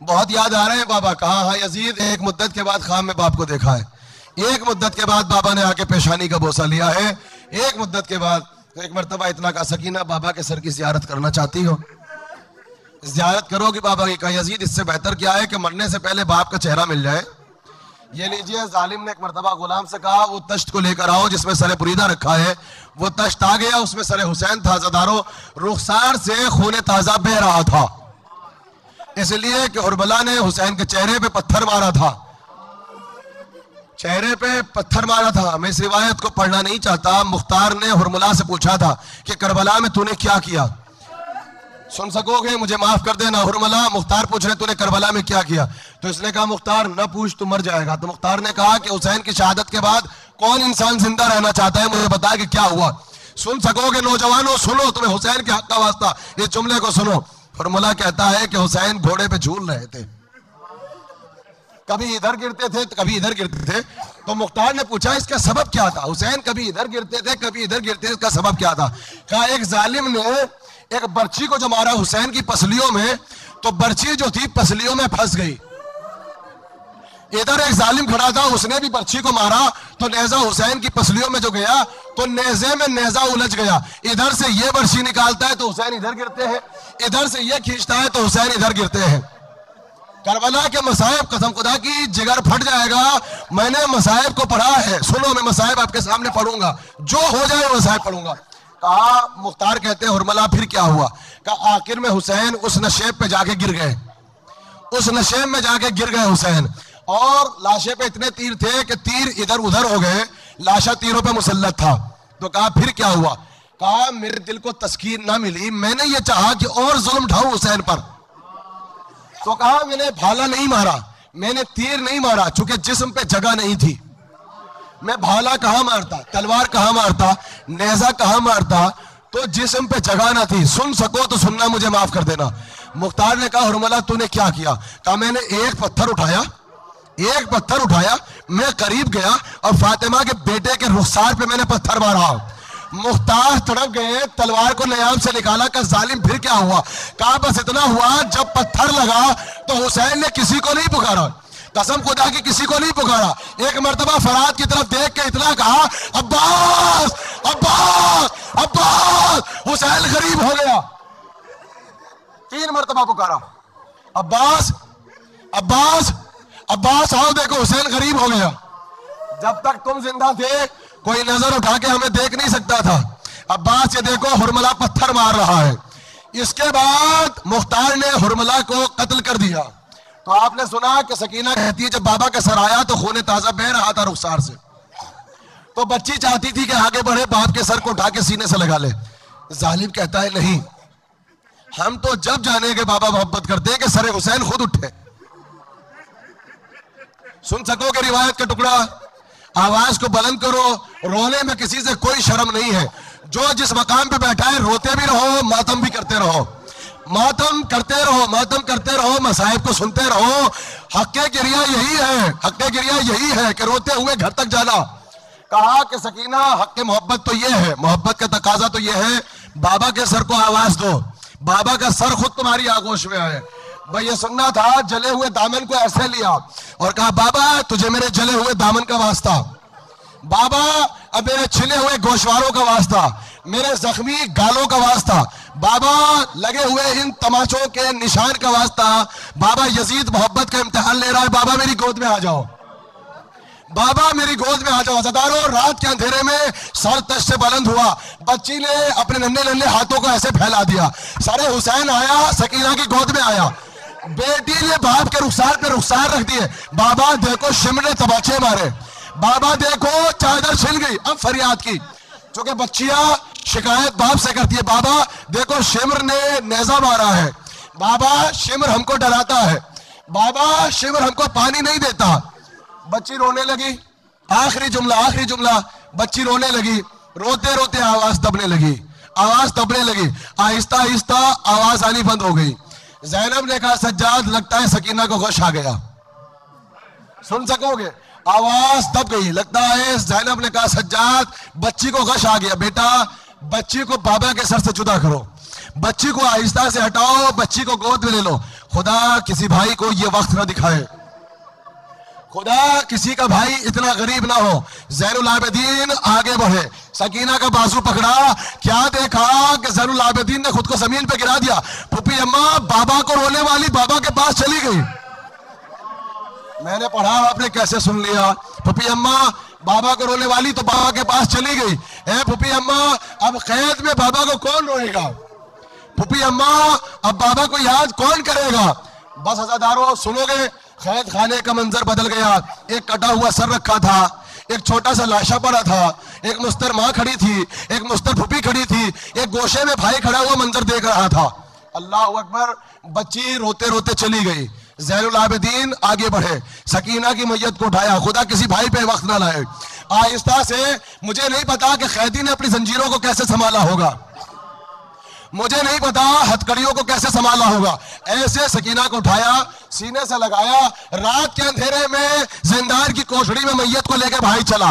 बहुत याद आ रहे हैं बाबा? कहा हाँ यजीद, एक मुद्दत के बाद ख्वाब में बाप को देखा है, एक मुद्दत के बाद बाबा ने आके पेशानी का बोसा लिया है, एक मुद्दत के बाद। तो एक मरतबा इतना कहा सकीना बाबा के सर की ज़ियारत करना चाहती हो? ज़ियारत करोगी बाबा की? कहा यजीद इससे बेहतर क्या है कि मरने से पहले बाप का चेहरा मिल जाए। ये लीजिए, जालिम ने एक मरतबा गुलाम से कहा वो तश्त को लेकर आओ जिसमें सरे बुरीदा रखा है। वो तश्त आ गया, उसमें सरे हुसैन था। ज़दारों, रुखसार से खून ताज़ा बह रहा था, इसलिए कि हुरबला ने हुसैन के चेहरे पे पत्थर मारा था, चेहरे पे पत्थर मारा था। मैं इस रिवायत को पढ़ना नहीं चाहता। मुख्तार ने हुरमला से पूछा था कि करबला में तूने क्या किया? सुन सकोगे? मुझे माफ कर देना हुरमला, मुख्तार पूछ रहे तूने करबला में क्या किया? तो इसने कहा मुख्तार न पूछ, तू मर जाएगा। तो मुख्तार ने कहा कि हुसैन की शहादत के बाद कौन इंसान जिंदा रहना चाहता है? मुझे बता कि क्या हुआ। सुन सकोगे नौजवानों? सुनो, तुम्हें हुसैन के हक का वास्ता, इस जुमले को सुनो। हुरमला कहता है कि हुसैन घोड़े पे झूल रहे थे, कभी इधर गिरते थे तो कभी इधर गिरते थे। तो मुख्तार ने पूछा इसका सबब क्या था? हुसैन कभी इधर गिरते थे कभी इधर गिरते थे, इसका सबब क्या था? कहा एक जालिम ने एक बर्छी को जो मारा हुसैन की पसलियों में, तो बर्छी जो थी पसलियों में फंस गई। इधर एक जालिम खड़ा था, उसने भी बर्छी को मारा तो नेजा हुसैन की पसलियों में जो गया तो नेजे में नेजा उलझ गया। इधर से ये बर्छी निकालता है तो हुसैन इधर गिरते हैं, इधर से ये खींचता है तो हुसैन इधर गिरते हैं। करबला के मसाइब, कसम खुदा की जिगर फट जाएगा, मैंने मसाइब को पढ़ा है। सुनो, मैं मसाइब आपके सामने पढ़ूंगा, जो हो जाए मसाइब पढ़ूंगा। कहा मुख्तार कहते हैं हुरमला फिर क्या हुआ? कहा आखिर में हुसैन उस नशेब पे जाके गिर गए, उस नशेब में जाके गिर गए हुसैन, और लाशे पे इतने तीर थे कि तीर इधर उधर हो गए, लाशा तीरों पे मुसल्लत था। तो कहा फिर क्या हुआ? कहा मेरे दिल को तस्कीन ना मिली, मैंने ये चाहा कि और जुल्म ढाऊं हुसैन पर। तो कहा मैंने भाला नहीं मारा, मैंने तीर नहीं मारा, चूंकि जिस्म पे जगह नहीं थी। मैं भाला कहां मारता, तलवार कहां मारता, नेजा कहां मारता, तो जिस्म पे जगह ना थी। सुन सको तो सुनना, मुझे माफ कर देना। मुख्तार ने कहा हुरमला तूने क्या किया? कहा मैंने एक पत्थर उठाया, एक पत्थर उठाया, मैं करीब गया और फातिमा के बेटे के रुखसार पे मैंने पत्थर मारा। मुख्तार तड़प गए, तलवार को नयाब से निकाला। का जालिम फिर क्या हुआ? कहा बस इतना हुआ, जब पत्थर लगा तो हुसैन ने किसी को नहीं पुकारा, कसम खुदा की किसी को नहीं पुकारा। एक मर्तबा फरात की तरफ देख के इतना कहा अब्बास अब्बास अब्बास, हुसैन गरीब हो गया। 3 मर्तबा पुकारा अब्बास अब्बास अब्बास, आओ देखो हुसैन गरीब हो गया। जब तक तुम जिंदा थे कोई नजर उठा के हमें देख नहीं सकता था। अब्बास ये देखो हुरमला पत्थर मार रहा है। इसके बाद मुख्तार ने हुरमला को कत्ल कर दिया। तो आपने सुना कि सकीना कहती है जब बाबा का सर आया तो खून ताजा बह रहा था रुखसार से, तो बच्ची चाहती थी कि आगे बढ़े, बाप के सर को उठा के सीने से लगा ले। जालिम कहता है नहीं, हम तो जब जाने के बाबा मोहब्बत करते हैं कि सरे हुसैन खुद उठे। सुन सकोगे रिवायत का टुकड़ा? आवाज को बुलंद करो, रोने में किसी से कोई शर्म नहीं है। जो जिस मकाम पे बैठा है रोते भी रहो, मातम भी करते रहो, मातम करते रहो, मातम करते रहो, मसाइब को सुनते रहो। हक़्क़े गिरिया यही है, हक़्क़े गिरिया यही है कि रोते हुए घर तक जाना। कहा कि सकीना हक के मोहब्बत तो ये है, मोहब्बत का तकाजा तो ये है, बाबा के सर को आवाज दो, बाबा का सर खुद तुम्हारी आगोश में आए। भाई ये सुनना था, जले हुए दामन को ऐसे लिया और कहा बाबा तुझे मेरे जले हुए दामन का वास्ता, बाबा अब मेरे छिले हुए गोशवारों का वास्ता, मेरे जख्मी गालों का वास्ता, बाबा लगे हुए इन तमाचों के निशान का वास्ता, बाबा यजीद मोहब्बत का इम्तिहान ले रहा है, बाबा मेरी गोद में आ जाओ, बाबा मेरी गोद में आ जाओ। अज़ादारों, रात के अंधेरे में सर तश से बुलंद हुआ, बच्ची ने अपने नन्हे नन्हे हाथों को ऐसे फैला दिया, सारे हुसैन आया, सकीना की गोद में आया, बेटी ने बाप के रुखसार पे रुखसार रख दिए, बाबा देखो शिमर ने तमाचे मारे, बाबा देखो चादर छिल गई, अब फरियाद की, क्योंकि बच्चियां शिकायत बाप से करती है, बाबा देखो शिमर ने नेजा मारा है, बाबा शिमर हमको डराता है, बाबा शिमर हमको पानी नहीं देता। बच्ची रोने लगी, आखिरी जुमला, बच्ची रोने लगी, रोते रोते आवाज दबने लगी, आवाज दबने लगी, आहिस्ता आहिस्ता आवाज आनी बंद हो गई। ज़ैनब ने कहा सज्जाद लगता है सकीना को गश आ गया, सुन सकोगे? आवाज दब गई, लगता है ज़ैनब ने कहा सज्जाद बच्ची को गश आ गया, बेटा बच्ची को बाबा के सर से जुदा करो, बच्ची को आहिस्ता से हटाओ, बच्ची को गोद में ले लो, खुदा किसी भाई को ये वक्त ना दिखाए, खुदा किसी का भाई इतना गरीब ना हो। ज़ैनुल आबिदीन आगे बढ़े, सकीना का बाजू पकड़ा, क्या देखा कि ज़ैनुल आबिदीन ने खुद को जमीन पे गिरा दिया, फूफी अम्मा बाबा को रोने वाली बाबा के पास चली गई। मैंने पढ़ा, आपने कैसे सुन लिया? फूफी अम्मा बाबा को रोने वाली तो बाबा के पास चली गई। ए फूफी अम्मा अब कैद में बाबा को कौन रोएगा? फूफी अम्मा अब बाबा को याद कौन करेगा? बस अज़ादारों सुनोगे, कैद खाने का मंजर बदल गया, एक कटा हुआ सर रखा था, एक छोटा सा लाशा पड़ा था, एक मुस्तर माँ खड़ी थी, एक मुस्तर फूफी खड़ी थी, एक गोशे में भाई खड़ा हुआ मंजर देख रहा था। अल्लाह अकबर। बच्ची रोते रोते चली गई, ज़ैनुल आबिदीन आगे बढ़े, सकीना की मैयत को उठाया, खुदा किसी भाई पे वक्त ना लाए। आहिस्ता से, मुझे नहीं पता कि कैदी ने अपनी जंजीरों को कैसे संभाला होगा, मुझे नहीं पता हथकड़ियों को कैसे संभाला होगा, ऐसे सकीना को उठाया, सीने से लगाया, रात के अंधेरे में जिंदान की कोठड़ी में मैयत को लेकर भाई चला,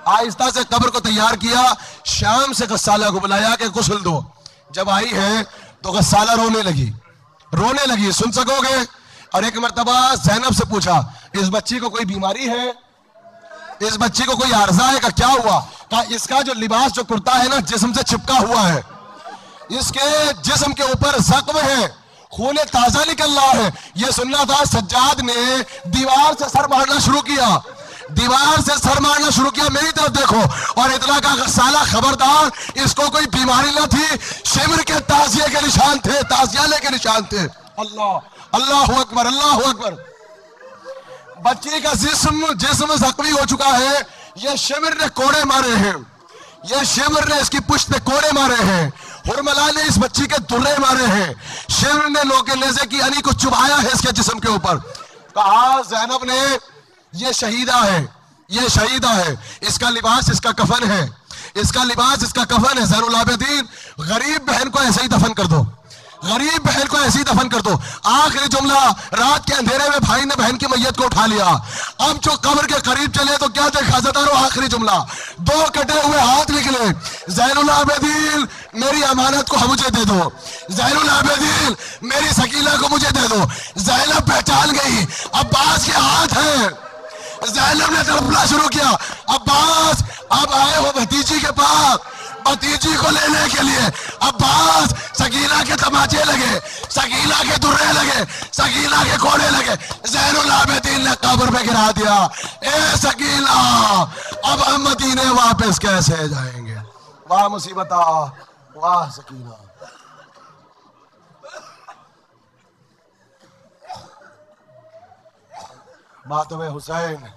आहिस्ता से कब्र को तैयार किया, शाम से गस्साला को बुलाया कि गुस्ल दो। जब आई है तो गस्साला रोने लगी, सुन सकोगे? और एक मर्तबा ज़ैनब से पूछा, इस बच्ची को कोई बीमारी है, इस बच्ची को कोई आर्जा है? का क्या हुआ? कहा इसका जो लिबास जो कुर्ता है ना जिस्म से चिपका हुआ है, इसके जिस्म के ऊपर जख्म है, खून ताजा निकल रहा है। ये सुनना था। सज्जाद ने दीवार से सर मारना शुरू किया, मेरी तरफ देखो, और इतना का गस्साला खबरदार, इसको कोई बीमारी ना थी, शिमर के ताजिया के निशान थे, ताजियाले के निशान थे। अल्लाह अकबर, अल्लाह अकबर। बच्ची का जिस्म जख्मी हो चुका है, ये शिमर ने कोड़े मारे हैं, ये शिमर ने इसकी पुश्त पे कोड़े मारे हैं, हुरमला ने इस बच्ची के दुर्रे मारे हैं, शिमर ने लोके नेज़े की अनी को चुभाया है इसके जिस्म के ऊपर। कहा ज़ैनब ने, ये शहीदा है, इसका लिबास इसका कफन है, ज़ैनुल आबिदीन गरीब बहन को ऐसे ही दफन कर दो, आखिरी जुमला, रात के अंधेरे में भाई ने बहन की मैयत को उठा लिया। अब जो कब्र के करीब चले तो क्या देखा ज़ादारो? आखिरी जुमला, दो कटे हुए हाथ निकले, ज़ैनुल आबिदीन मेरी अमानत को मुझे दे दो, ज़ैनुल आबिदीन मेरी सकीना को मुझे दे दो। ज़ैनब पहचान गई अब्बास के हाथ हैं, ज़ैनब ने तड़पना शुरू किया, अब्बास अब आए हो भतीजी के पास, भतीजी को लेने के लिए। अब्बास, सकीना के तमाचे लगे, सकीना के दुर्रे लगे, सकीना के कोड़े लगे, ज़ैनुल आबिदीन ने कब्र पे गिरा दिया। ए सकीना, अब हम मदीने वापस कैसे जाएंगे? वाह मुसीबता, वाह सकीना। मातमे हुसैन।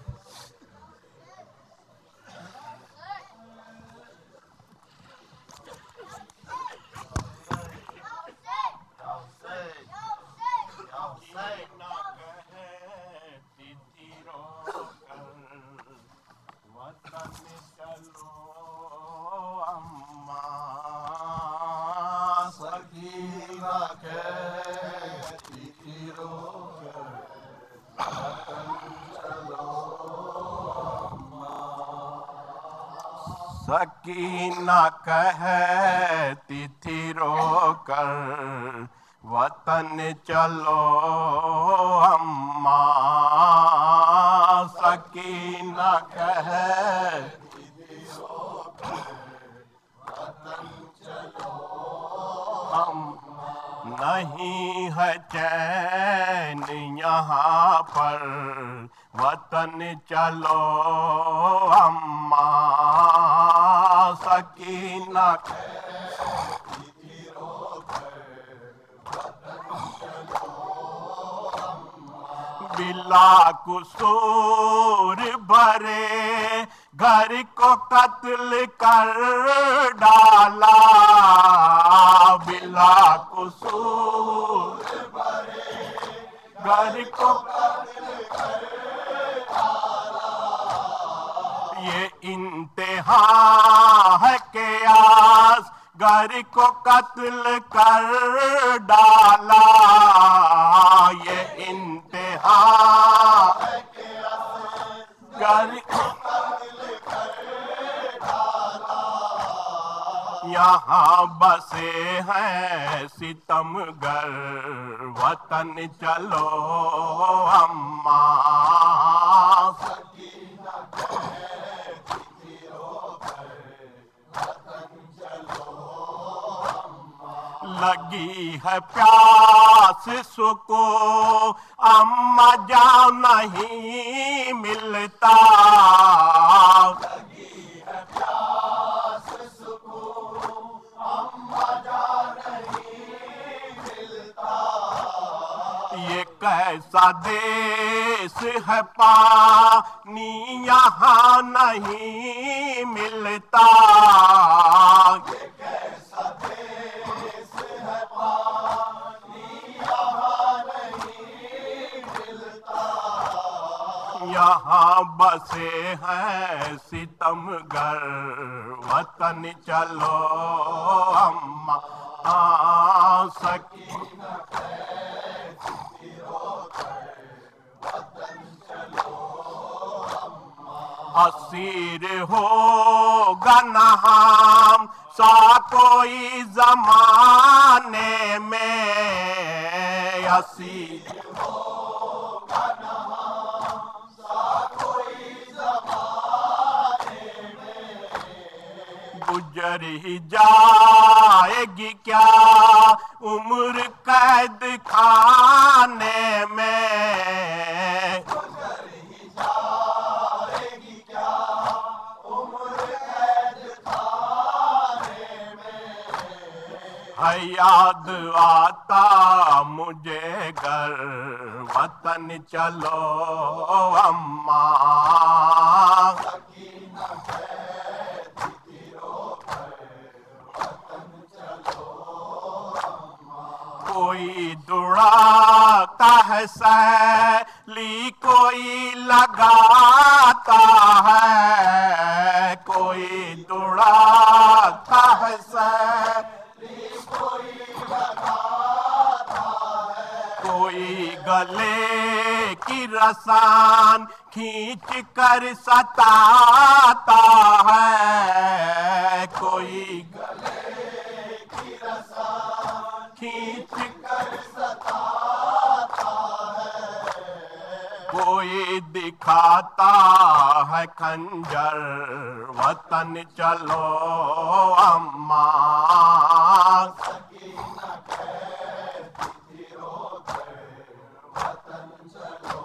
सकीना कहती थी रोकर वतन चलो अम्मा, सकीना कहती थी रोकर वतन चलो अम्मा, नहीं है चैन यहाँ पर वतन चलो अम्मा, सकीना कहती थी रोकर वतन चलो अम्मा, बिला कुसूर भरे घर को कत्ल कर डाला, बिला कुसूर भरे घर को कत्ल कर डाला, ये इंतहा है कयास घर को कत्ल कर डाला, ये इंतहा है कयास घर को कत्ल कर डाला, यहाँ बसे हैं सितमगर वतन चलो अम्मा, सकीना कहती थी रोकर वतन चलो अम्मा, लगी है प्यास सुको अम्मा जाओ नहीं मिलता, लगी है प्यास सुको अम्मा जाओ नहीं मिलता, ये कैसा देश है पानी यहाँ नहीं मिलता, ये कैसा देश है पानी यहाँ नहीं मिलता, यहाँ बसे हैं सितमगर वतन चलो अम्मा, सकीना कहती थी रोकर वतन चलो अम्मा, असीर होगा न हम सा कोई जमाने में, असीर होगा न हम सा कोई जमाने में, गुजर ही जाएगी क्या उम्र कैद खाने में, गुजर ही जाएगी क्या उम्र कैद खाने में, है याद आता मुझे घर वतन चलो अम्मा, सकीना कहती थी रोकर वतन चलो अम्मा, कोई दुड़ाता है सैली कोई लगाता है, कोई दुड़ाता है सैली कोई लगाता है, कोई गले की रसान खींच कर सताता है, कोई गले की रसान खींच कर सताता है, कोई दिखाता है खंजर वतन चलो अम्मा, सकीना कहती थी रोकर वतन चलो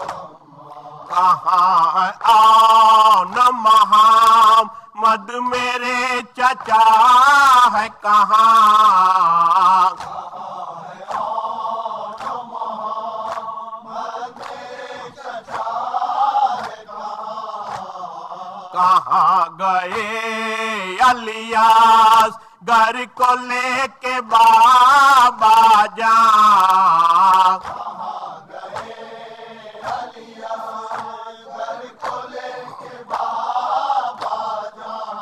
अम्मा, कहाँ आओ न मोहम्मद मेरे चचा है कहाँ, कहाँ गए अलियास घर को लेके बाबा जान, कहाँ गए अलियास घर को लेके बाबा जान,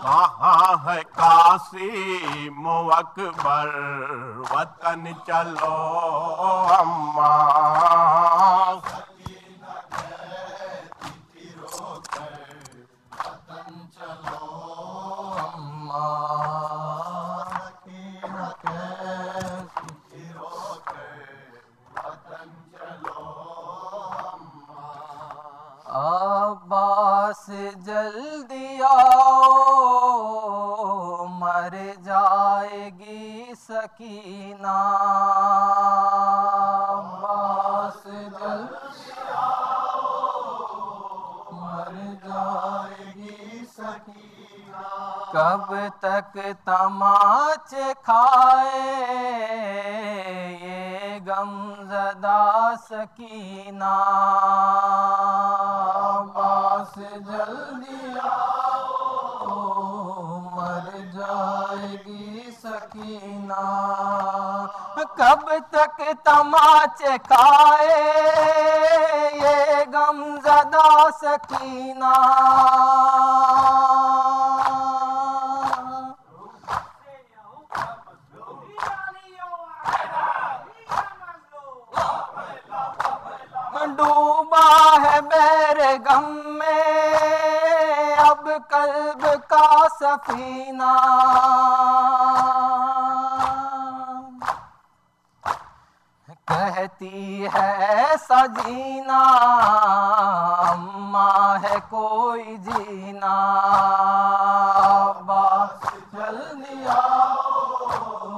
कहाँ है कासिम अकबर वतन चलो अम्मा, सकीना कहती थी रोकर वतन जल्दी आओ, मर जाएगी सकीना। अब्बास जल्दी आओ, मर जाएगी सकीना। कब तक तमाचे खाए ये गमज़दा सकीना। अब्बास जल्दी आओ, मर जाएगी सकीना। कब तक तमाचे खाए ये गमज़दा सकीना। डूबा है मेरे गम में अब कल्ब का सफीना। कहती है सजीना अम्मा है कोई जीना। अब्बास जल्दी आओ,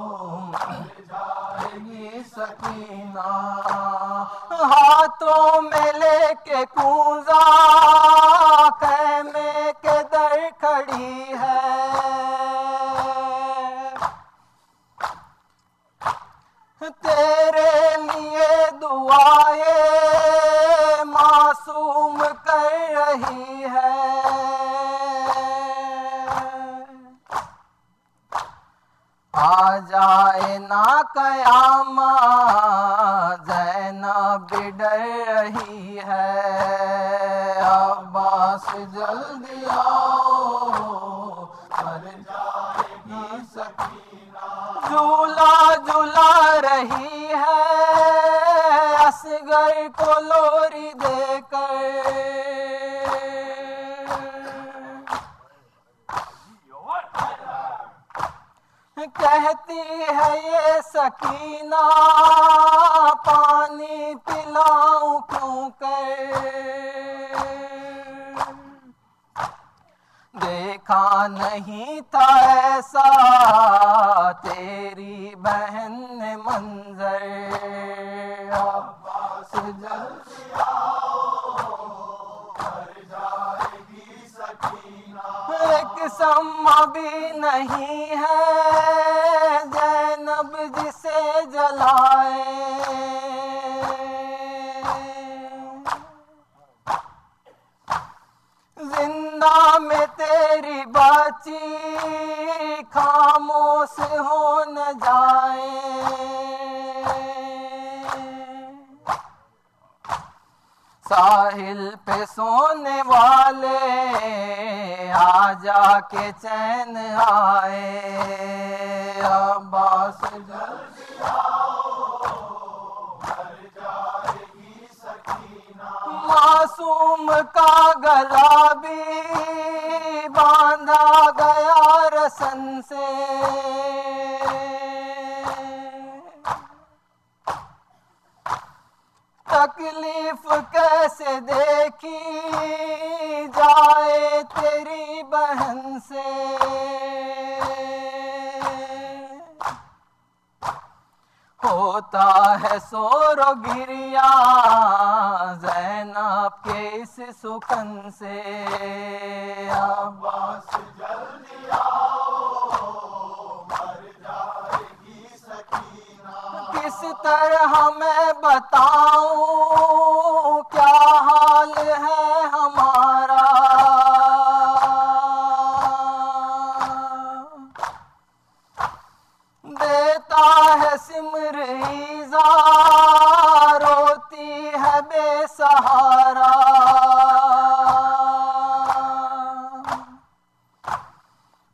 मर जाएगी सकीना। हाथों में लेके कूंजा खैमे के दर खड़ी है। तेरे लिए दुआएं मासूम कर रही है। आ जाए ना कयामत ज़ैनब डर रही है। अब्बास जल्दी आओ, मर जाएगी सकीना। झूला झूला रही है असगर को लोरी देकर। कहती है ये सकीना पानी पिलाऊं क्यों कर। देखा नहीं था ऐसा तेरी बहन ने मंजर। अब्बास जल्दी आओ, मर जाएगी सकीना। एक सम्मा भी नहीं है ज़ैनब जिसे जलाए। जिंदा में तेरी बाची खामोश हो न जाए। साहिल पे सोने वाले आ जाके चैन आए। अब्बास जल्दी आओ, मर जाएगी सकीना। मासूम का गला भी बांधा गया रसन से। तकलीफ कैसे देखी जाए तेरी बहन से। होता है सोरो गिरिया ज़ैनब के इस सुखन से। अब्बास जल्दी आओ, मर जाएगी सकीना। किस तरह मैं बताऊं क्या हाल है हमारा। देता है सिमर ईज़ा रोती है बेसहारा।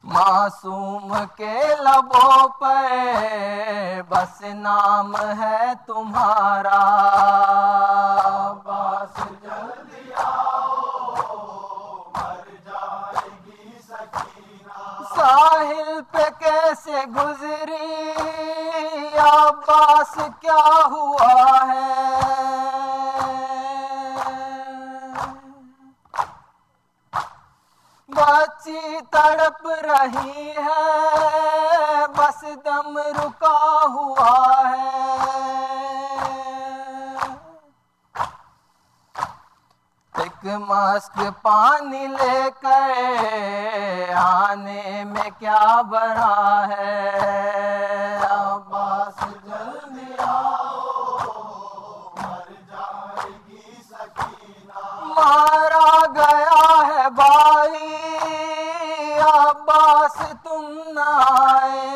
मासूम के लबों पर बस नाम है तुम्हारा। अब्बास जल्दी आओ, मर जाएगी सकीना। साहिल पे कैसे गुजरी अब्बास क्या हुआ है। बच्ची तड़प रही है, बस दम रुका हुआ है। एक मास्क पानी लेकर आने में क्या बना है। अब्बास जल्दी आओ, मर जाएगी सकीना। मारा गया है भाई, अब्बास तुम न आए।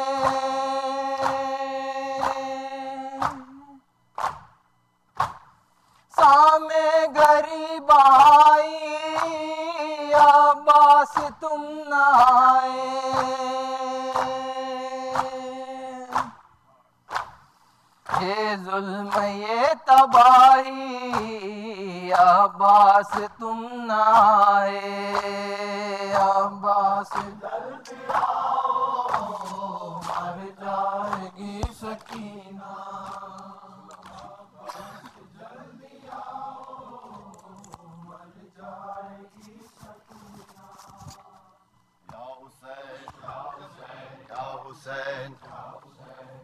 सामे गरीब आई, अब्बास तुम न आए। ये जुल्म ये तबाही, अब्बास तुम न आए। अब्बास जल्दी आओ, मर जाएगी Sakina. Hussein, Ya Hussein,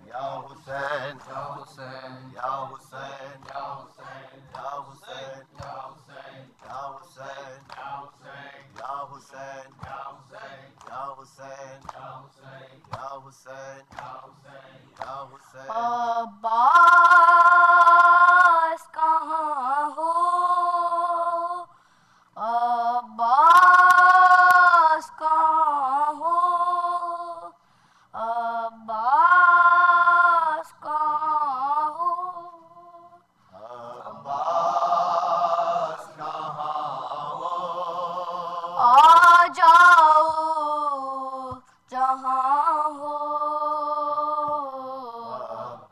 Ya Hussein, Ya Hussein, Ya Hussein, Ya Hussein, Ya Hussein, Ya Hussein, Ya Hussein, Ya Hussein, Ya Hussein, Ya Hussein, Ya Hussein, Ya Hussein, Ya Hussein, Ya Hussein. Abbas कहाँ हो, अब्बास कहाँ हो, अब्बास कहाँ हो, अब्बास कहाँ हो, आ जाओ जहाँ हो।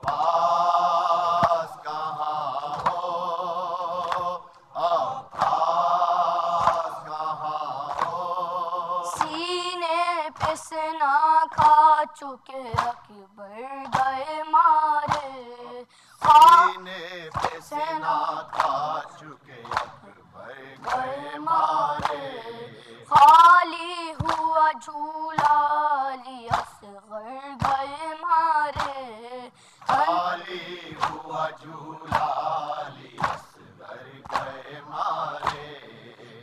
अब्बास कहाँ हो, अब्बास कहाँ हो। सीने पे सना खा चुके अकबर गए मारे, सीने पे सेना खा चुके अकबर गए मारे। खाली हुआ झूला लिया असगर गए मारे, खाली हुआ झूला लिया असगर गए मारे।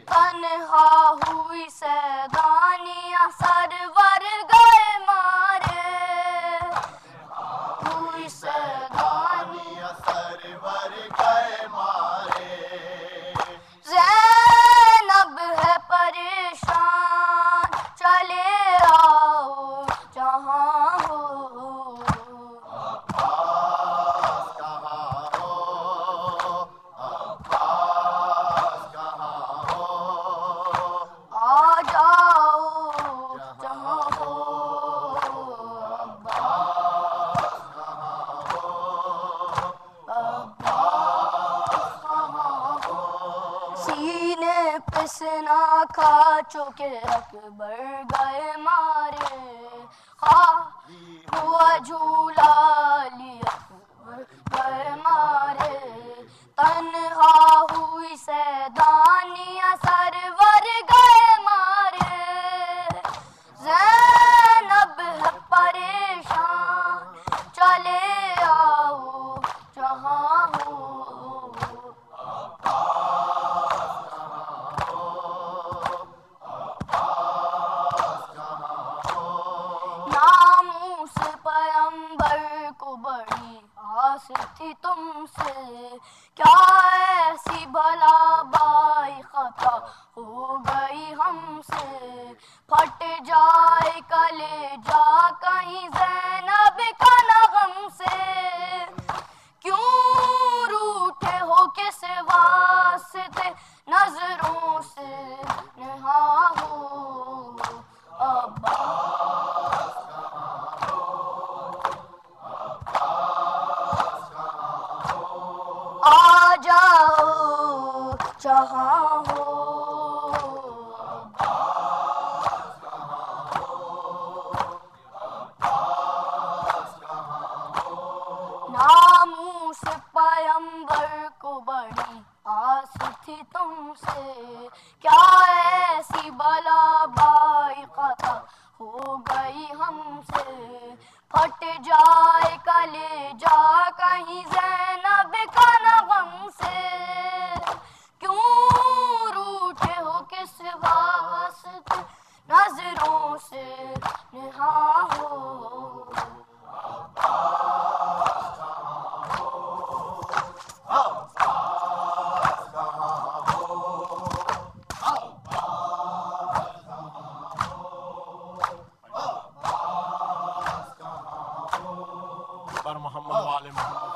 तन्हा हुई सैदानियां सरवर गए मारे, हुई सैदानियां सरवर गए मारे। ज़ैनब है परेशान, चले आओ जहाँ हो। अब्बास कहाँ हो, अब्बास कहाँ हो, आ जाओ जहाँ हो। अब्बास कहाँ हो, अब्बास कहाँ हो। सीने पे सना खा चुके अकबर गए मारे, हुआ झूला लिया अकबर गए मारे। तन्हा हुई सैदानियां सरवर गए मारे, ज़ैनब है परेशान, चले आओ जहाँ हो। नामूस पैगंबर को बड़ी आस थी तुमसे, क्या ऐसी भला बाई खता हो गई हमसे। फट जाए कलेजा कहीं ज़ैनब का नगम से, क्यों रूठे हो किस वास्ते नजरों से नहा हो। अब्बास आ जाओ जहाँ हो। हुसैन हाँ हो। पर मोहम्मद वाले मोहम्मद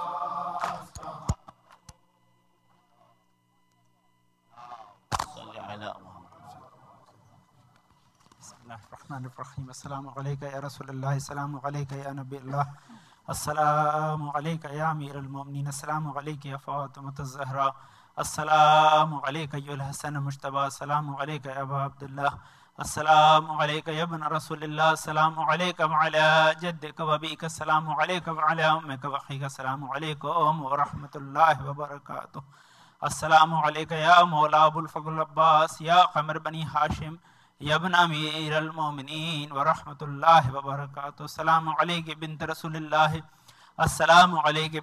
बिस्मिल्लाहिर्रहमानिर्रहीम। अस्सलामु अलैका या रसूलल्लाह, अस्सलामु अलैका या नबी अल्लाह, अस्सलामु अलैका या अमीरुल मोमिनीन, अस्सलामु अलैका या फातिमतुज़ ज़हरा, अस्सलामु अलैका या हसन मुज्तबा, अस्सलामु अलैका या अबा अब्दुल्लाह, अस्सलामु अलैका या इब्न रसूलिल्लाह, अस्सलामु अलैका व अला जद्दिका व अबीका, अस्सलामु अलैका व अला उम्मिका व अखीका, अस्सलामु अलैकुम व रहमतुल्लाहि व बरकातुहू। अस्सलामु अलैका या मौला अबुल फज़ल अब्बास या क़मर बनी हाशिम या इब्न अमीरुल मोमिनीन व रहमतुल्लाहि व बरकातुहू। अस्सलामु अलैका बिन्त रसूलिल्लाह, अस्सलामु अलैका